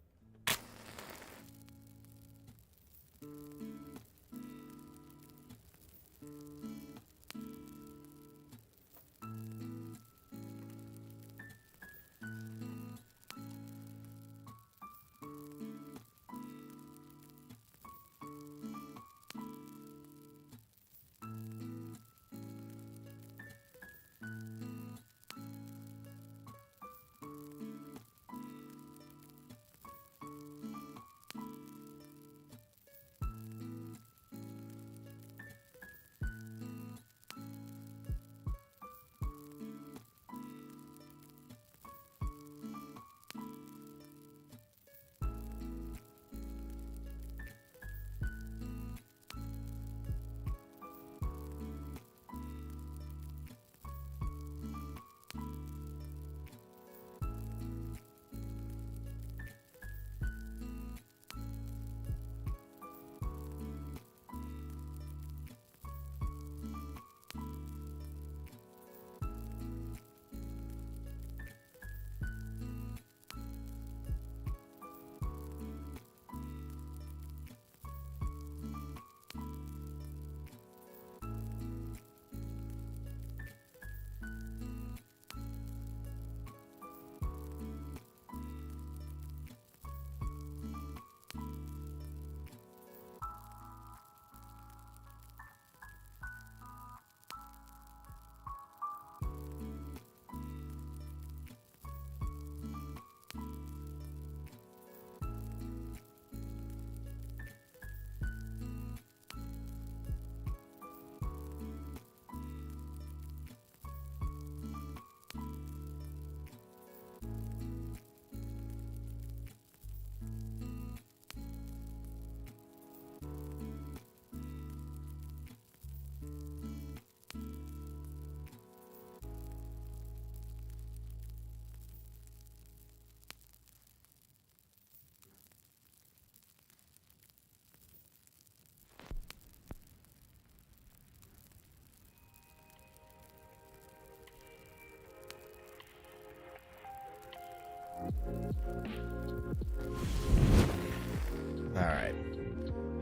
Alright.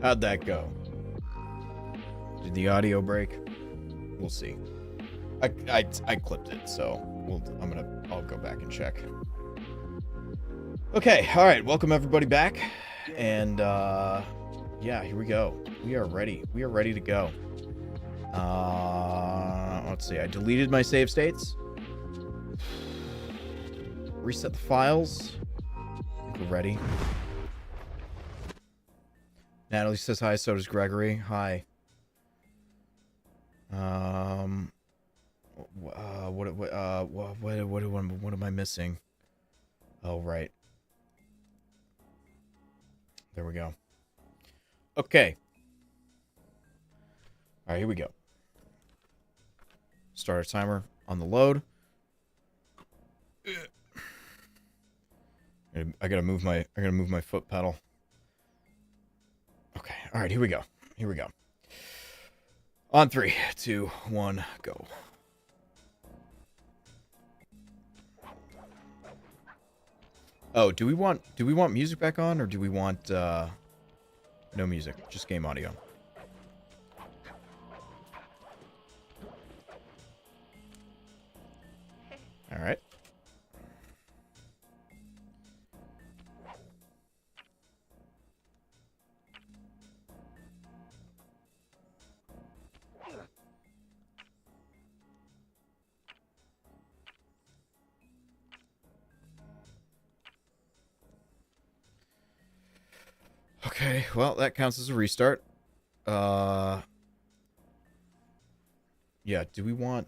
How'd that go? Did the audio break? We'll see. I clipped it, so I'll go back and check. Okay, alright, welcome everybody back. And yeah, here we go. We are ready. We are ready to go. Let's see, I deleted my save states. Reset the files. We're ready. Natalie says hi, so does Gregory. Hi. What am I missing? Oh, right. There we go. Okay. All right, here we go. Start a timer on the load. I gotta move my foot pedal. Okay. All right, here we go. Here we go. On 3, 2, 1, go. Oh, do we want music back on, or do we want no music, just game audio? All right. Okay, well, that counts as a restart. Yeah, do we want...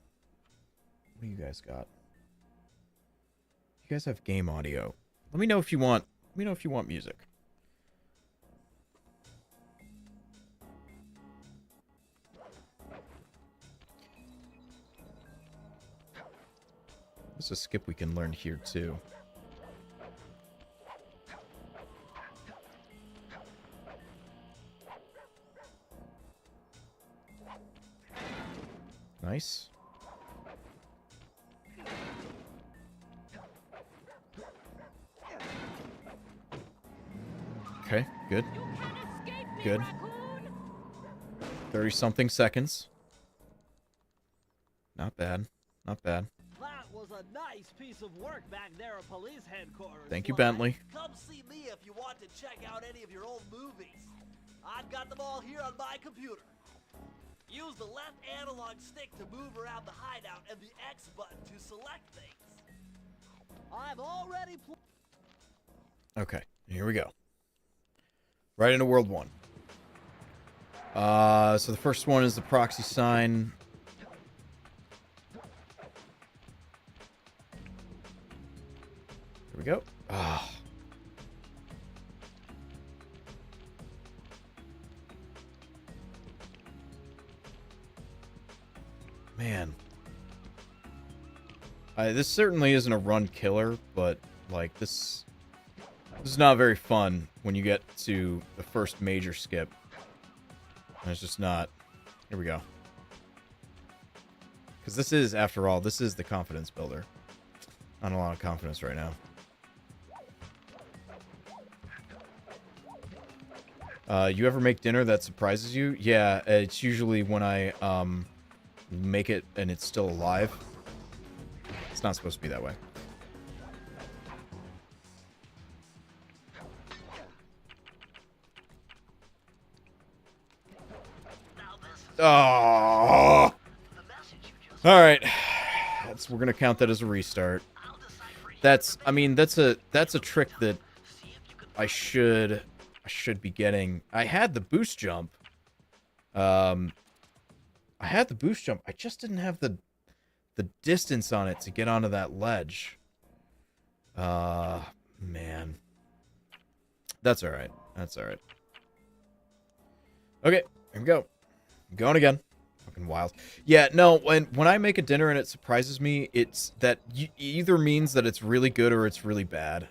What do you guys got? You guys have game audio. Let me know if you want... Let me know if you want music. There's a skip we can learn here, too. Nice. Okay, good. Good. 30-something seconds. Not bad. Not bad. That was a nice piece of work back there at police headquarters. Thank you, Sly. Bentley. Come see me if you want to check out any of your old movies. I've got them all here on my computer. Use the left analog stick to move around the hideout and the X button to select things. I've already Okay, here we go. Right into World 1. So the first one is the proxy sign. Here we go. Ah. Man. This certainly isn't a run killer, but, like, this is not very fun when you get to the first major skip. And it's just not. Here we go. Because this is, after all, this is the confidence builder. Not a lot of confidence right now. You ever make dinner that surprises you? Yeah, it's usually when I, make it and it's still alive. It's not supposed to be that way. Oh! Alright. We're gonna count that as a restart. I mean, that's a trick that I should be getting. I had the boost jump. I just didn't have the distance on it to get onto that ledge. Man. That's alright. That's alright. Okay, here we go. I'm going again. Fucking wild. Yeah, no, when I make a dinner and it surprises me, it's that either means that it's really good or it's really bad.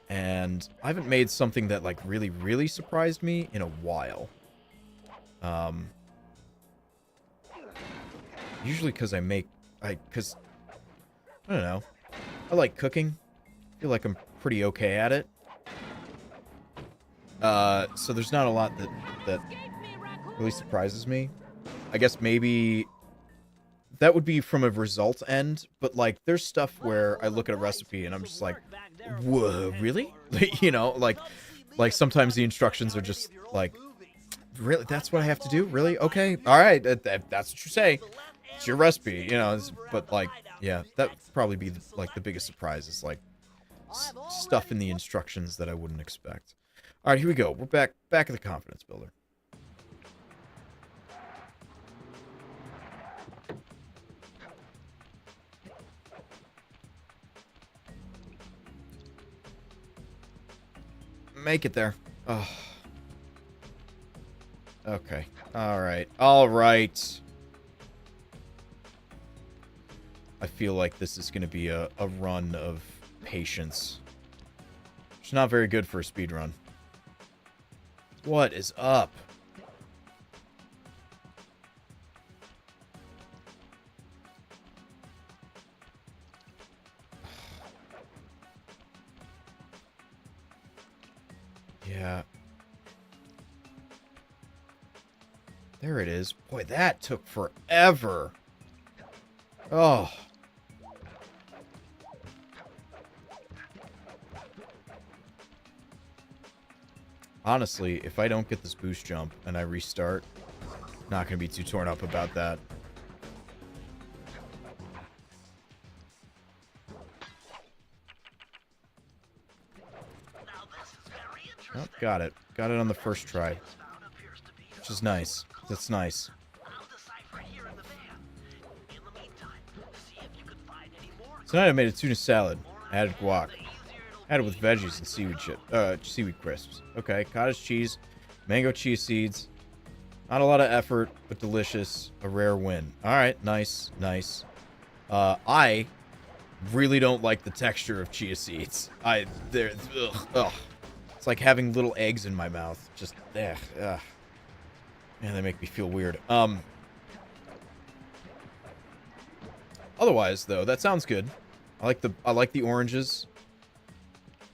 And I haven't made something that, like, really, really surprised me in a while. Usually because I don't know. I like cooking. feel like I'm pretty okay at it. So there's not a lot that really surprises me. I guess maybe that would be from a result end, but like there's stuff where I look at a recipe and I'm just like, whoa, really? You know, like sometimes the instructions are just like, really? That's what I have to do? Really? Okay. All right. That's what you say. It's your recipe, you know, but like, yeah, that would probably be like the biggest surprise is like stuff in the instructions that I wouldn't expect. All right, here we go. We're back at the confidence builder. Make it there. Oh. Okay. All right. All right. I feel like this is going to be a run of patience. It's not very good for a speedrun. What is up? Yeah. There it is. Boy, that took forever. Oh. Honestly, if I don't get this boost jump and I restart, not going to be too torn up about that. Oh, got it. Got it on the first try. Which is nice. That's nice. Tonight I made a tuna salad. Added guac. Had it with veggies and seaweed crisps. Okay, cottage cheese, mango cheese seeds. Not a lot of effort, but delicious. A rare win. All right, nice, nice. I really don't like the texture of chia seeds. They're, ugh. It's like having little eggs in my mouth. Just, ugh. Man, they make me feel weird. Otherwise, though, that sounds good. I like the oranges.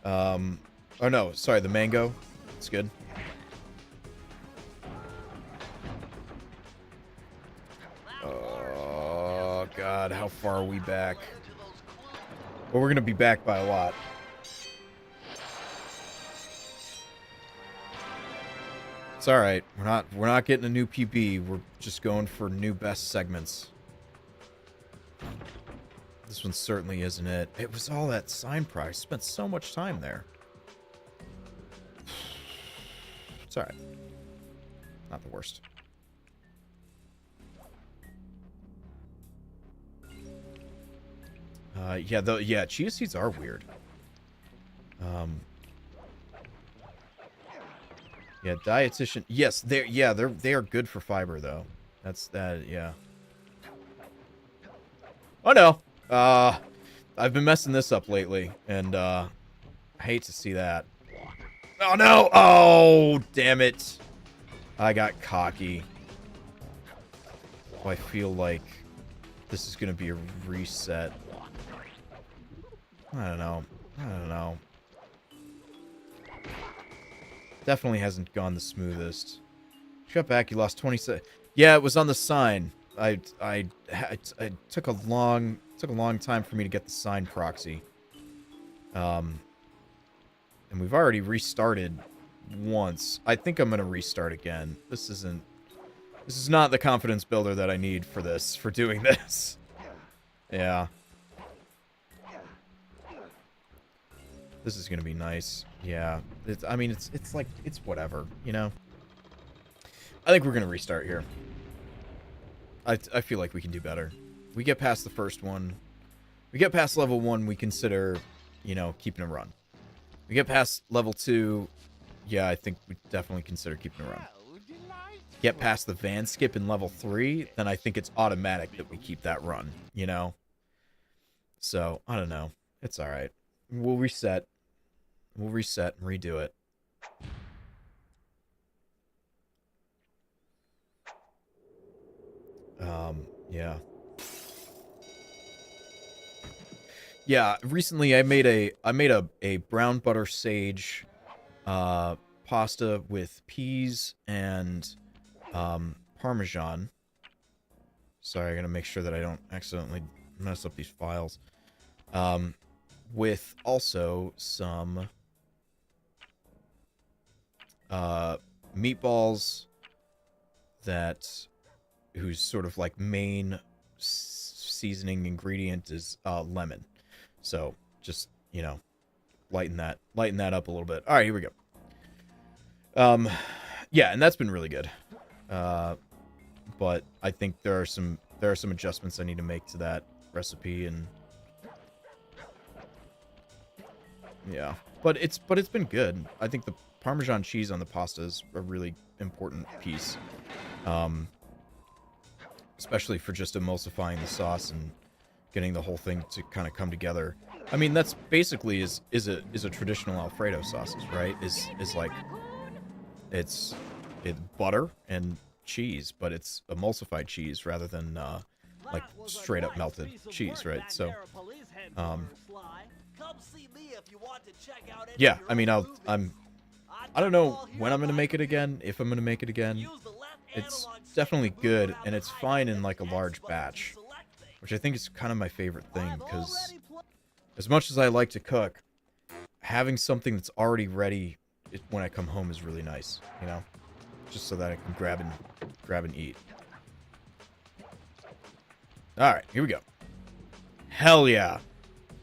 Oh no, sorry, the mango. It's good. Oh god, how far are we back? Well, we're gonna be back by a lot. It's all right. We're not getting a new PB. We're just going for new best segments. This one certainly isn't it. It was all that sign price. Spent so much time there. It's all right. Not the worst. Yeah, chia seeds are weird. Yeah, dietitian. Yes, they are good for fiber though. That's that. Yeah. Oh no. I've been messing this up lately, and I hate to see that. Oh no! Oh, damn it! I got cocky. Oh, I feel like this is gonna be a reset. I don't know. I don't know. Definitely hasn't gone the smoothest. Cut back. You lost 27. Yeah, it was on the sign. I took a long time for me to get the sign proxy. And we've already restarted once. I think I'm gonna restart again. This is not the confidence builder that I need for this, for doing this. Yeah. This is gonna be nice. Yeah. I mean, it's like, it's whatever, you know? I think we're gonna restart here. I feel like we can do better. We get past the first one. We get past level 1, we consider, you know, keeping a run. We get past level 2, yeah, I think we definitely consider keeping a run. Get past the van skip in level 3, then I think it's automatic that we keep that run, you know? So, I don't know. It's alright. We'll reset. We'll reset and redo it. Yeah. Yeah, recently I made a brown butter sage pasta with peas and Parmesan. Sorry, I gotta make sure that I don't accidentally mess up these files. With also some meatballs whose sort of like main seasoning ingredient is lemon. So just, you know, lighten that up a little bit. All right, here we go. Yeah, and that's been really good. But I think there are some adjustments I need to make to that recipe, and yeah, but it's been good. I think the Parmesan cheese on the pasta is a really important piece, especially for just emulsifying the sauce and getting the whole thing to kind of come together. I mean, that's basically is a traditional Alfredo sausage, right? Is like it's butter and cheese, but it's emulsified cheese rather than like straight up melted cheese, right? So yeah, I mean, I don't know when I'm gonna make it again, if I'm gonna make it again. It's definitely good, and it's fine in like a large batch, which I think is kind of my favorite thing, because as much as I like to cook, having something that's already ready when I come home is really nice, you know? Just so that I can grab and eat. Alright, here we go. Hell yeah.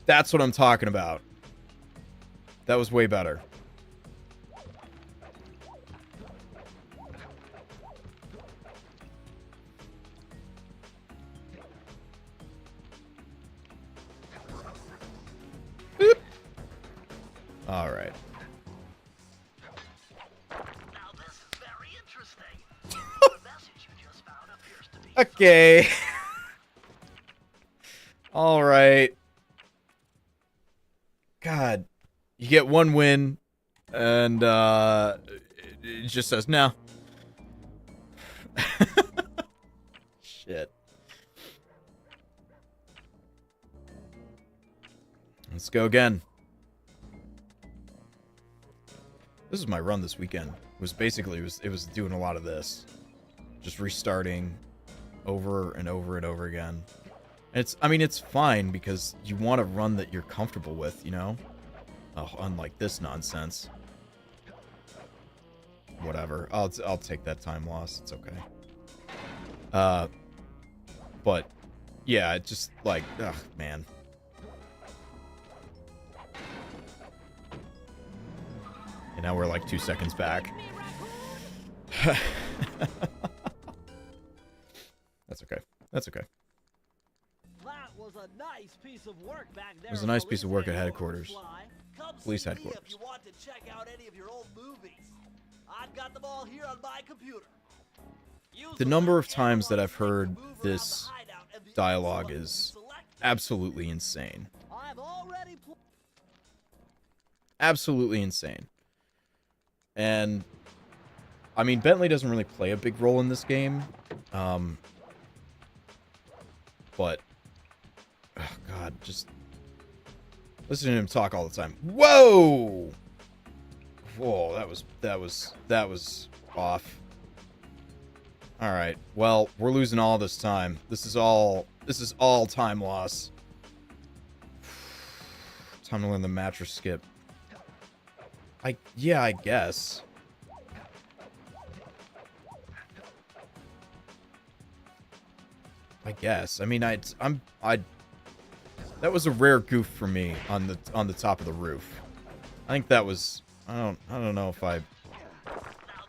That's what I'm talking about. That was way better. Boop. All right. Okay. All right. God, you get one win, and it just says no. Shit. Let's go again. This is my run this weekend. It was basically it was doing a lot of this, just restarting over and over and over again. And I mean, it's fine because you want a run that you're comfortable with, you know? Unlike this nonsense. Whatever. I'll take that time loss. It's okay. But yeah, it just like, ugh, man. And now we're like 2 seconds back. That's okay. That's okay. That was a nice piece of work back there. It was a nice piece of work at headquarters. Police headquarters. If you want to check out any of your old movies, I've got them all here on my computer. The number of times that I've heard this dialogue is absolutely insane. Absolutely insane. And I mean, Bentley doesn't really play a big role in this game. But oh God, just listen to him talk all the time. Whoa! Whoa, that was off. All right. Well, we're losing all this time. This is all time loss. Time to learn the mattress skip. Yeah, I guess. I guess. I mean, that was a rare goof for me on the top of the roof. I think that was, I don't know if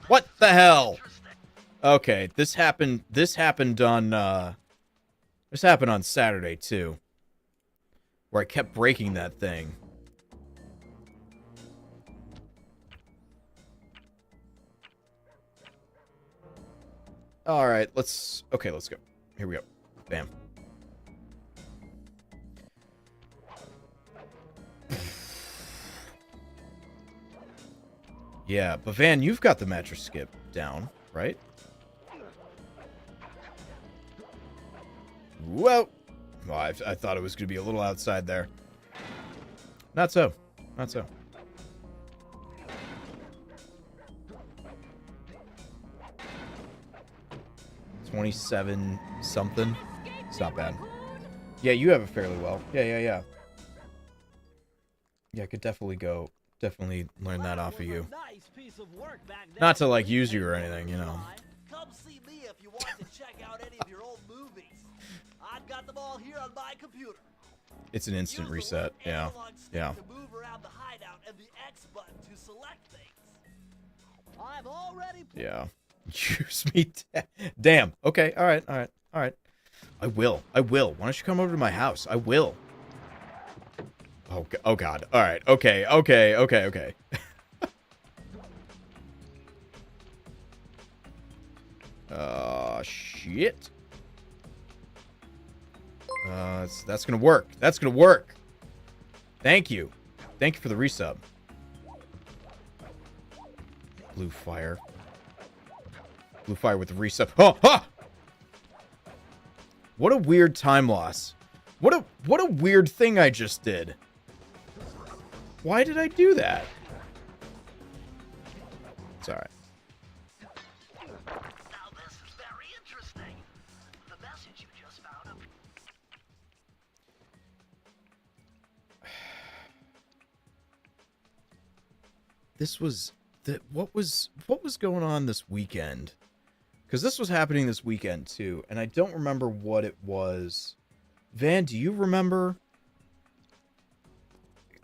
what the hell? Okay, this happened on Saturday too, where I kept breaking that thing. All right, let's go. Here we go. Bam. Yeah, but Van, you've got the mattress skip down, right? Whoa! Well, I thought it was going to be a little outside there. Not so. Not so. $27 something. It's not bad. Yeah, you have it fairly well. Yeah. Yeah, I could definitely learn that off of you. Not to, like, use you or anything, you know. Come see me if you want to check out any of your old movies. I've got them all here on my computer. It's an instant reset. Yeah. Yeah. To move around the hideout and the X button to select things. I've already Yeah. Use me. Damn. Okay. All right. I will. Why don't you come over to my house? I will. Oh God. All right. Okay. Shit. That's gonna work. That's gonna work. Thank you. Thank you for the resub. Blue fire. Blue fire with the resub. Oh, ha! What a weird time loss. What a weird thing I just did. Why did I do that? It's alright. Now this is very interesting. The message you just found up. This was what was going on this weekend? Because this was happening this weekend too, and I don't remember what it was. Van, do you remember?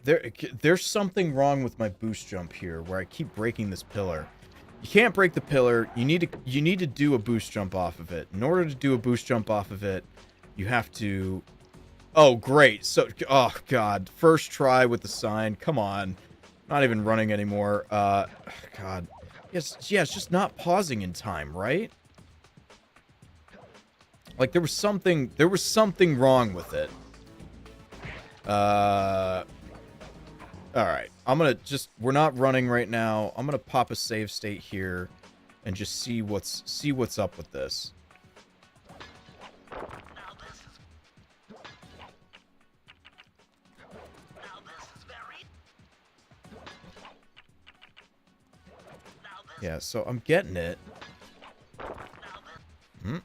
There's something wrong with my boost jump here, where I keep breaking this pillar. You can't break the pillar. You need to do a boost jump off of it. In order to do a boost jump off of it, you have to. Oh, great! So, oh God, first try with the sign. Come on, not even running anymore. God. Yes, yeah, it's just not pausing in time, right? Like there was something wrong with it. All right. We're not running right now. I'm going to pop a save state here and just see what's up with this. Yeah, so I'm getting it. Hmm.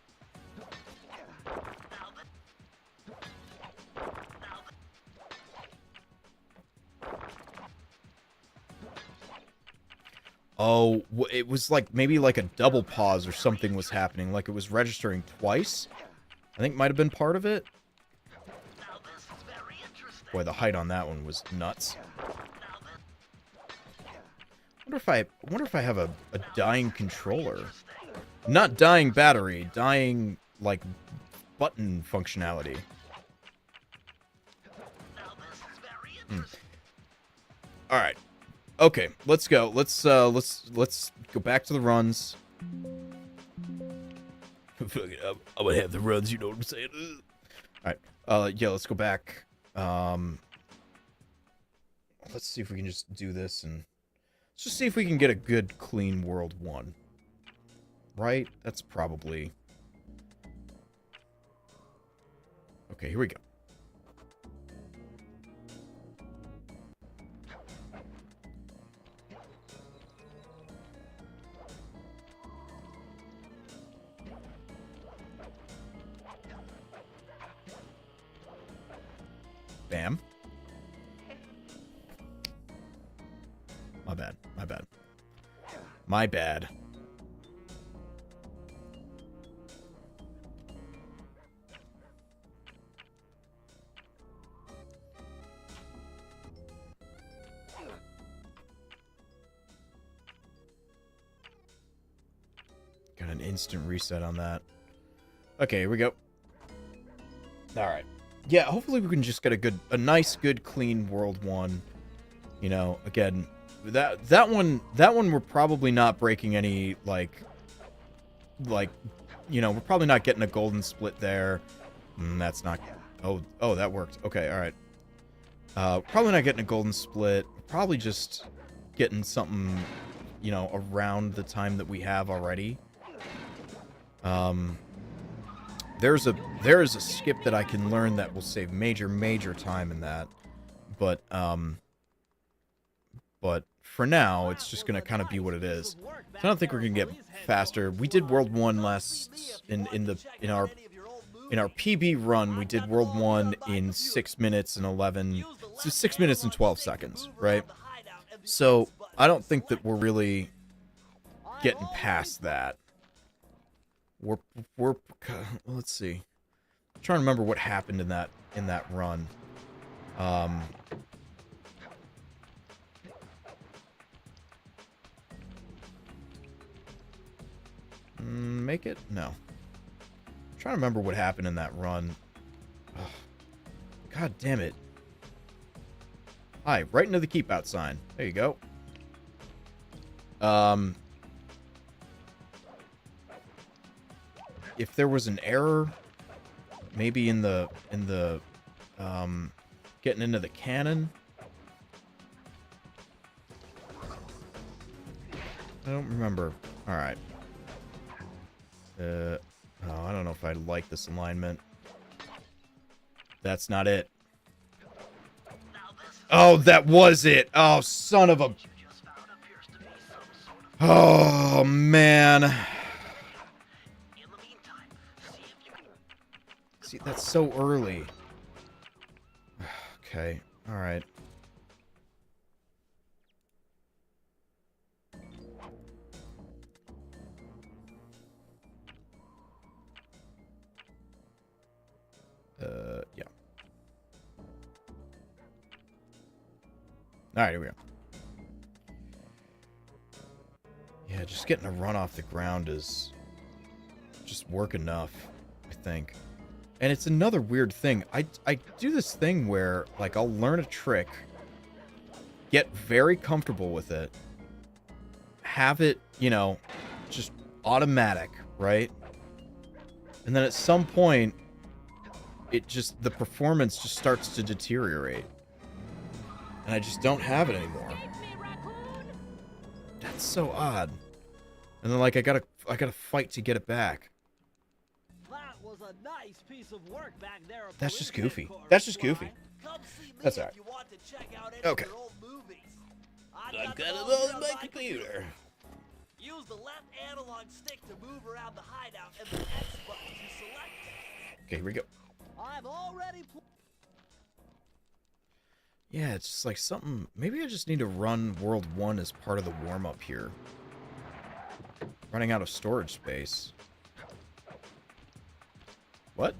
Oh, it was like maybe like a double pause or something was happening. Like it was registering twice. I think might have been part of it. Boy, the height on that one was nuts. I wonder if I have a dying controller. Not dying battery, dying like button functionality. All right. Okay, let's go. Let's go back to the runs. I'm gonna have the runs, you know what I'm saying? All right. Yeah, let's go back. Let's see if we can just do this and let's just see if we can get a good clean World 1. Right? That's probably... Okay, here we go. Bam. My bad. My bad. Got an instant reset on that. Okay, here we go. Alright. Yeah, hopefully we can just get a nice, good, clean World 1. You know, again, that one we're probably not breaking any, like, you know, we're probably not getting a golden split there. That's not, oh, that worked. Okay, alright. Probably not getting a golden split. Probably just getting something, you know, around the time that we have already. There is a skip that I can learn that will save major time in that. But for now, it's just gonna kind of be what it is. So I don't think we're gonna get faster. We did World 1 last in our PB run. We did World 1 in 6 minutes and 11, so 6 minutes and 12 seconds, right? So I don't think that we're really getting past that. We're let's see. I'm trying to remember what happened in that run. Make it? No. I'm trying to remember what happened in that run. Ugh. God damn it. Hi, right into the keep out sign. There you go. If there was an error, maybe in the getting into the cannon. I don't remember. All right. Oh, I don't know if I like this alignment. That's not it. Oh, that was it. Oh, son of a... Oh, man. See, that's so early. Okay. All right. Yeah. Alright, here we go. Yeah, just getting a run off the ground is just work enough, I think. And it's another weird thing. I do this thing where, like, I'll learn a trick, get very comfortable with it, have it, you know, just automatic, right? And then at some point, the performance just starts to deteriorate. And I just don't have it anymore. That's so odd. And then, like, I gotta fight to get it back. That was a nice piece of work back there. That's just goofy. That's just goofy. That's alright. Okay. I've got it on my computer. Use the left analog stick to move around the hideout and the X button to select it. Okay, here we go. I've already Yeah, it's just like something... Maybe I just need to run World 1 as part of the warm-up here. Running out of storage space. What?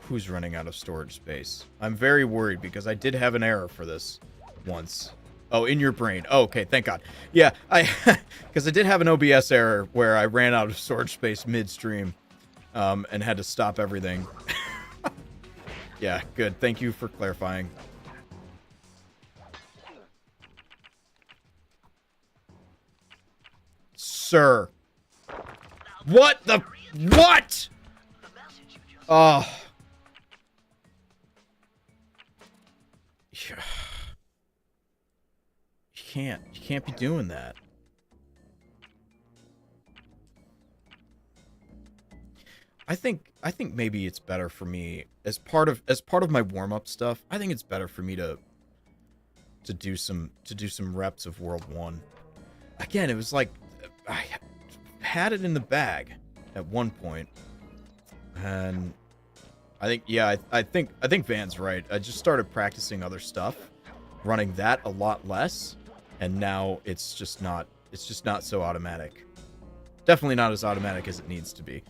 Who's running out of storage space? I'm very worried because I did have an error for this once. Oh, in your brain. Oh, okay, thank God. Yeah, because I did have an OBS error where I ran out of storage space midstream, and had to stop everything. Yeah, good. Thank you for clarifying. Sir. What the... What? Oh. Yeah. You can't be doing that. I think maybe it's better for me as part of my warm-up stuff. I think it's better for me to do some reps of World 1. Again, it was like I had it in the bag at one point, and I think I think Van's right. I just started practicing other stuff, running that a lot less, and now it's just not so automatic. Definitely not as automatic as it needs to be.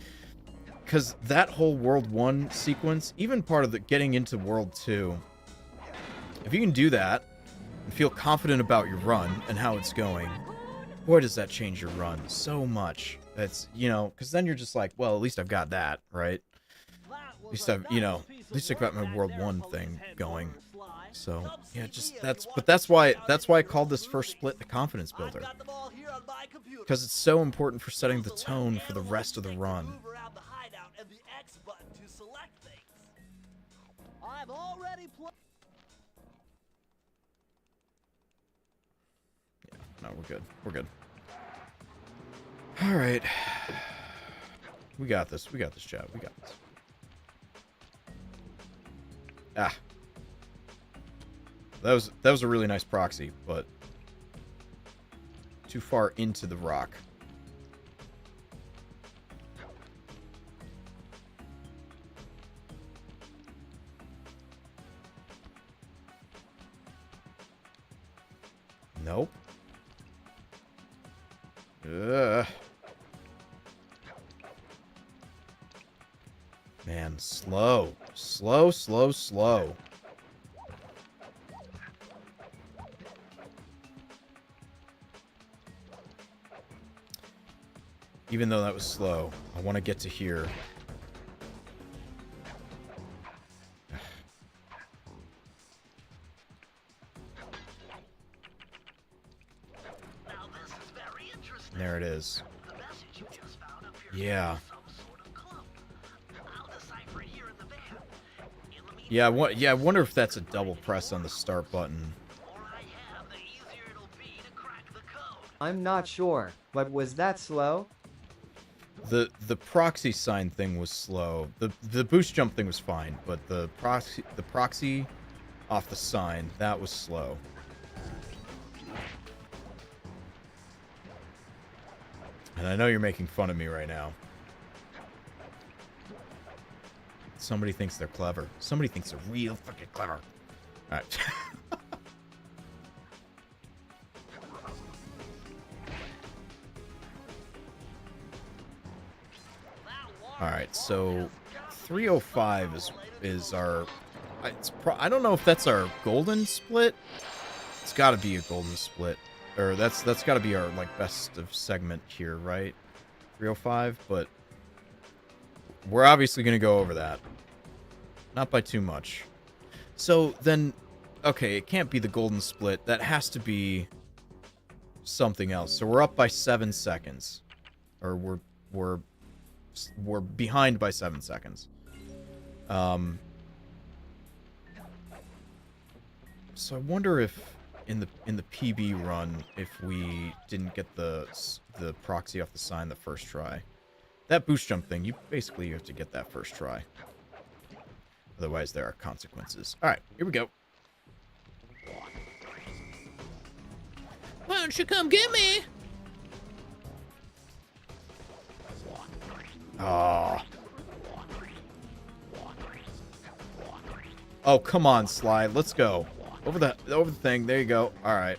Because that whole World 1 sequence, even part of the getting into World 2, if you can do that and feel confident about your run and how it's going, boy, does that change your run so much. That's, you know, because then you're just like, well, at least I've got that, right? At least I've, you know, at least I've got my World 1 thing going. So, yeah, just that's why I called this first split the confidence builder. Because it's so important for setting the tone for the rest of the run. I've already No, we're good. We're good. All right. We got this. We got this, chat. We got this. Ah. That was a really nice proxy, but too far into the rock. Nope. Ugh. Man, slow. Slow, slow, slow. Even though that was slow, I want to get to here. There it is. Yeah. Yeah, I wonder if that's a double press on the start button. I'm not sure, but was that slow? The proxy sign thing was slow. The boost jump thing was fine, but the proxy off the sign, that was slow. And I know you're making fun of me right now. Somebody thinks they're clever. Somebody thinks they're real fucking clever. Alright. Alright, so 305 is our... I don't know if that's our golden split. It's gotta be a golden split. Or that's gotta be our, like, best of segment here, right? 305, but... we're obviously gonna go over that. Not by too much. So, then... okay, it can't be the golden split. That has to be... something else. So we're up by 7 seconds. Or we're behind by 7 seconds. So I wonder if in the PB run, if we didn't get the proxy off the sign the first try. That boost jump thing, you basically have to get that first try. Otherwise, there are consequences. All right, here we go. Why don't you come get me? Oh. Oh, come on, Sly. Let's go. Over the thing. There you go. All right.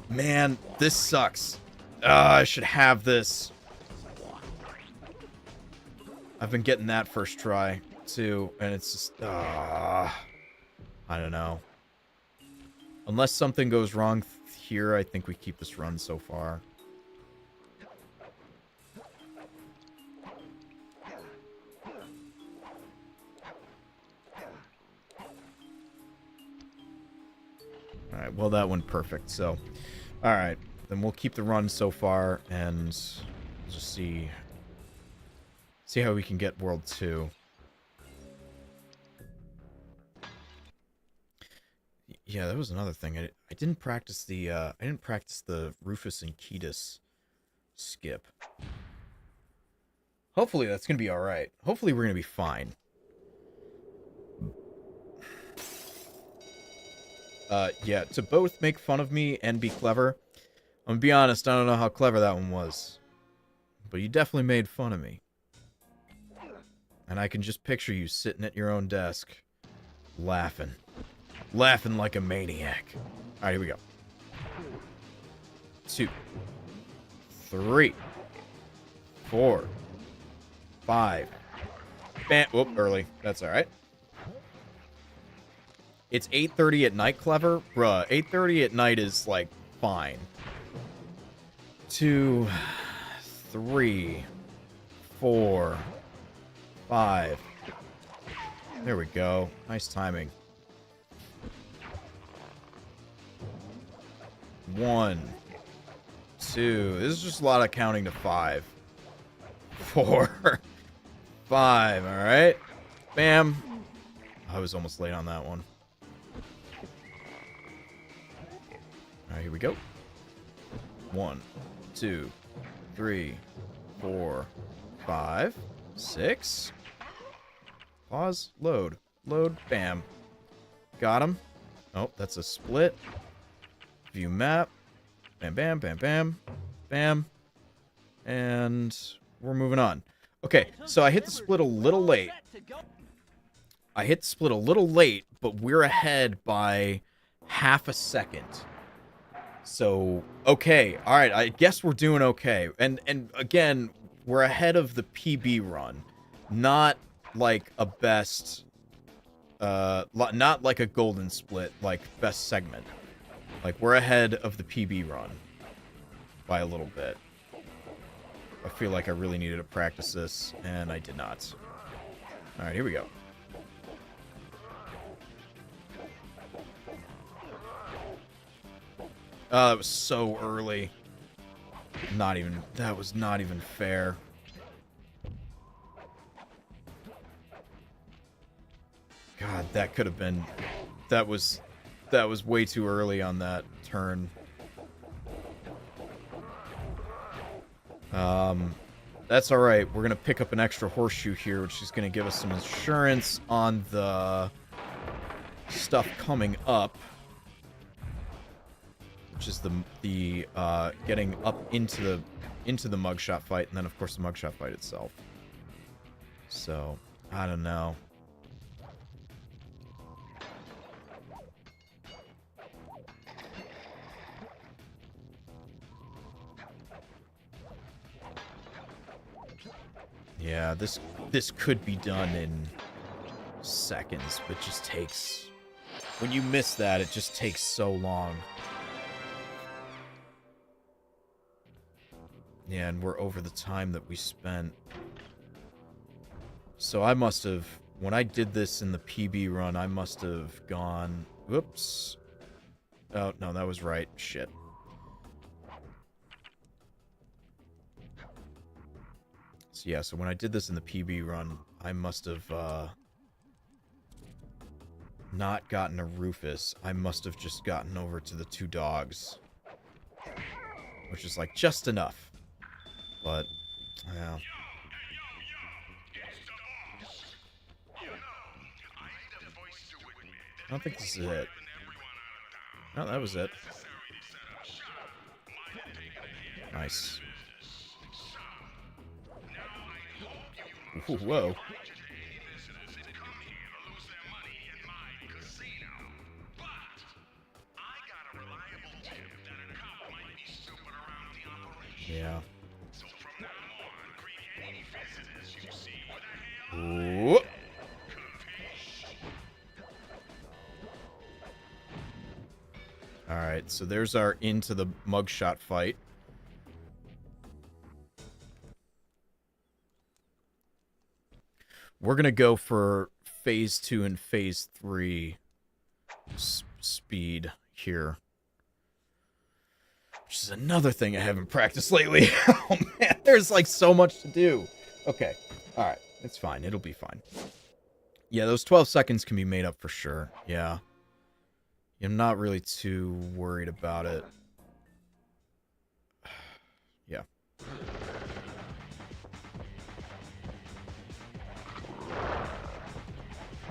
Man, this sucks. I should have this. I've been getting that first try, too, and it's just... I don't know. Unless something goes wrong here, I think we keep this run so far. Alright, well that went perfect, so... Alright, then we'll keep the run so far, and... just see how we can get World 2. Yeah, that was another thing. I didn't practice the Rufus and Ketis skip. Hopefully that's gonna be alright. Hopefully we're gonna be fine. Yeah, to both make fun of me and be clever. I'm gonna be honest, I don't know how clever that one was. But you definitely made fun of me. And I can just picture you sitting at your own desk, laughing. Laughing like a maniac. Alright, here we go. 2, 3, 4, 5. Bam. Whoop, early. That's alright. It's 8:30 at night, clever? Bruh, 8:30 at night is, like, fine. 2, 3, 4, 5. There we go. Nice timing. 1, 2. This is just a lot of counting to 5. 4, 5. Alright. Bam. I was almost late on that one. Alright, here we go. 1, 2, 3, 4, 5. 6. Pause. Load. Load. Bam. Got him. Oh, that's a split. View map. Bam, bam, bam, bam. Bam. And we're moving on. Okay, so I hit the split a little late. But we're ahead by half a second. So, okay. All right, I guess we're doing okay. And again, we're ahead of the PB run. Not like a best... not like a golden split, like best segment. Like, we're ahead of the PB run by a little bit. I feel like I really needed to practice this, and I did not. Alright, here we go. Oh, that was so early. That was not even fair. God, that could have been... That was way too early on that turn. That's alright. We're gonna pick up an extra horseshoe here, which is gonna give us some insurance on the stuff coming up. Which is the getting up into the mugshot fight, and then of course the mugshot fight itself. So, I don't know. Yeah, this could be done in seconds, but it just takes... When you miss that, it just takes so long. Yeah, and we're over the time that we spent. So I must have... When I did this in the PB run, I must have gone... Whoops. Oh, no, that was right. Shit. So yeah, so when I did this in the PB run, I must have not gotten a Rufus. I must have just gotten over to the 2 dogs. Which is like just enough. But, yeah. I don't think this is it. No, that was it. Nice. Ooh, whoa. Yeah. Ooh. Alright, so there's our into the mugshot fight. We're going to go for phase 2 and phase 3 speed here. Which is another thing I haven't practiced lately. Oh, man, there's like so much to do. Okay, alright, it's fine. It'll be fine. Yeah, those 12 seconds can be made up for sure. Yeah. I'm not really too worried about it. Yeah.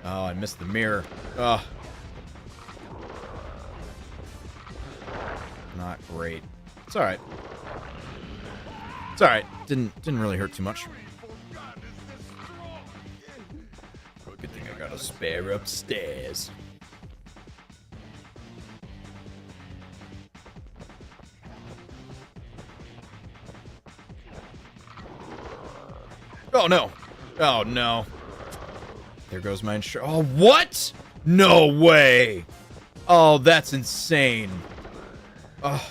Oh, I missed the mirror. Ugh. Not great. It's alright. It's alright. Didn't really hurt too much. Good thing I got a spare upstairs. Oh no. Oh no. There goes my insurance. Oh, what? No way. Oh, that's insane. Oh.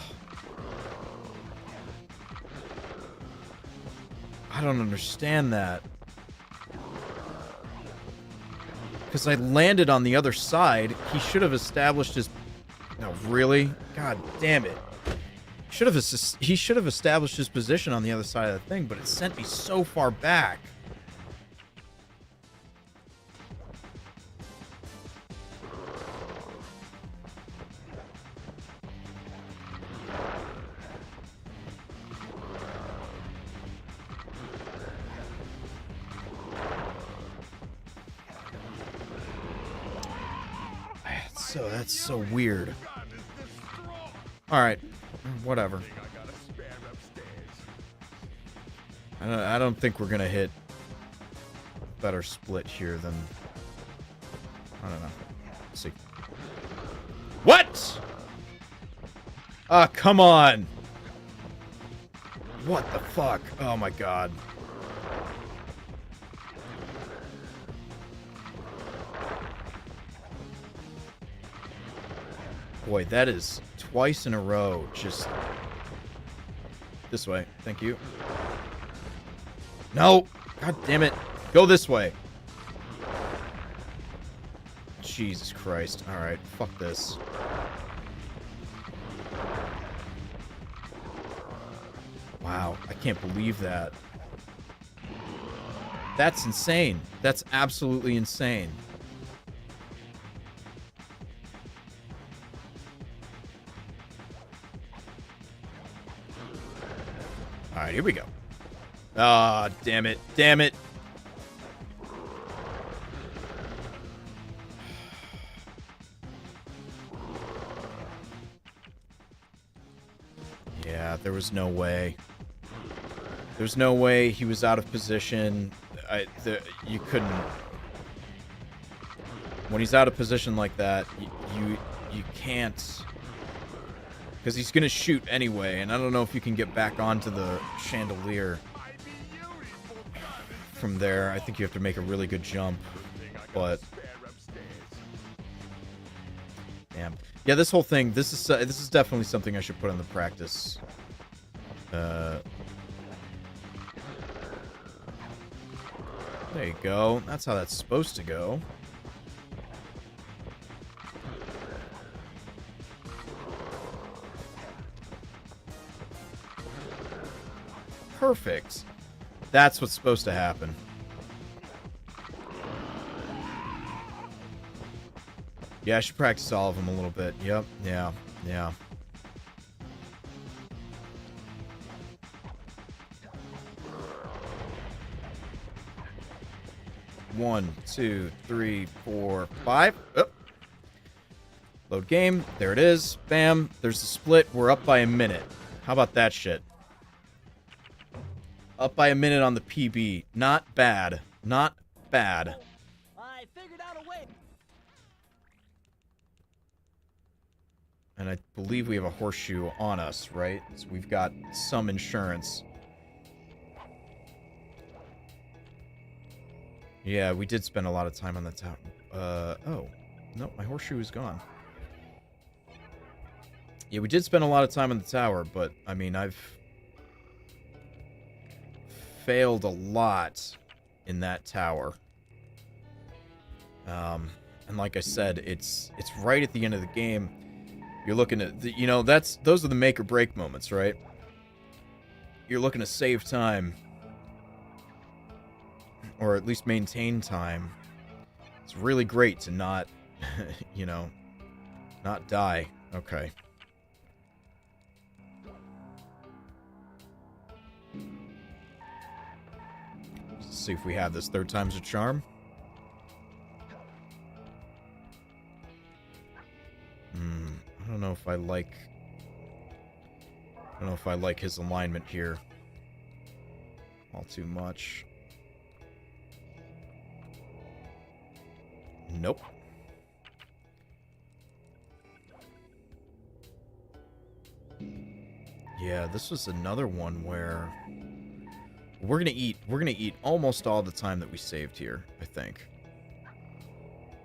I don't understand that. Because I landed on the other side. He should have established his... No, really? God damn it. He should have established his position on the other side of the thing, but it sent me so far back. That's so weird. Alright. Whatever. I don't think we're gonna hit a better split here than... I don't know. Let's see. What?! Ah, come on! What the fuck? Oh my god. Boy, that is twice in a row. Just... This way. Thank you. No! God damn it. Go this way. Jesus Christ. Alright, fuck this. Wow, I can't believe that. That's insane. That's absolutely insane. Alright, here we go. Ah, damn it. Damn it. Yeah, there was no way. There's no way he was out of position. You couldn't... When he's out of position like that, you can't... Because he's going to shoot anyway, and I don't know if you can get back onto the chandelier from there. I think you have to make a really good jump, but... Damn. Yeah, this whole thing, this is definitely something I should put in the practice. There you go. That's how that's supposed to go. Perfect. That's what's supposed to happen. Yeah, I should practice all of them a little bit. Yep. Yeah. Yeah. One, two, three, four, five. Oh. Load game. There it is. Bam. There's the split. We're up by a minute. How about that shit? Up by a minute on the PB. Not bad. Not bad. I figured out a way. And I believe we have a horseshoe on us, right? So we've got some insurance. Yeah, we did spend a lot of time on the tower. Oh. No, my horseshoe is gone. Yeah, we did spend a lot of time on the tower, but, I mean, I've failed a lot in that tower. And like I said, it's right at the end of the game. You're looking at, you know, those are the make or break moments, right? You're looking to save time. Or at least maintain time. It's really great to not, you know, not die. Okay. Let's see if we have this. Third time's a charm. I don't know if I like... I don't know if I like his alignment here. All too much. Nope. Yeah, this was another one where we're gonna eat almost all the time that we saved here, I think.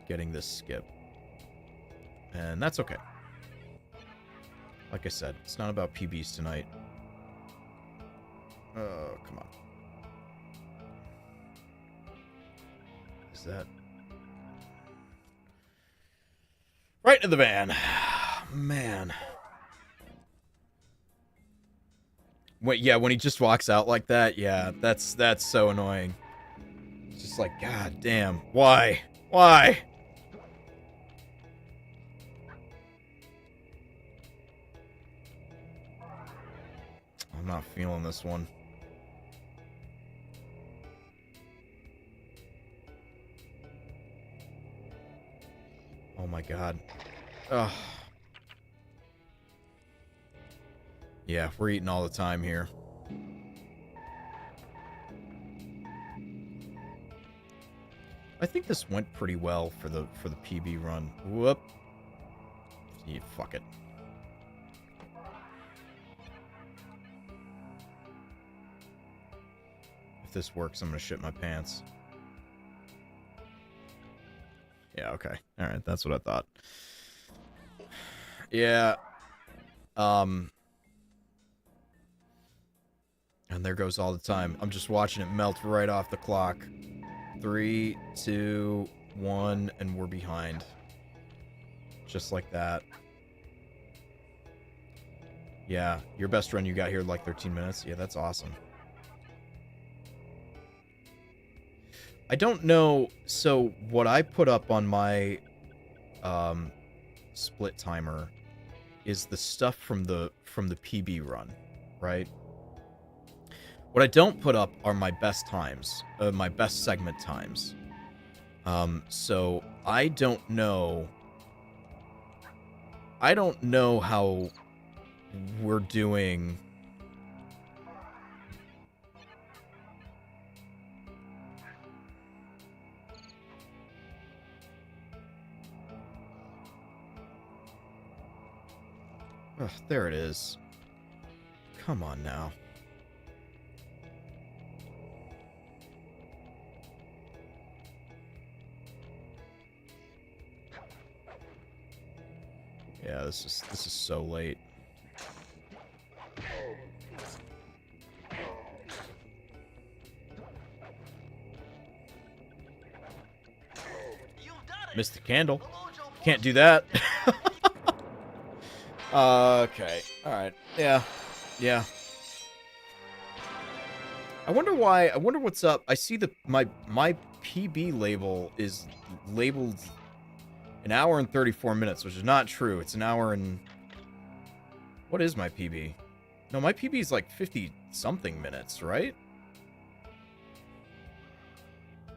Getting this skip. And that's okay. Like I said, it's not about PBs tonight. Oh, come on. Is that... Right in the van. Man. Yeah, when he just walks out like that, yeah, that's so annoying. It's just like, god damn, why? Why? I'm not feeling this one. Oh my god. Ugh. Yeah, we're eating all the time here. I think this went pretty well for the PB run. Whoop. Yeah, fuck it. If this works, I'm gonna shit my pants. Yeah, okay. Alright, that's what I thought. Yeah. And there goes all the time. I'm just watching it melt right off the clock. 3, 2, 1, and we're behind. Just like that. Yeah, your best run you got here like 13 minutes. Yeah, that's awesome. I don't know. So what I put up on my split timer is the stuff from the PB run, right? What I don't put up are my best times, my best segment times. So I don't know how we're doing. Ugh, there it is. Come on now. Yeah, this is so late. Missed the candle. Can't do that. Okay. Alright. Yeah. Yeah. I wonder why. I wonder what's up. I see my PB label is labeled an hour and 34 minutes, which is not true. It's an hour and... What is my PB? No, my PB is like 50-something minutes, right?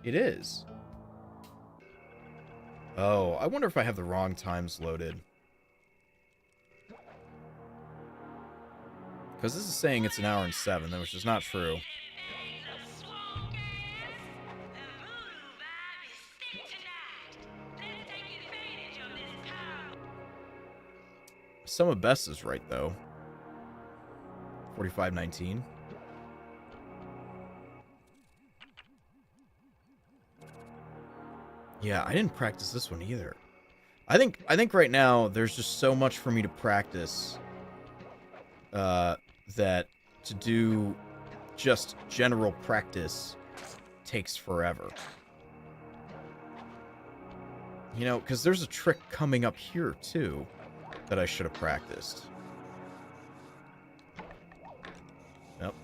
It is. Oh, I wonder if I have the wrong times loaded. Because this is saying it's an hour and 7, which is not true. Some of best is right, though. 45:19. Yeah, I didn't practice this one either. I think right now there's just so much for me to practice that to do just general practice takes forever. You know, because there's a trick coming up here too that I should have practiced. Nope.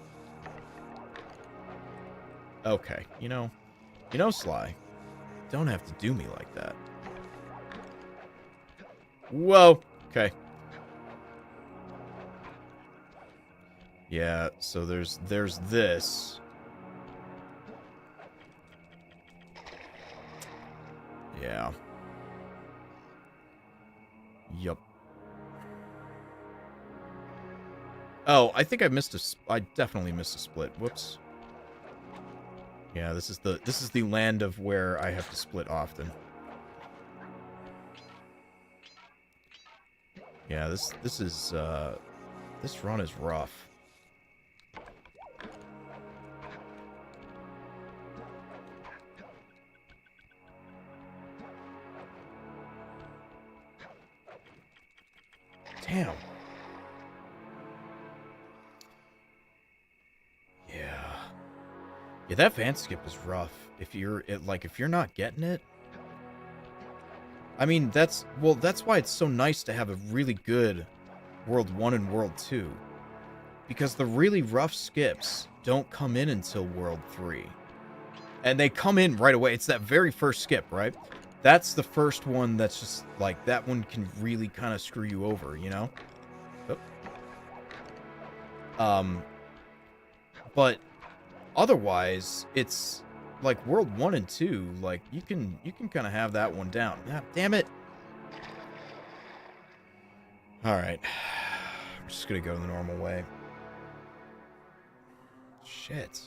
Okay, you know, Sly, don't have to do me like that. Whoa. Okay. Yeah, so there's this. Yeah. Yup. Oh, I think I definitely missed a split. Whoops. Yeah, this is the land of where I have to split often. Yeah, this run is rough. Damn. Yeah, that van skip is rough. If you're not getting it. I mean, that's why it's so nice to have a really good World 1 and World 2. Because the really rough skips don't come in until World 3. And they come in right away. It's that very first skip, right? That's the first one that's just, like, that one can really kind of screw you over, you know? Oh. But otherwise, it's like World 1 and 2, like you can kind of have that one down. Ah, damn it. Alright. I'm just gonna go the normal way. Shit.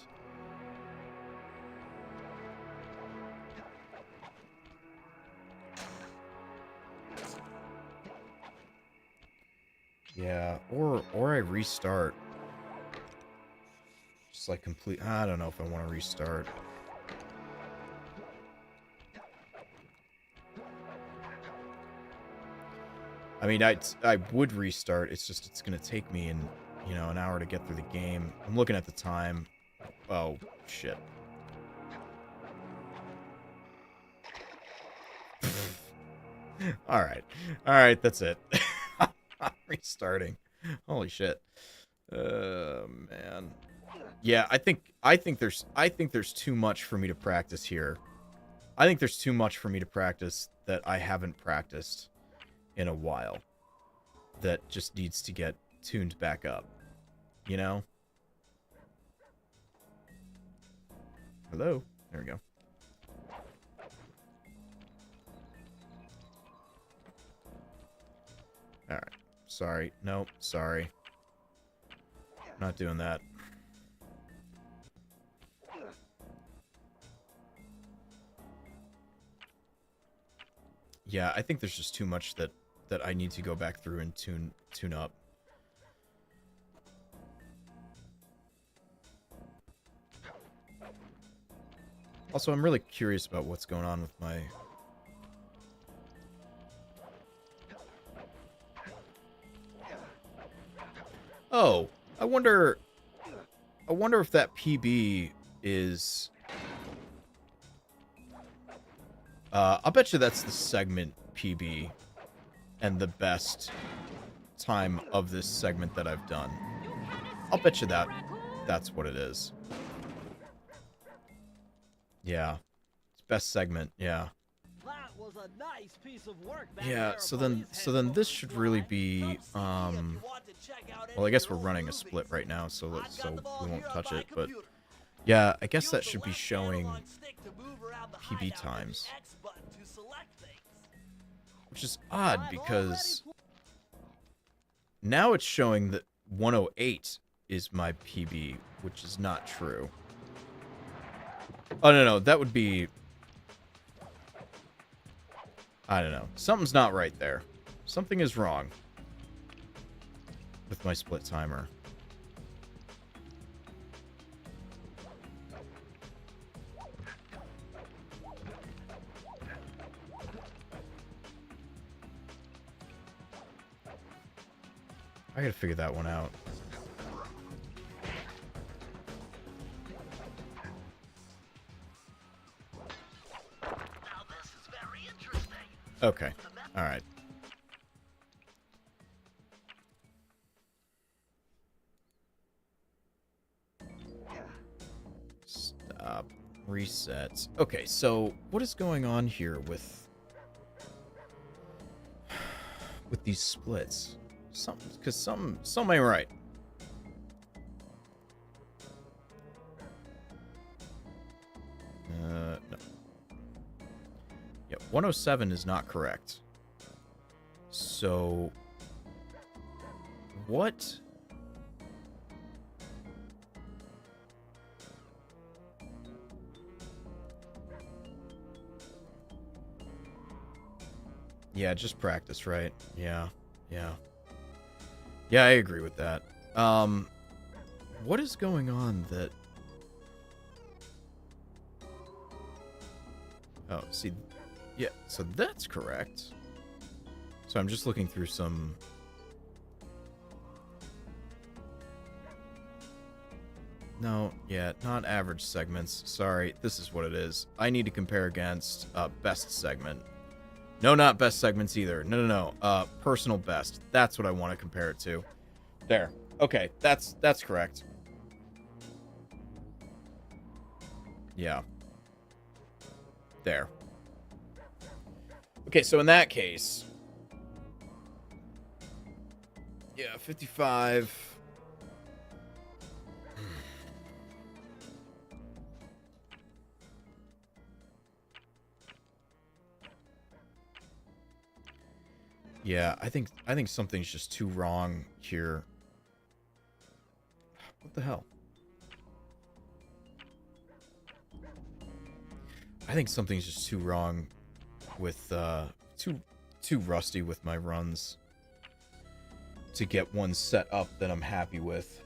Yeah, or I restart. Just like complete... I don't know if I want to restart. I mean, I would restart. It's just it's going to take me an hour to get through the game. I'm looking at the time. Oh, shit. All right, that's it. I'm restarting. Holy shit. Man. Yeah, I think there's too much for me to practice here. I think there's too much for me to practice that I haven't practiced in a while. That just needs to get tuned back up. You know? Hello? There we go. Alright. Sorry. Nope. Sorry. Not doing that. Yeah, I think there's just too much that I need to go back through and tune up. Also, I'm really curious about what's going on with my... Oh, I wonder if that PB is... I'll bet you that's the segment PB and the best time of this segment that I've done. I'll bet you that's what it is. Yeah. It's best segment, yeah. That was a nice piece of work back Yeah, there, so buddies. then this should really be Come see if you want to check out any well, I of guess your we're old running a movies. split right now, so I've got them all we won't here on touch my it, but computer. yeah, I guess Use that the should be left showing analog stick to move around the PB hideout and the times. X button to select things. Which is odd I've because already now it's showing that 108 is my PB, which is not true. Oh, no, that would be... I don't know. Something's not right there. Something is wrong with my split timer. I gotta figure that one out. Now this is very interesting. Okay. All right. Stop. Reset. Okay, so what is going on here with these splits? Some ain't right. No. Yeah, 107 is not correct. So, what? Yeah, just practice, right? Yeah. Yeah, I agree with that. What is going on that... Oh, see... Yeah, so that's correct. So I'm just looking through some... No, yeah, not average segments. Sorry, this is what it is. I need to compare against best segment. No, not best segments either. No. Personal best. That's what I want to compare it to. There. Okay, that's correct. Yeah. There. Okay, so in that case... Yeah, 55... Yeah, I think something's just too wrong here. What the hell? I think something's just too wrong with too rusty with my runs to get one set up that I'm happy with.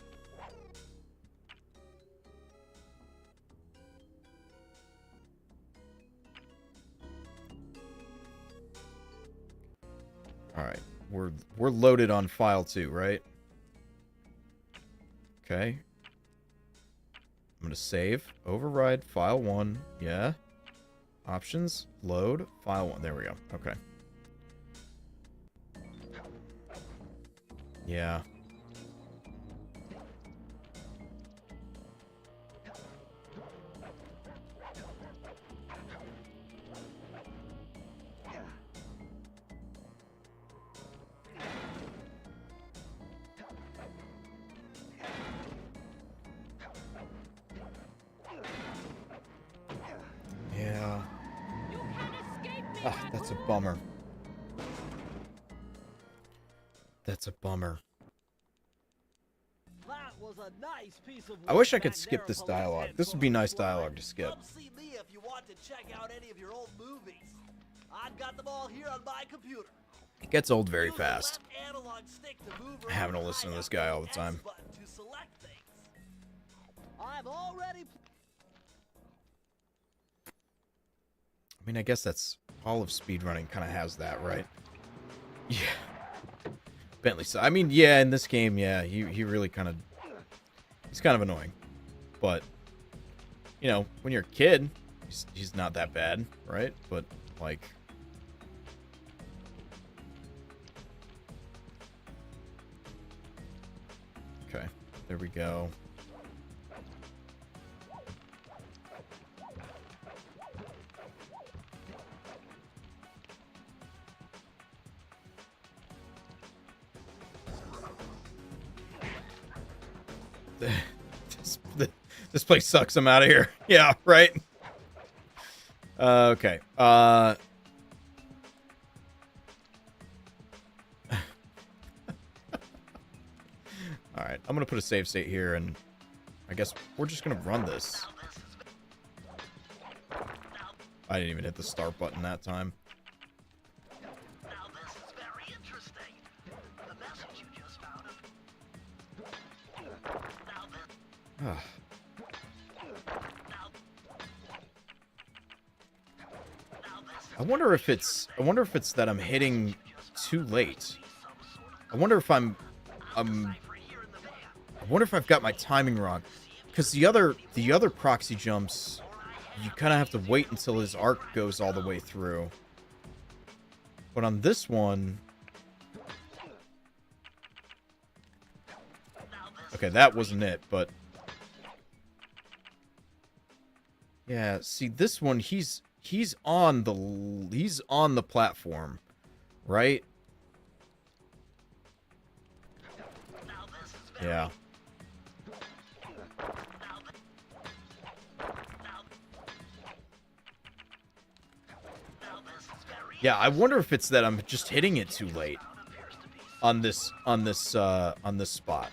All right, we're loaded on file 2, right? Okay. I'm gonna save, override, file 1, yeah. Options, load, file 1. There we go. Okay. Yeah. Yeah. Ah, that's a bummer. That's a bummer. That was a nice piece of I wish I work could back skip there, this police dialogue. and This would be nice squad. dialogue to skip. Come see me if you want to check out any of your old movies. I've got them all here on my computer. It gets old very Use the fast. left analog stick to move around Having to the listen to this hideout guy and all the X time. button to select things. I've already I mean, I guess that's all of speedrunning kind of has that, right? Yeah. Bentley, so I mean, yeah, in this game, yeah, he really kind of, he's kind of annoying. But, you know, when you're a kid, he's not that bad, right? But, like, okay, there we go. This place sucks. I'm out of here. Yeah, right. Okay. All right. I'm gonna put a save state here, and I guess we're just gonna run this. I didn't even hit the start button that time. Now this is very interesting. The message you just found. Now this. I wonder if it's that I'm hitting too late. I wonder if I wonder if I've got my timing wrong. Because the other proxy jumps, you kind of have to wait until his arc goes all the way through. But on this one, okay, that wasn't it, but yeah, see this one, he's on the platform, right? Yeah. Yeah, I wonder if it's that I'm just hitting it too late on this spot.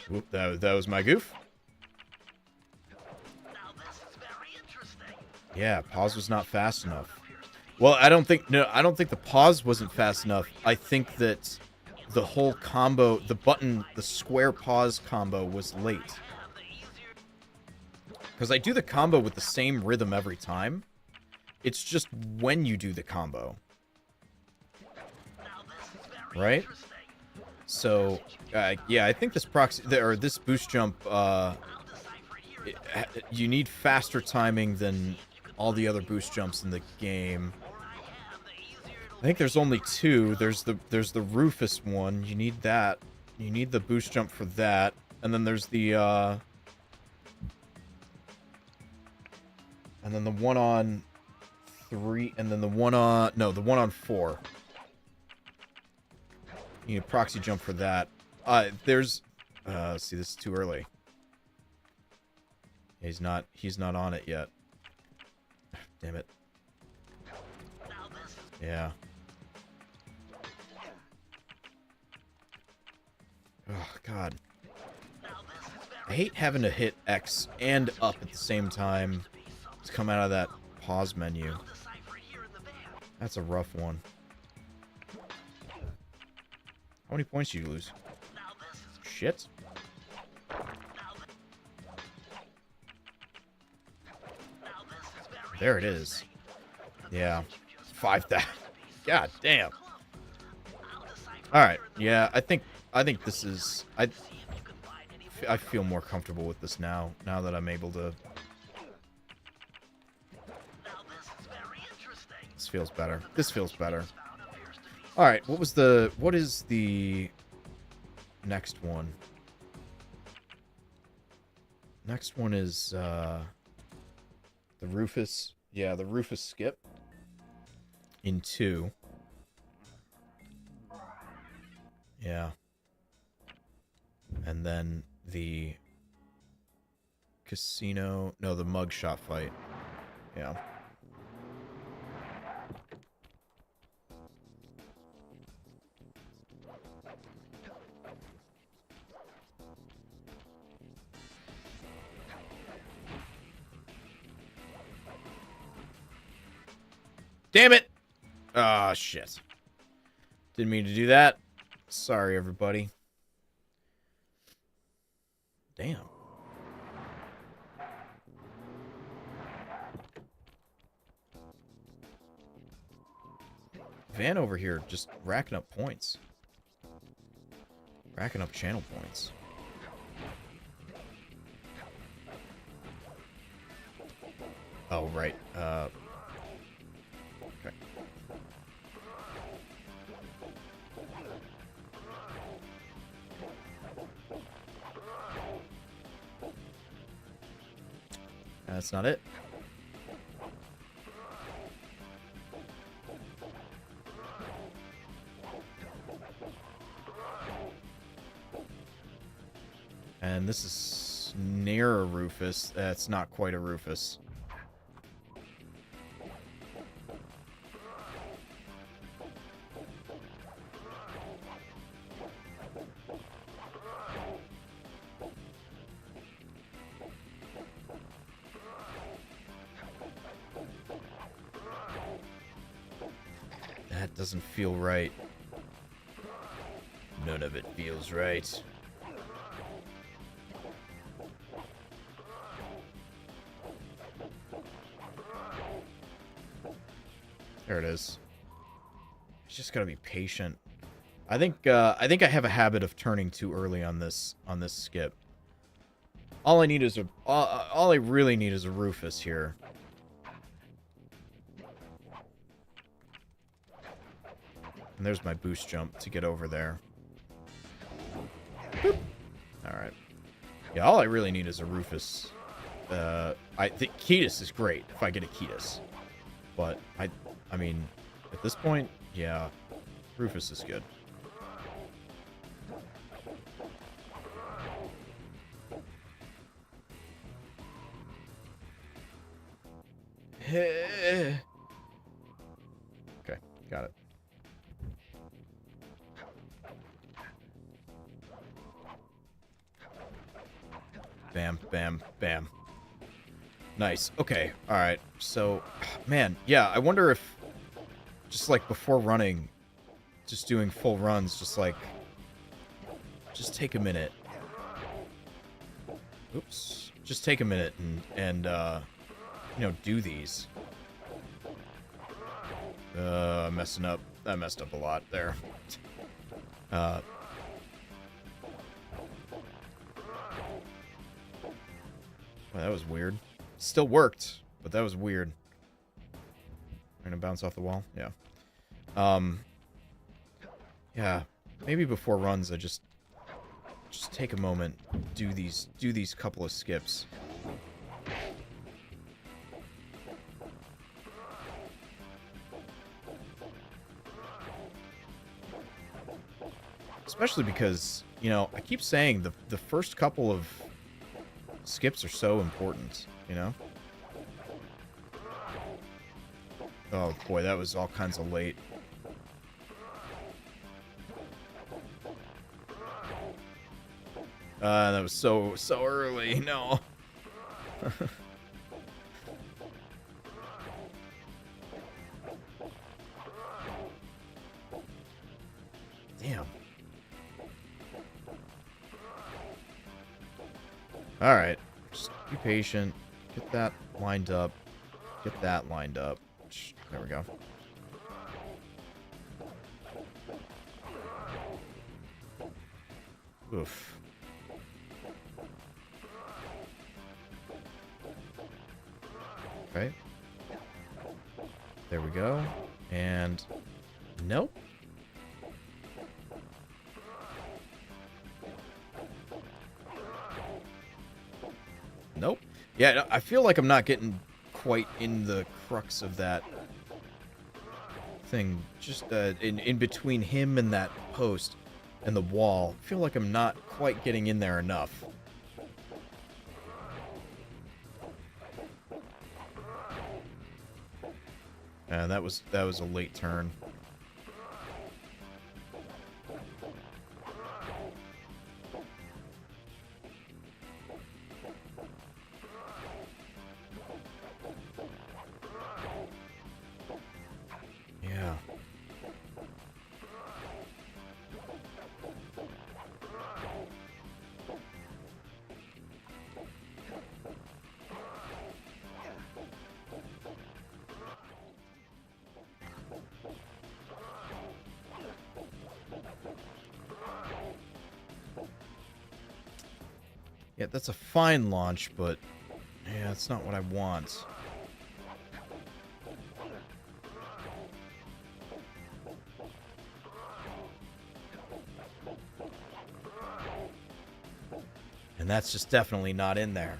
Whoop, that was my goof. Yeah, pause was not fast enough. Well, I don't think the pause wasn't fast enough. I think that the whole combo, the square pause combo was late. Because I do the combo with the same rhythm every time. It's just when you do the combo. Right? So, yeah, I think this this boost jump, you need faster timing than all the other boost jumps in the game. I think there's only two. There's the Rufus one. You need that. You need the boost jump for that. And then there's the and then the one on 3, and then the one on the one on 4. You need a proxy jump for that. There's... see, this is too early. He's not on it yet. Damn it. Yeah. Oh, God. I hate having to hit X and up at the same time to come out of that pause menu. That's a rough one. How many points do you lose? Shit. There it is. Yeah. 5,000. God damn. Alright. Yeah, I think this is... I feel more comfortable with this now that I'm able to... This feels better. This feels better. Alright, what is the next one? Next one is, the Rufus... Yeah, the Rufus skip. In 2. Yeah. And then the casino... No, the mugshot fight. Yeah. Damn it! Ah, shit. Didn't mean to do that. Sorry, everybody. Damn. Van over here just racking up points. Racking up channel points. Oh, right. Okay. That's not it. And this is near a Rufus. That's not quite a Rufus. That doesn't feel right. None of it feels right. There it is. Just gotta be patient. I think I have a habit of turning too early on this skip. All I need is all I really need is a Rufus here. And there's my boost jump to get over there. Alright. Yeah, all I really need is a Rufus. I think Ketis is great if I get a Ketis. But, I mean, at this point, yeah, Rufus is good. Okay, got it. Bam, bam, bam. Nice. Okay. All right. So, man, yeah, I wonder if just like before running, just doing full runs, just just take a minute. Oops. Just take a minute and you know, do these. Messing up. I messed up a lot there. Well, that was weird. Still worked, but that was weird. I'm gonna bounce off the wall? Yeah. Yeah. Maybe before runs, I just take a moment, do these couple of skips. Especially because, you know, I keep saying the first couple of skips are so important, you know? Oh boy, that was all kinds of late. That was so early. No. Damn. All right. Just be patient. Get that lined up. Get that lined up. There we go. Oof. Okay. There we go. And nope. Nope. Yeah, I feel like I'm not getting quite in the crux of that thing. Just in between him and that post and the wall. I feel like I'm not quite getting in there enough. And that was a late turn. Yeah. Yeah, that's a fine launch, but yeah, that's not what I want. And that's just definitely not in there.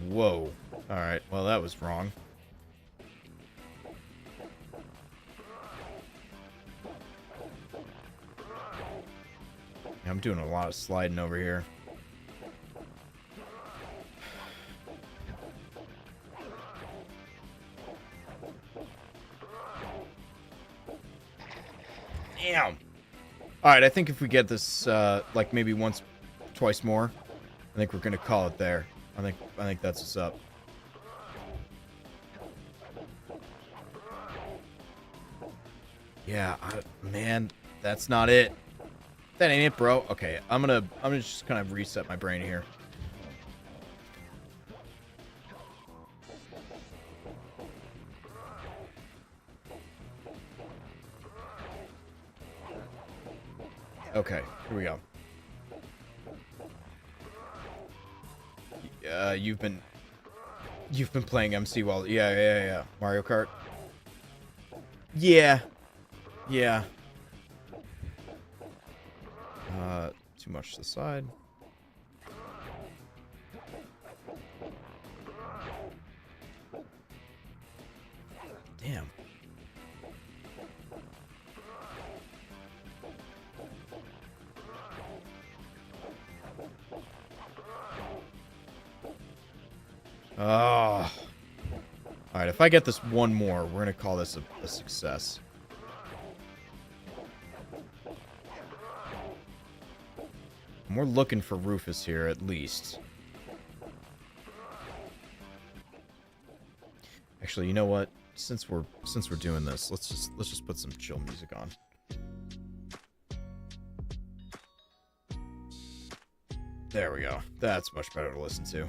Whoa. Alright, well that was wrong. I'm doing a lot of sliding over here. Damn. Alright, I think if we get this, like maybe once, twice more, I think we're gonna call it there. I think that's what's up. Yeah, man, that's not it. That ain't it, bro. Okay, I'm gonna just kind of reset my brain here. Okay, here we go. You've been playing MC while yeah. Mario Kart. Yeah. Too much to the side. Damn. Oh. Alright, if I get this one more, we're gonna call this a success. And we're looking for Rufus here, at least. Actually, you know what? Since we're doing this, let's just put some chill music on. There we go. That's much better to listen to.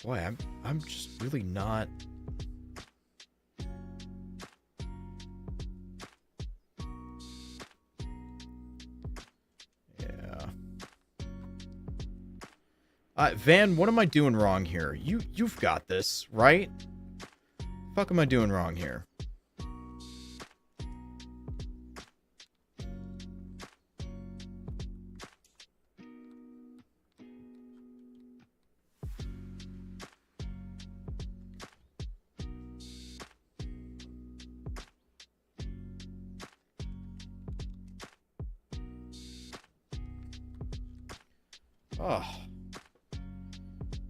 Boy, I'm just really not. Yeah. Van, what am I doing wrong here? You've got this, right? Fuck am I doing wrong here? Oh.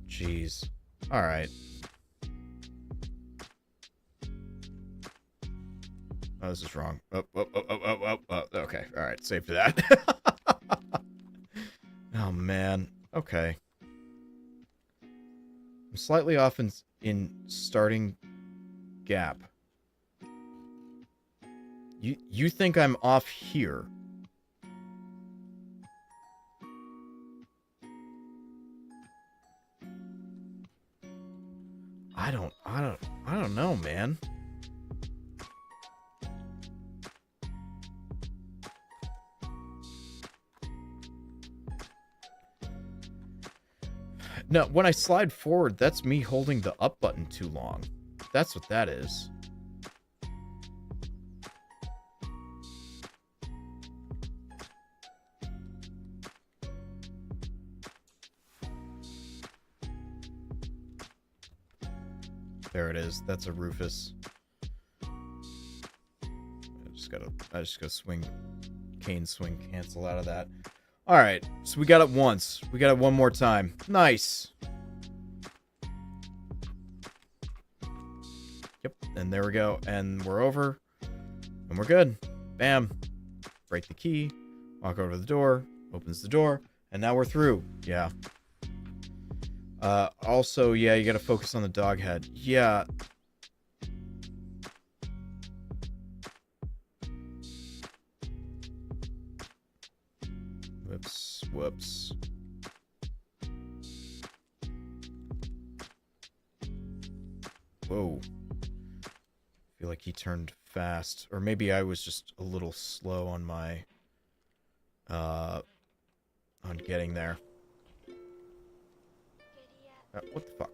Jeez. Alright. Oh, this is wrong. Okay. Alright, save for that. Oh, man. Okay. I'm slightly off in starting gap. You think I'm off here? I don't know, man. No, when I slide forward, that's me holding the up button too long. That's what that is. There it is. That's a Rufus. I just gotta swing, cane swing, cancel out of that. All right, so we got it once. We got it one more time. Nice. Yep, and there we go. And we're over. And we're good. Bam. Break the key. Walk over to the door. Opens the door. And now we're through. Yeah. Also, yeah, you gotta focus on the dog head. Yeah. Whoops. Whoa. I feel like he turned fast. Or maybe I was just a little slow on my... on getting there. What the fuck?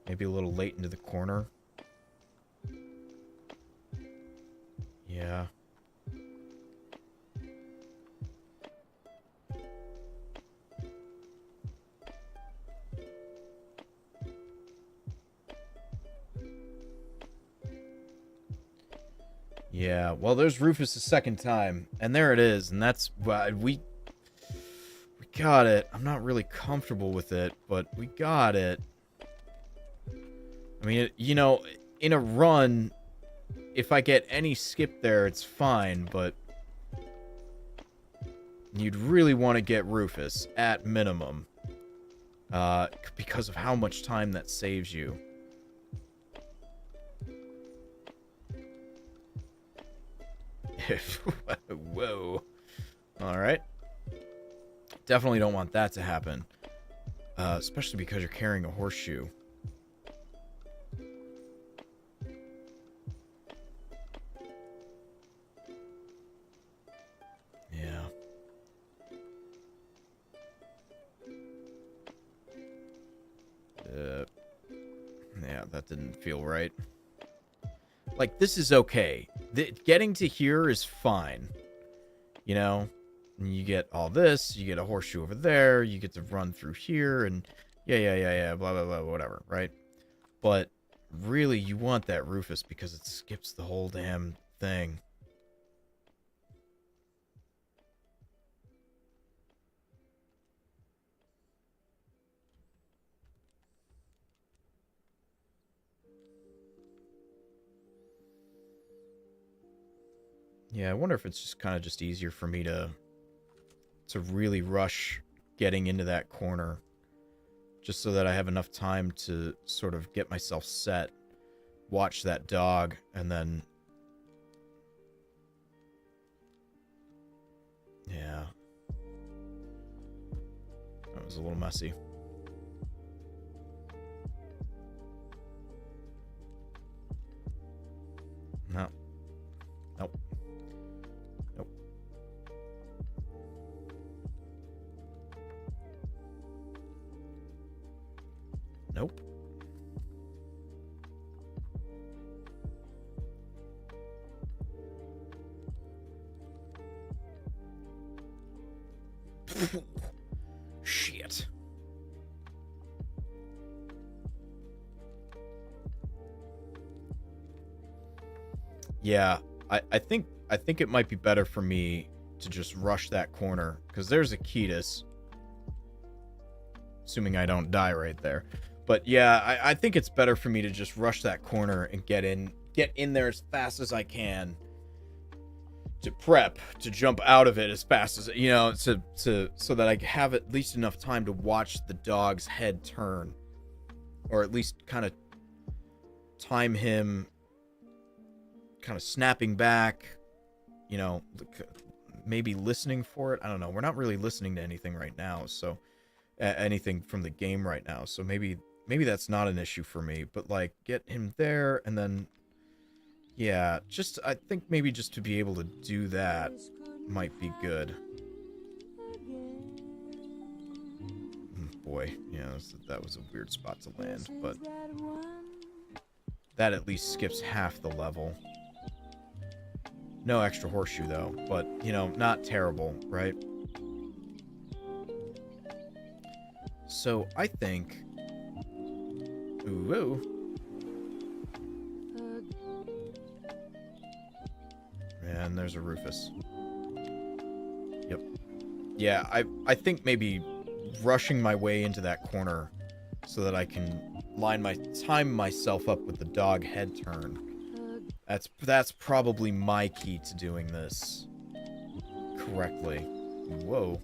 Maybe a little late into the corner. Yeah. Yeah, well, there's Rufus the second time, and there it is, and that's we got it. I'm not really comfortable with it, but we got it. I mean, you know, in a run, if I get any skip there, it's fine, but you'd really want to get Rufus at minimum, because of how much time that saves you. Whoa. Alright. Definitely don't want that to happen. Especially because you're carrying a horseshoe. Yeah. Yeah, that didn't feel right. Like, this is okay. Getting to here is fine. You know? And you get all this, you get a horseshoe over there, you get to run through here, and yeah, blah, blah, blah, whatever, right? But really, you want that Rufus because it skips the whole damn thing. Yeah, I wonder if it's just kind of just easier for me to really rush getting into that corner, just so that I have enough time to sort of get myself set, watch that dog, and then... Yeah. That was a little messy. Nope. Shit. Yeah, I think it might be better for me to just rush that corner, because there's a Ketis. Assuming I don't die right there. But yeah, I think it's better for me to just rush that corner and get in there as fast as I can. To prep, to jump out of it as fast as, you know, so that I have at least enough time to watch the dog's head turn. Or at least kind of time him kind of snapping back, you know, maybe listening for it. I don't know. We're not really listening to anything right now, so anything from the game right now. So maybe that's not an issue for me, but like get him there and then yeah, just I think maybe just to be able to do that might be good. Boy, yeah, that was a weird spot to land, but that at least skips half the level. No extra horseshoe, though, but, you know, not terrible, right? So, I think... Ooh. And there's a Rufus. Yep. Yeah, I think maybe rushing my way into that corner so that I can time myself up with the dog head turn. That's probably my key to doing this correctly. Whoa.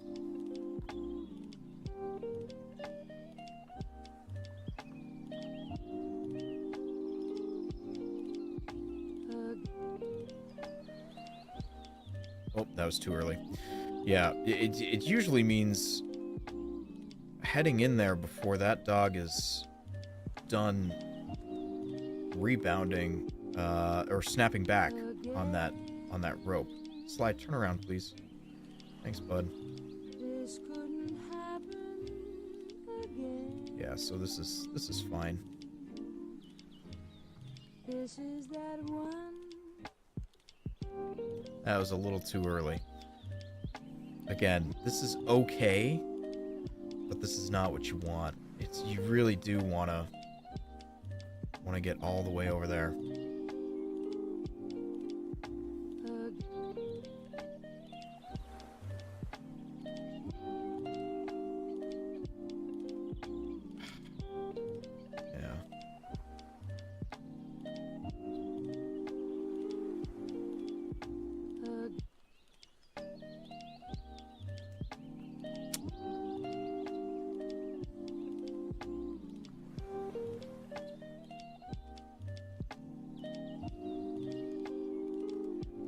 Oh, that was too early. Yeah, it usually means heading in there before that dog is done rebounding or snapping back on that rope. Sly, turn around, please. Thanks, bud. Yeah, so this is fine. That was a little too early. Again, this is okay, but this is not what you want. You really do wanna get all the way over there.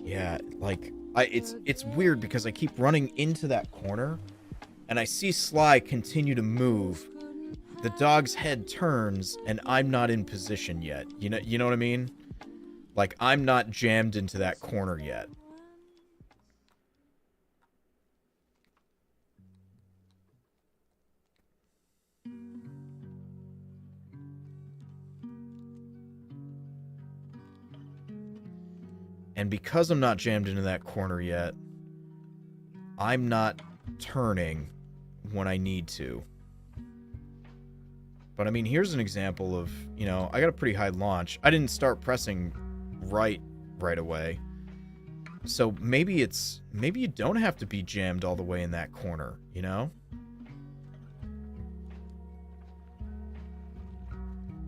Yeah, like, it's weird because I keep running into that corner, and I see Sly continue to move. The dog's head turns, and I'm not in position yet. You know what I mean? Like, I'm not jammed into that corner yet. And because I'm not jammed into that corner yet, I'm not turning when I need to. But I mean, here's an example of, you know, I got a pretty high launch. I didn't start pressing right away. So maybe you don't have to be jammed all the way in that corner, you know?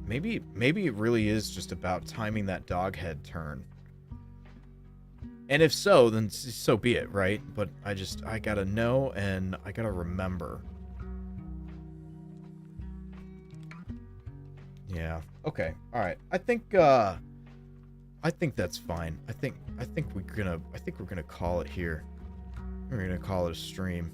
Maybe it really is just about timing that dog head turn. And if so, then so be it, right? But I gotta know and I gotta remember. Yeah. Okay. All right. I think that's fine. I think we're gonna call it here. We're gonna call it a stream.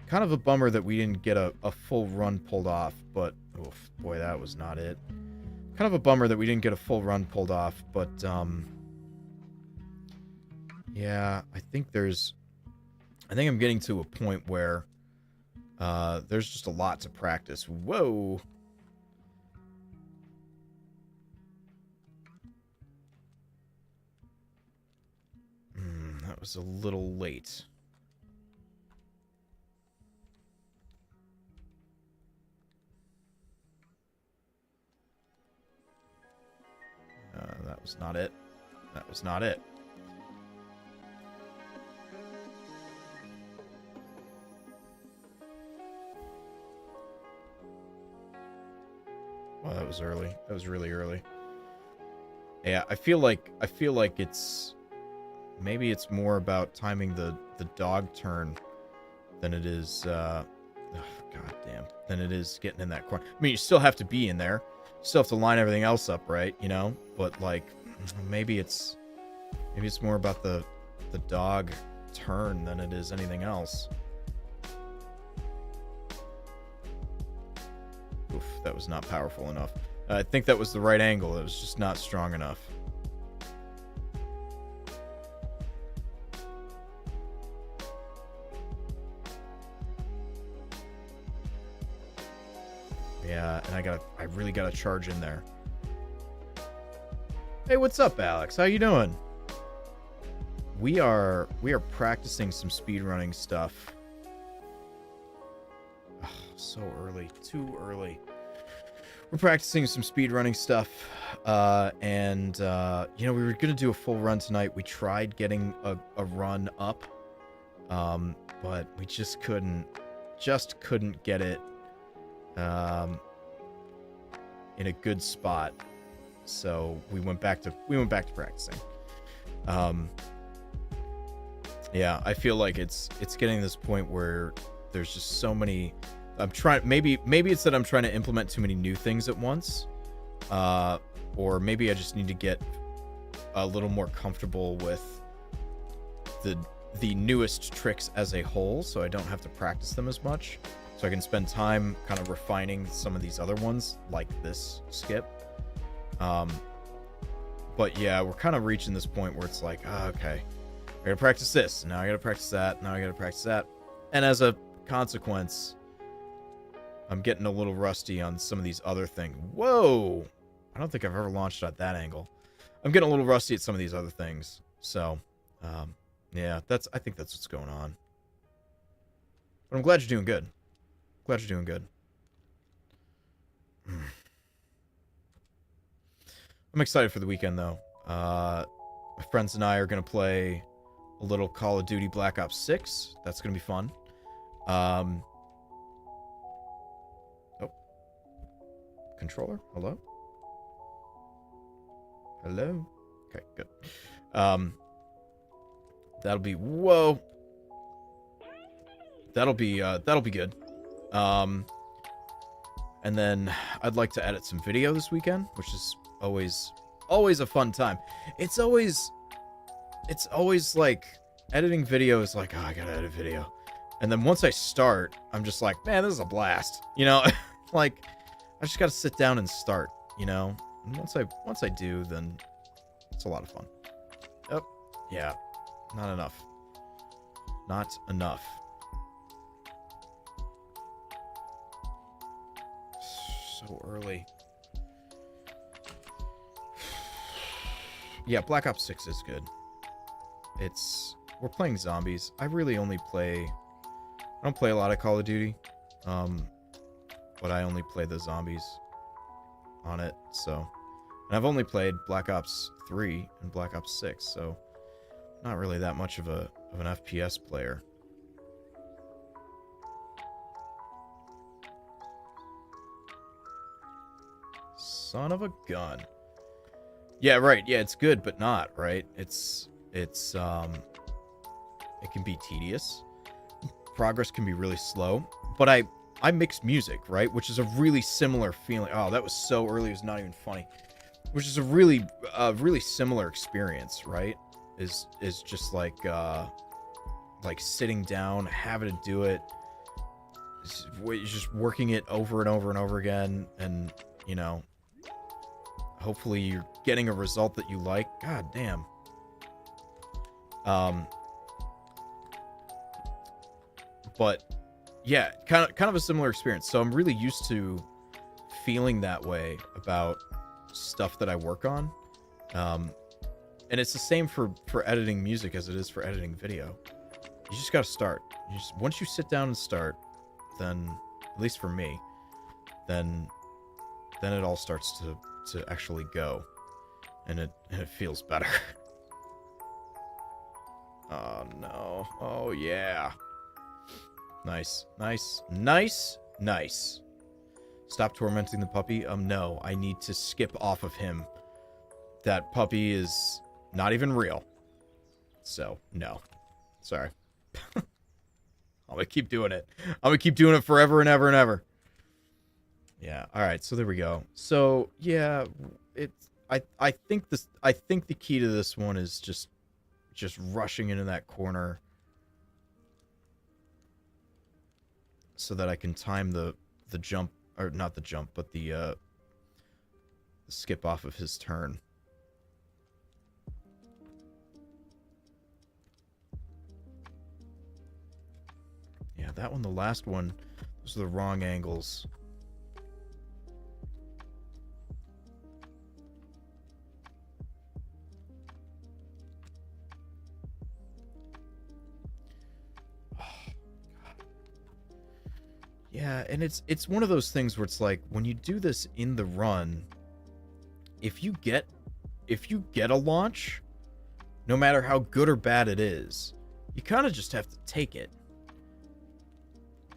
Kind of a bummer that we didn't get a full run pulled off, but oof, boy, that was not it. Kind of a bummer that we didn't get a full run pulled off, but yeah, I think I'm getting to a point where There's just a lot to practice. Whoa. That was a little late. That was not it. That was not it. Well, that was early. That was really early. Yeah, I feel like it's maybe it's more about timing the dog turn than it is god damn, than it is getting in that corner. I mean, you still have to be in there. You still have to line everything else up, right? You know? But like maybe it's more about the dog turn than it is anything else. Oof, that was not powerful enough. I think that was the right angle. It was just not strong enough. Yeah, and I really gotta charge in there. Hey, what's up, Alex? How you doing? We are practicing some speedrunning stuff. Oh, so early. Too early. We're practicing some speedrunning stuff. And you know, we were gonna do a full run tonight. We tried getting a run up. But we just couldn't get it in a good spot. So we went back to practicing. Yeah, I feel like it's getting to this point where there's just so many. I'm trying. Maybe it's that I'm trying to implement too many new things at once, or maybe I just need to get a little more comfortable with the newest tricks as a whole, so I don't have to practice them as much. So I can spend time kind of refining some of these other ones, like this skip. But yeah, we're kind of reaching this point where it's like, okay, I gotta practice this, now I gotta practice that, now I gotta practice that. And as a consequence, I'm getting a little rusty on some of these other things. Whoa! I don't think I've ever launched at that angle. I'm getting a little rusty at some of these other things. So, yeah, I think that's what's going on. But I'm glad you're doing good. Glad you're doing good. I'm excited for the weekend, though. My friends and I are going to play a little Call of Duty Black Ops 6. That's going to be fun. Oh. Controller? Hello? Hello? Okay, good. That'll be... Whoa! That'll be good. And then I'd like to edit some video this weekend, which is always a fun time. It's always like editing video is like, oh, I gotta edit video. And then once I start, I'm just like, man, this is a blast. You know, like I just gotta sit down and start, you know? And once I do, then it's a lot of fun. Oh, yeah. Not enough. Not enough. So early. Yeah, Black Ops 6 is good. We're playing zombies. I really only I don't play a lot of Call of Duty. But I only play the zombies on it, so. And I've only played Black Ops 3 and Black Ops 6, so not really that much of an FPS player. Son of a gun. Yeah, right. Yeah, it's good, but not, right? It can be tedious. Progress can be really slow. But I mix music, right? Which is a really similar feeling. Oh, that was so early, it was not even funny. Which is a really similar experience, right? Is just like sitting down, having to do it, just working it over and over and over again, and you know, hopefully you're getting a result that you like. God damn. But yeah, kind of a similar experience. So I'm really used to feeling that way about stuff that I work on. And it's the same for editing music as it is for editing video. You just gotta start. Once you sit down and start, then, at least for me, then it all starts to actually go. And it feels better. Oh no. Oh yeah. Nice. Nice. Nice. Nice. Stop tormenting the puppy. No. I need to skip off of him. That puppy is not even real. So, no. Sorry. I'm gonna keep doing it. I'm gonna keep doing it forever and ever and ever. Yeah. Alright, so there we go. So, yeah, I think the key to this one is just rushing into that corner so that I can time the jump, or not the jump, but the skip off of his turn. Yeah, that one, the last one, those are the wrong angles. Yeah, and it's one of those things where it's like, when you do this in the run, if you get a launch, no matter how good or bad it is, you kind of just have to take it.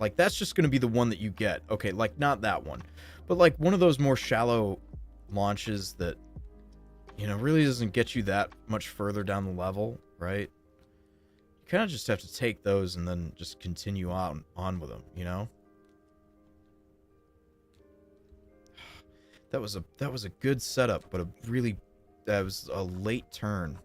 Like, that's just going to be the one that you get. Okay, like, not that one, but like one of those more shallow launches that, you know, really doesn't get you that much further down the level, right? You kind of just have to take those and then just continue on with them, you know? That was a good setup, but that was a late turn.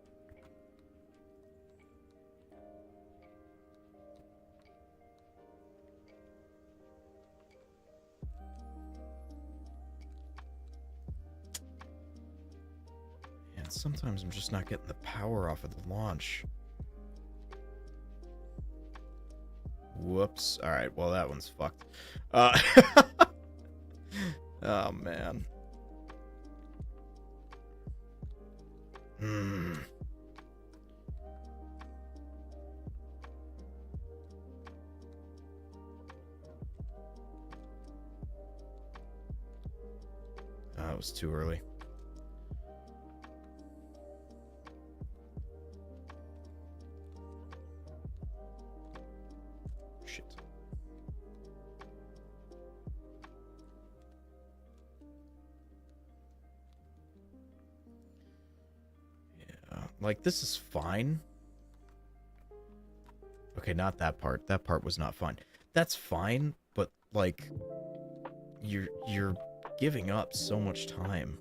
And sometimes I'm just not getting the power off of the launch. Whoops. All right. Well, that one's fucked. Oh man. That was too early. Shit. Like, this is fine. Okay, not that part. That part was not fine. That's fine, but, like, you're giving up so much time.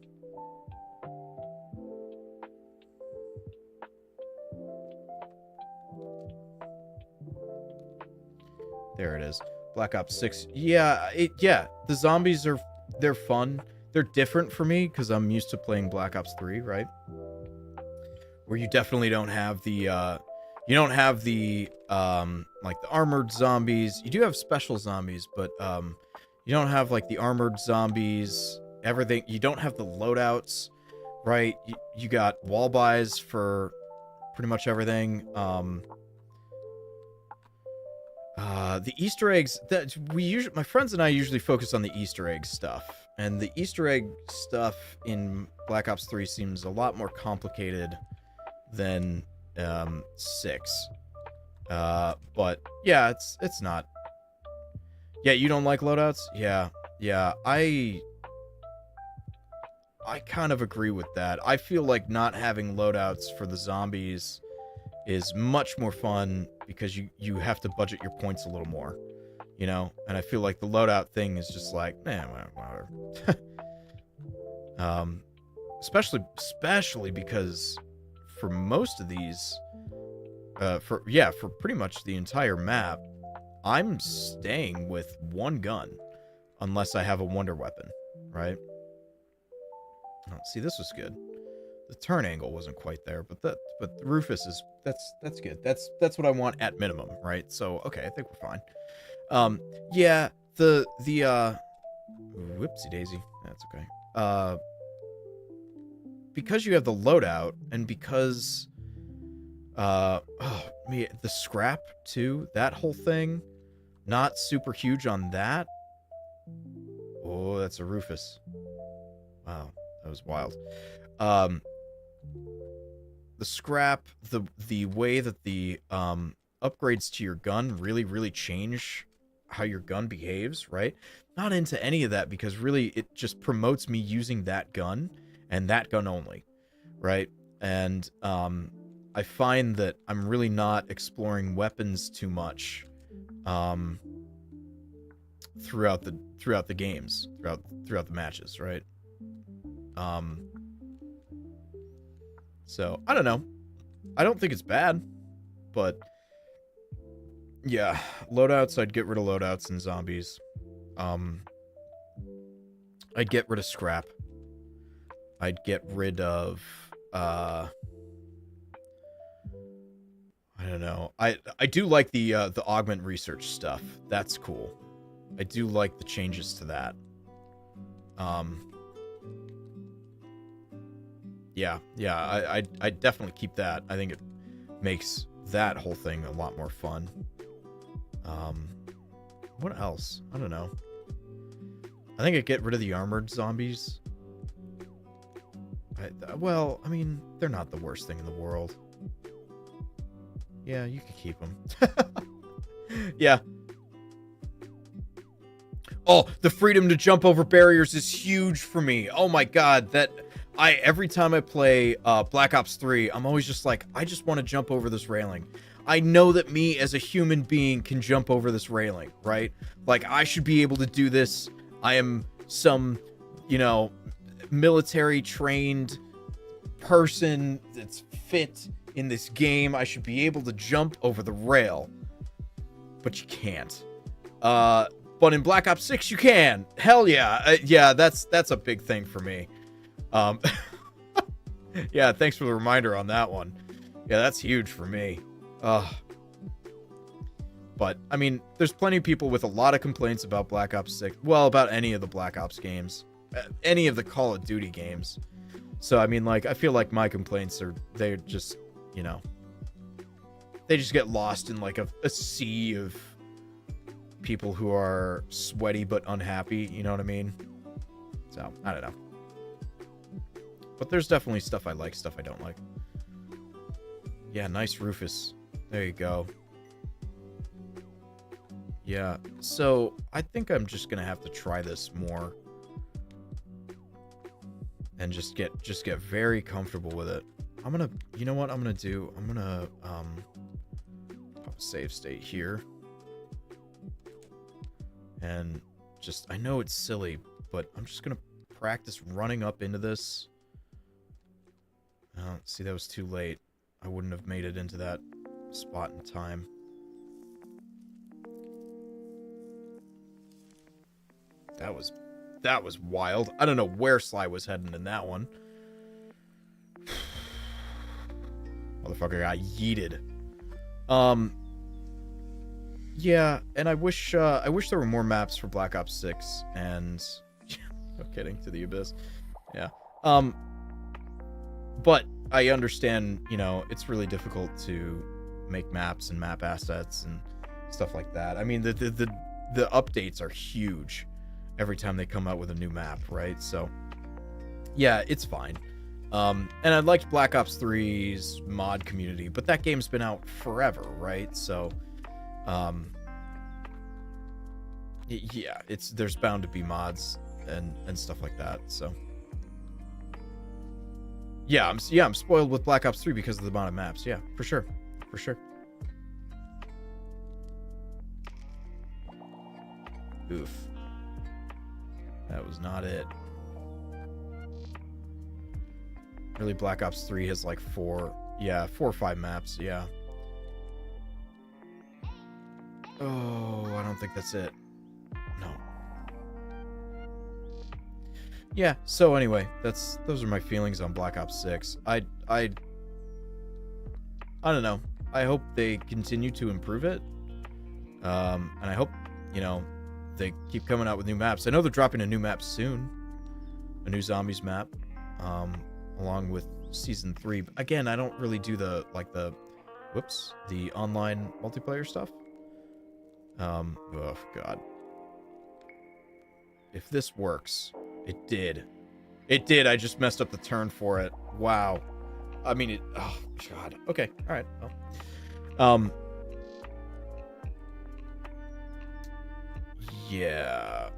There it is. Black Ops 6. Yeah, the zombies they're fun. They're different for me, because I'm used to playing Black Ops 3, right? Where you definitely don't have the, like, the armored zombies. You do have special zombies, but, you don't have, like, the armored zombies, everything. You don't have the loadouts, right? You got wall buys for pretty much everything. The Easter eggs, my friends and I usually focus on the Easter egg stuff. And the Easter egg stuff in Black Ops 3 seems a lot more complicated than 6. But yeah, it's not. Yeah, you don't like loadouts? Yeah. I kind of agree with that. I feel like not having loadouts for the zombies is much more fun because you have to budget your points a little more, you know? And I feel like the loadout thing is just like, whatever. Especially because for most of these, for pretty much the entire map, I'm staying with one gun unless I have a wonder weapon, right? Oh, see, this was good. The turn angle wasn't quite there, but Rufus is that's good. That's what I want at minimum, right? So okay, I think we're fine. Yeah, whoopsie daisy. That's okay. Because you have the loadout, and because, the scrap, too, that whole thing, not super huge on that. Oh, that's a Rufus. Wow, that was wild. The scrap, the way that the, upgrades to your gun really change how your gun behaves, right? Not into any of that, because really it just promotes me using that gun and that gun only, right? And I find that I'm really not exploring weapons too much throughout the games, throughout the matches, right? So I don't know. I don't think it's bad, but yeah, loadouts, I'd get rid of loadouts and zombies. I'd get rid of scrap. I'd get rid of I don't know. I do like the augment research stuff. That's cool. I do like the changes to that. Yeah, I'd definitely keep that. I think it makes that whole thing a lot more fun. What else? I don't know. I think I'd get rid of the armored zombies. Well, I mean, they're not the worst thing in the world. Yeah, you can keep them. Yeah. Oh, the freedom to jump over barriers is huge for me. Oh my god, every time I play Black Ops 3, I'm always just like, I just want to jump over this railing. I know that me as a human being can jump over this railing, right? Like, I should be able to do this. I am some, military trained person that's fit in this game. I should be able to jump over the rail. But you can't. But in Black Ops 6, you can. Hell yeah. Yeah, that's a big thing for me. Yeah, thanks for the reminder on that one. Yeah, that's huge for me. But, I mean, there's plenty of people with a lot of complaints about Black Ops 6. Well, about any of the Black Ops games. Any of the Call of Duty games. So, I mean, like, I feel like my complaints they're just, they just get lost in, like, a sea of people who are sweaty but unhappy, you know what I mean? So, I don't know. But there's definitely stuff I like, stuff I don't like. Yeah, nice Rufus. There you go. Yeah, so I think I'm just gonna have to try this more. And just get very comfortable with it. I'm gonna, you know what I'm gonna do? I'm gonna, pop a save state here. And I know it's silly, but I'm just gonna practice running up into this. Oh, see, that was too late. I wouldn't have made it into that spot in time. That was wild. I don't know where Sly was heading in that one. Motherfucker got yeeted. Yeah, and I wish there were more maps for Black Ops 6 and no kidding, to the abyss. Yeah. But I understand, it's really difficult to make maps and map assets and stuff like that. I mean, the updates are huge every time they come out with a new map, right? So, yeah, it's fine. And I liked Black Ops 3's mod community, but that game's been out forever, right? So, yeah, there's bound to be mods and stuff like that. So, yeah, I'm spoiled with Black Ops 3 because of the modded maps. Yeah, for sure. Oof. That was not it. Really, Black Ops 3 has like 4 or 5 maps, yeah. Oh, I don't think that's it. No. Yeah, so anyway, those are my feelings on Black Ops 6. I don't know. I hope they continue to improve it. And I hope you know, they keep coming out with new maps. I know they're dropping a new map soon, a new zombies map, along with season 3. Again, I don't really do the online multiplayer stuff. Oh god. If this works, it did. It did. I just messed up the turn for it. Wow. I mean, oh god. Okay. All right. Well, yeah.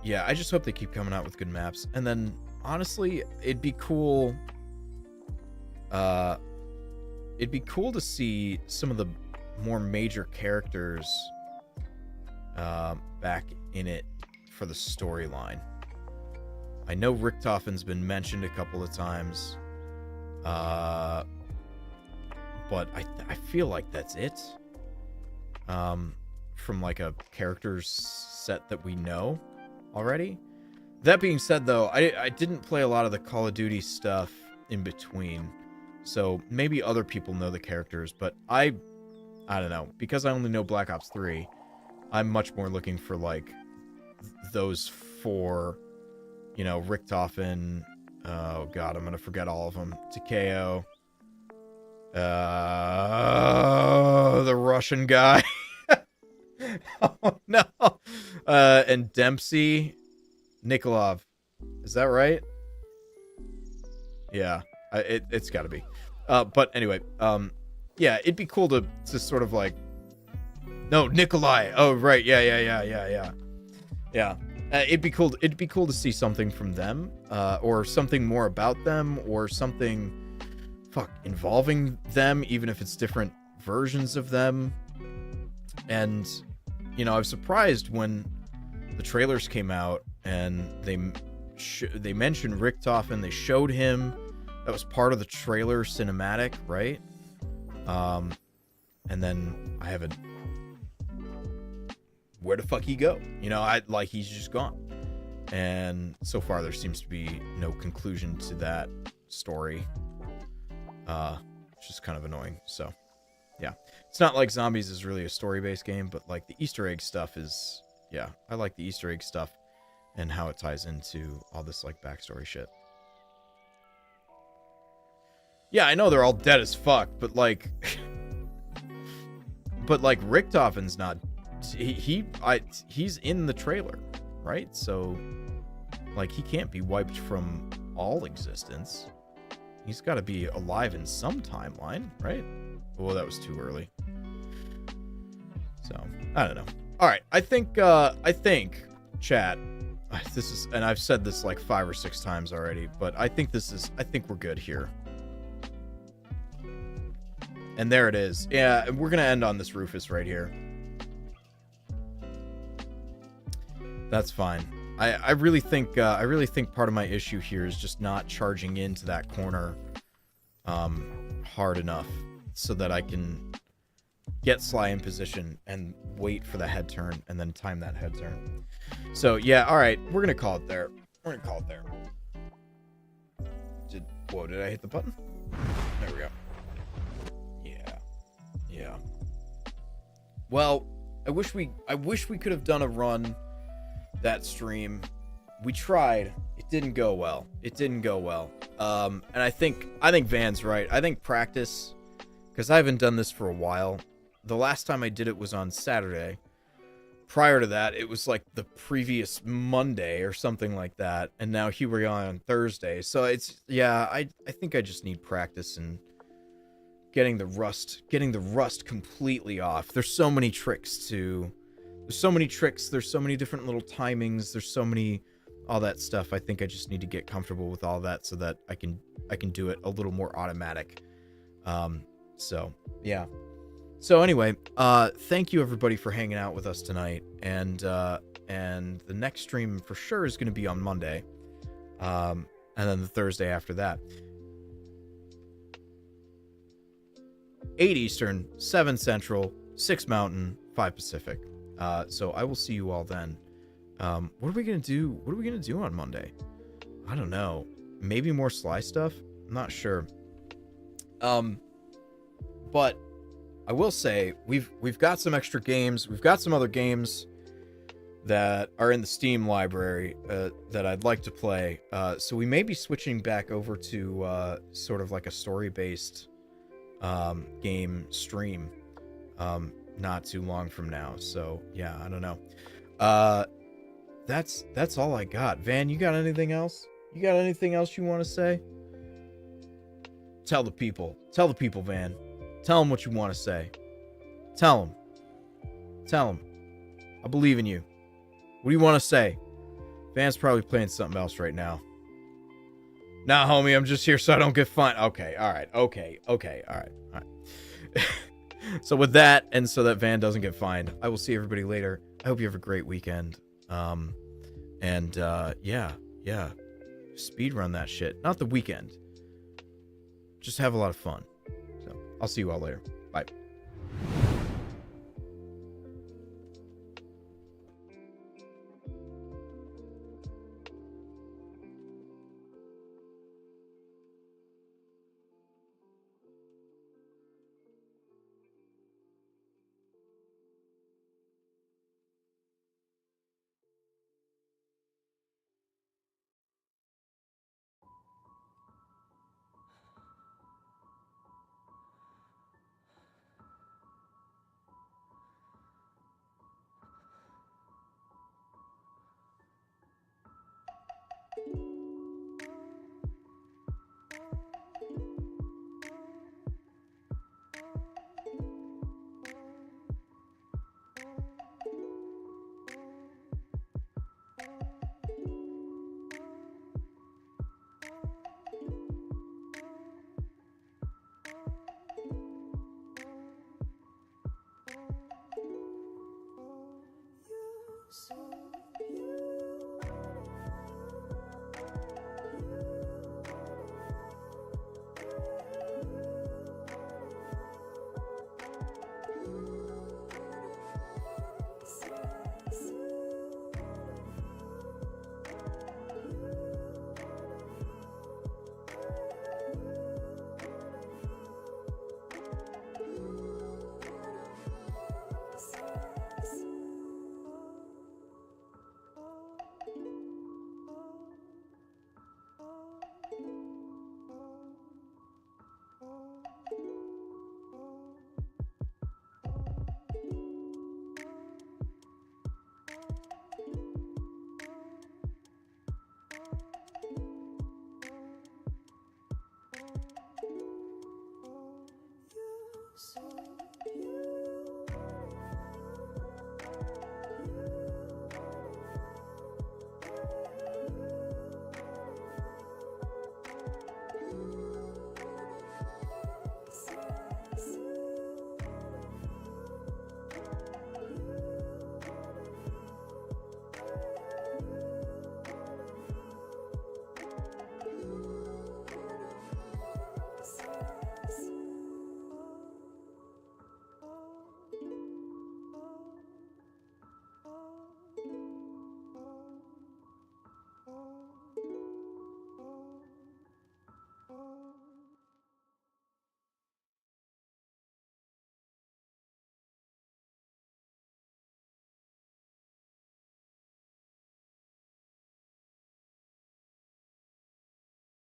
Yeah, I just hope they keep coming out with good maps. And then, honestly, it'd be cool. It'd be cool to see some of the more major characters back in it for the storyline. I know Richtofen's been mentioned a couple of times, but I feel like that's it. From like a characters set that we know already. That being said, though, I didn't play a lot of the Call of Duty stuff in between, so maybe other people know the characters, but I don't know, because I only know Black Ops 3. I'm much more looking for like those 4, you know, Richtofen. Oh god, I'm gonna forget all of them. Takeo. The Russian guy. Oh no. And Dempsey. Nikolov. Is that right? Yeah. It's gotta be. But anyway, yeah, it'd be cool to sort of like... No, Nikolai. Oh, right. Yeah. It'd be cool to see something from them, or something more about them, or something involving them, even if it's different versions of them. And you know, I was surprised when the trailers came out and they mentioned Richtofen. They showed him. That was part of the trailer cinematic, right? And then I haven't... Where the fuck he go? You know, he's just gone. And so far there seems to be no conclusion to that story. Which is kind of annoying. So, yeah. It's not like Zombies is really a story-based game, but like the Easter egg stuff is... Yeah, I like the Easter egg stuff and how it ties into all this like backstory shit. Yeah, I know they're all dead as fuck, but like... but like Richtofen's not... He's in the trailer, right? So, like, he can't be wiped from all existence. He's got to be alive in some timeline, right? Oh, that was too early. So, I don't know. All right, I think, chat, this is, and I've said this like 5 or 6 times already, but I think we're good here. And there it is. Yeah, and we're going to end on this Rufus right here. That's fine. I really think part of my issue here is just not charging into that corner hard enough so that I can get Sly in position and wait for the head turn and then time that head turn. So yeah, all right, we're gonna call it there. Did I hit the button? There we go. Yeah. Well, I wish we could have done a run that stream. We tried. It didn't go well. And I think Van's right. I think practice, because I haven't done this for a while. The last time I did it was on Saturday. Prior to that, it was like the previous Monday or something like that. And now here we are on Thursday. So it's, yeah, I think I just need practice and getting the rust completely off. There's so many tricks. There's so many different little timings. There's so many, all that stuff. I think I just need to get comfortable with all that so that I can do it a little more automatic. So yeah. So anyway, thank you everybody for hanging out with us tonight. And the next stream for sure is going to be on Monday. And then the Thursday after that. 8 Eastern, 7 Central, 6 Mountain, 5 Pacific. So I will see you all then. What are we gonna do? What are we gonna do on Monday? I don't know. Maybe more Sly stuff? I'm not sure. But I will say we've got some extra games. We've got some other games that are in the Steam library that I'd like to play. So we may be switching back over to sort of like a story-based game stream not too long from now. So yeah, I don't know. That's all I got. Van, you got anything else? You got anything else you want to say? Tell the people. Tell the people, Van. Tell them what you want to say. Tell them. Tell them. I believe in you. What do you want to say? Van's probably playing something else right now. Nah, homie, I'm just here so I don't get fined. Okay, alright, okay, alright. So with that, and so that Van doesn't get fined, I will see everybody later. I hope you have a great weekend. Yeah. Speedrun that shit. Not the weekend. Just have a lot of fun. So, I'll see you all later. Bye.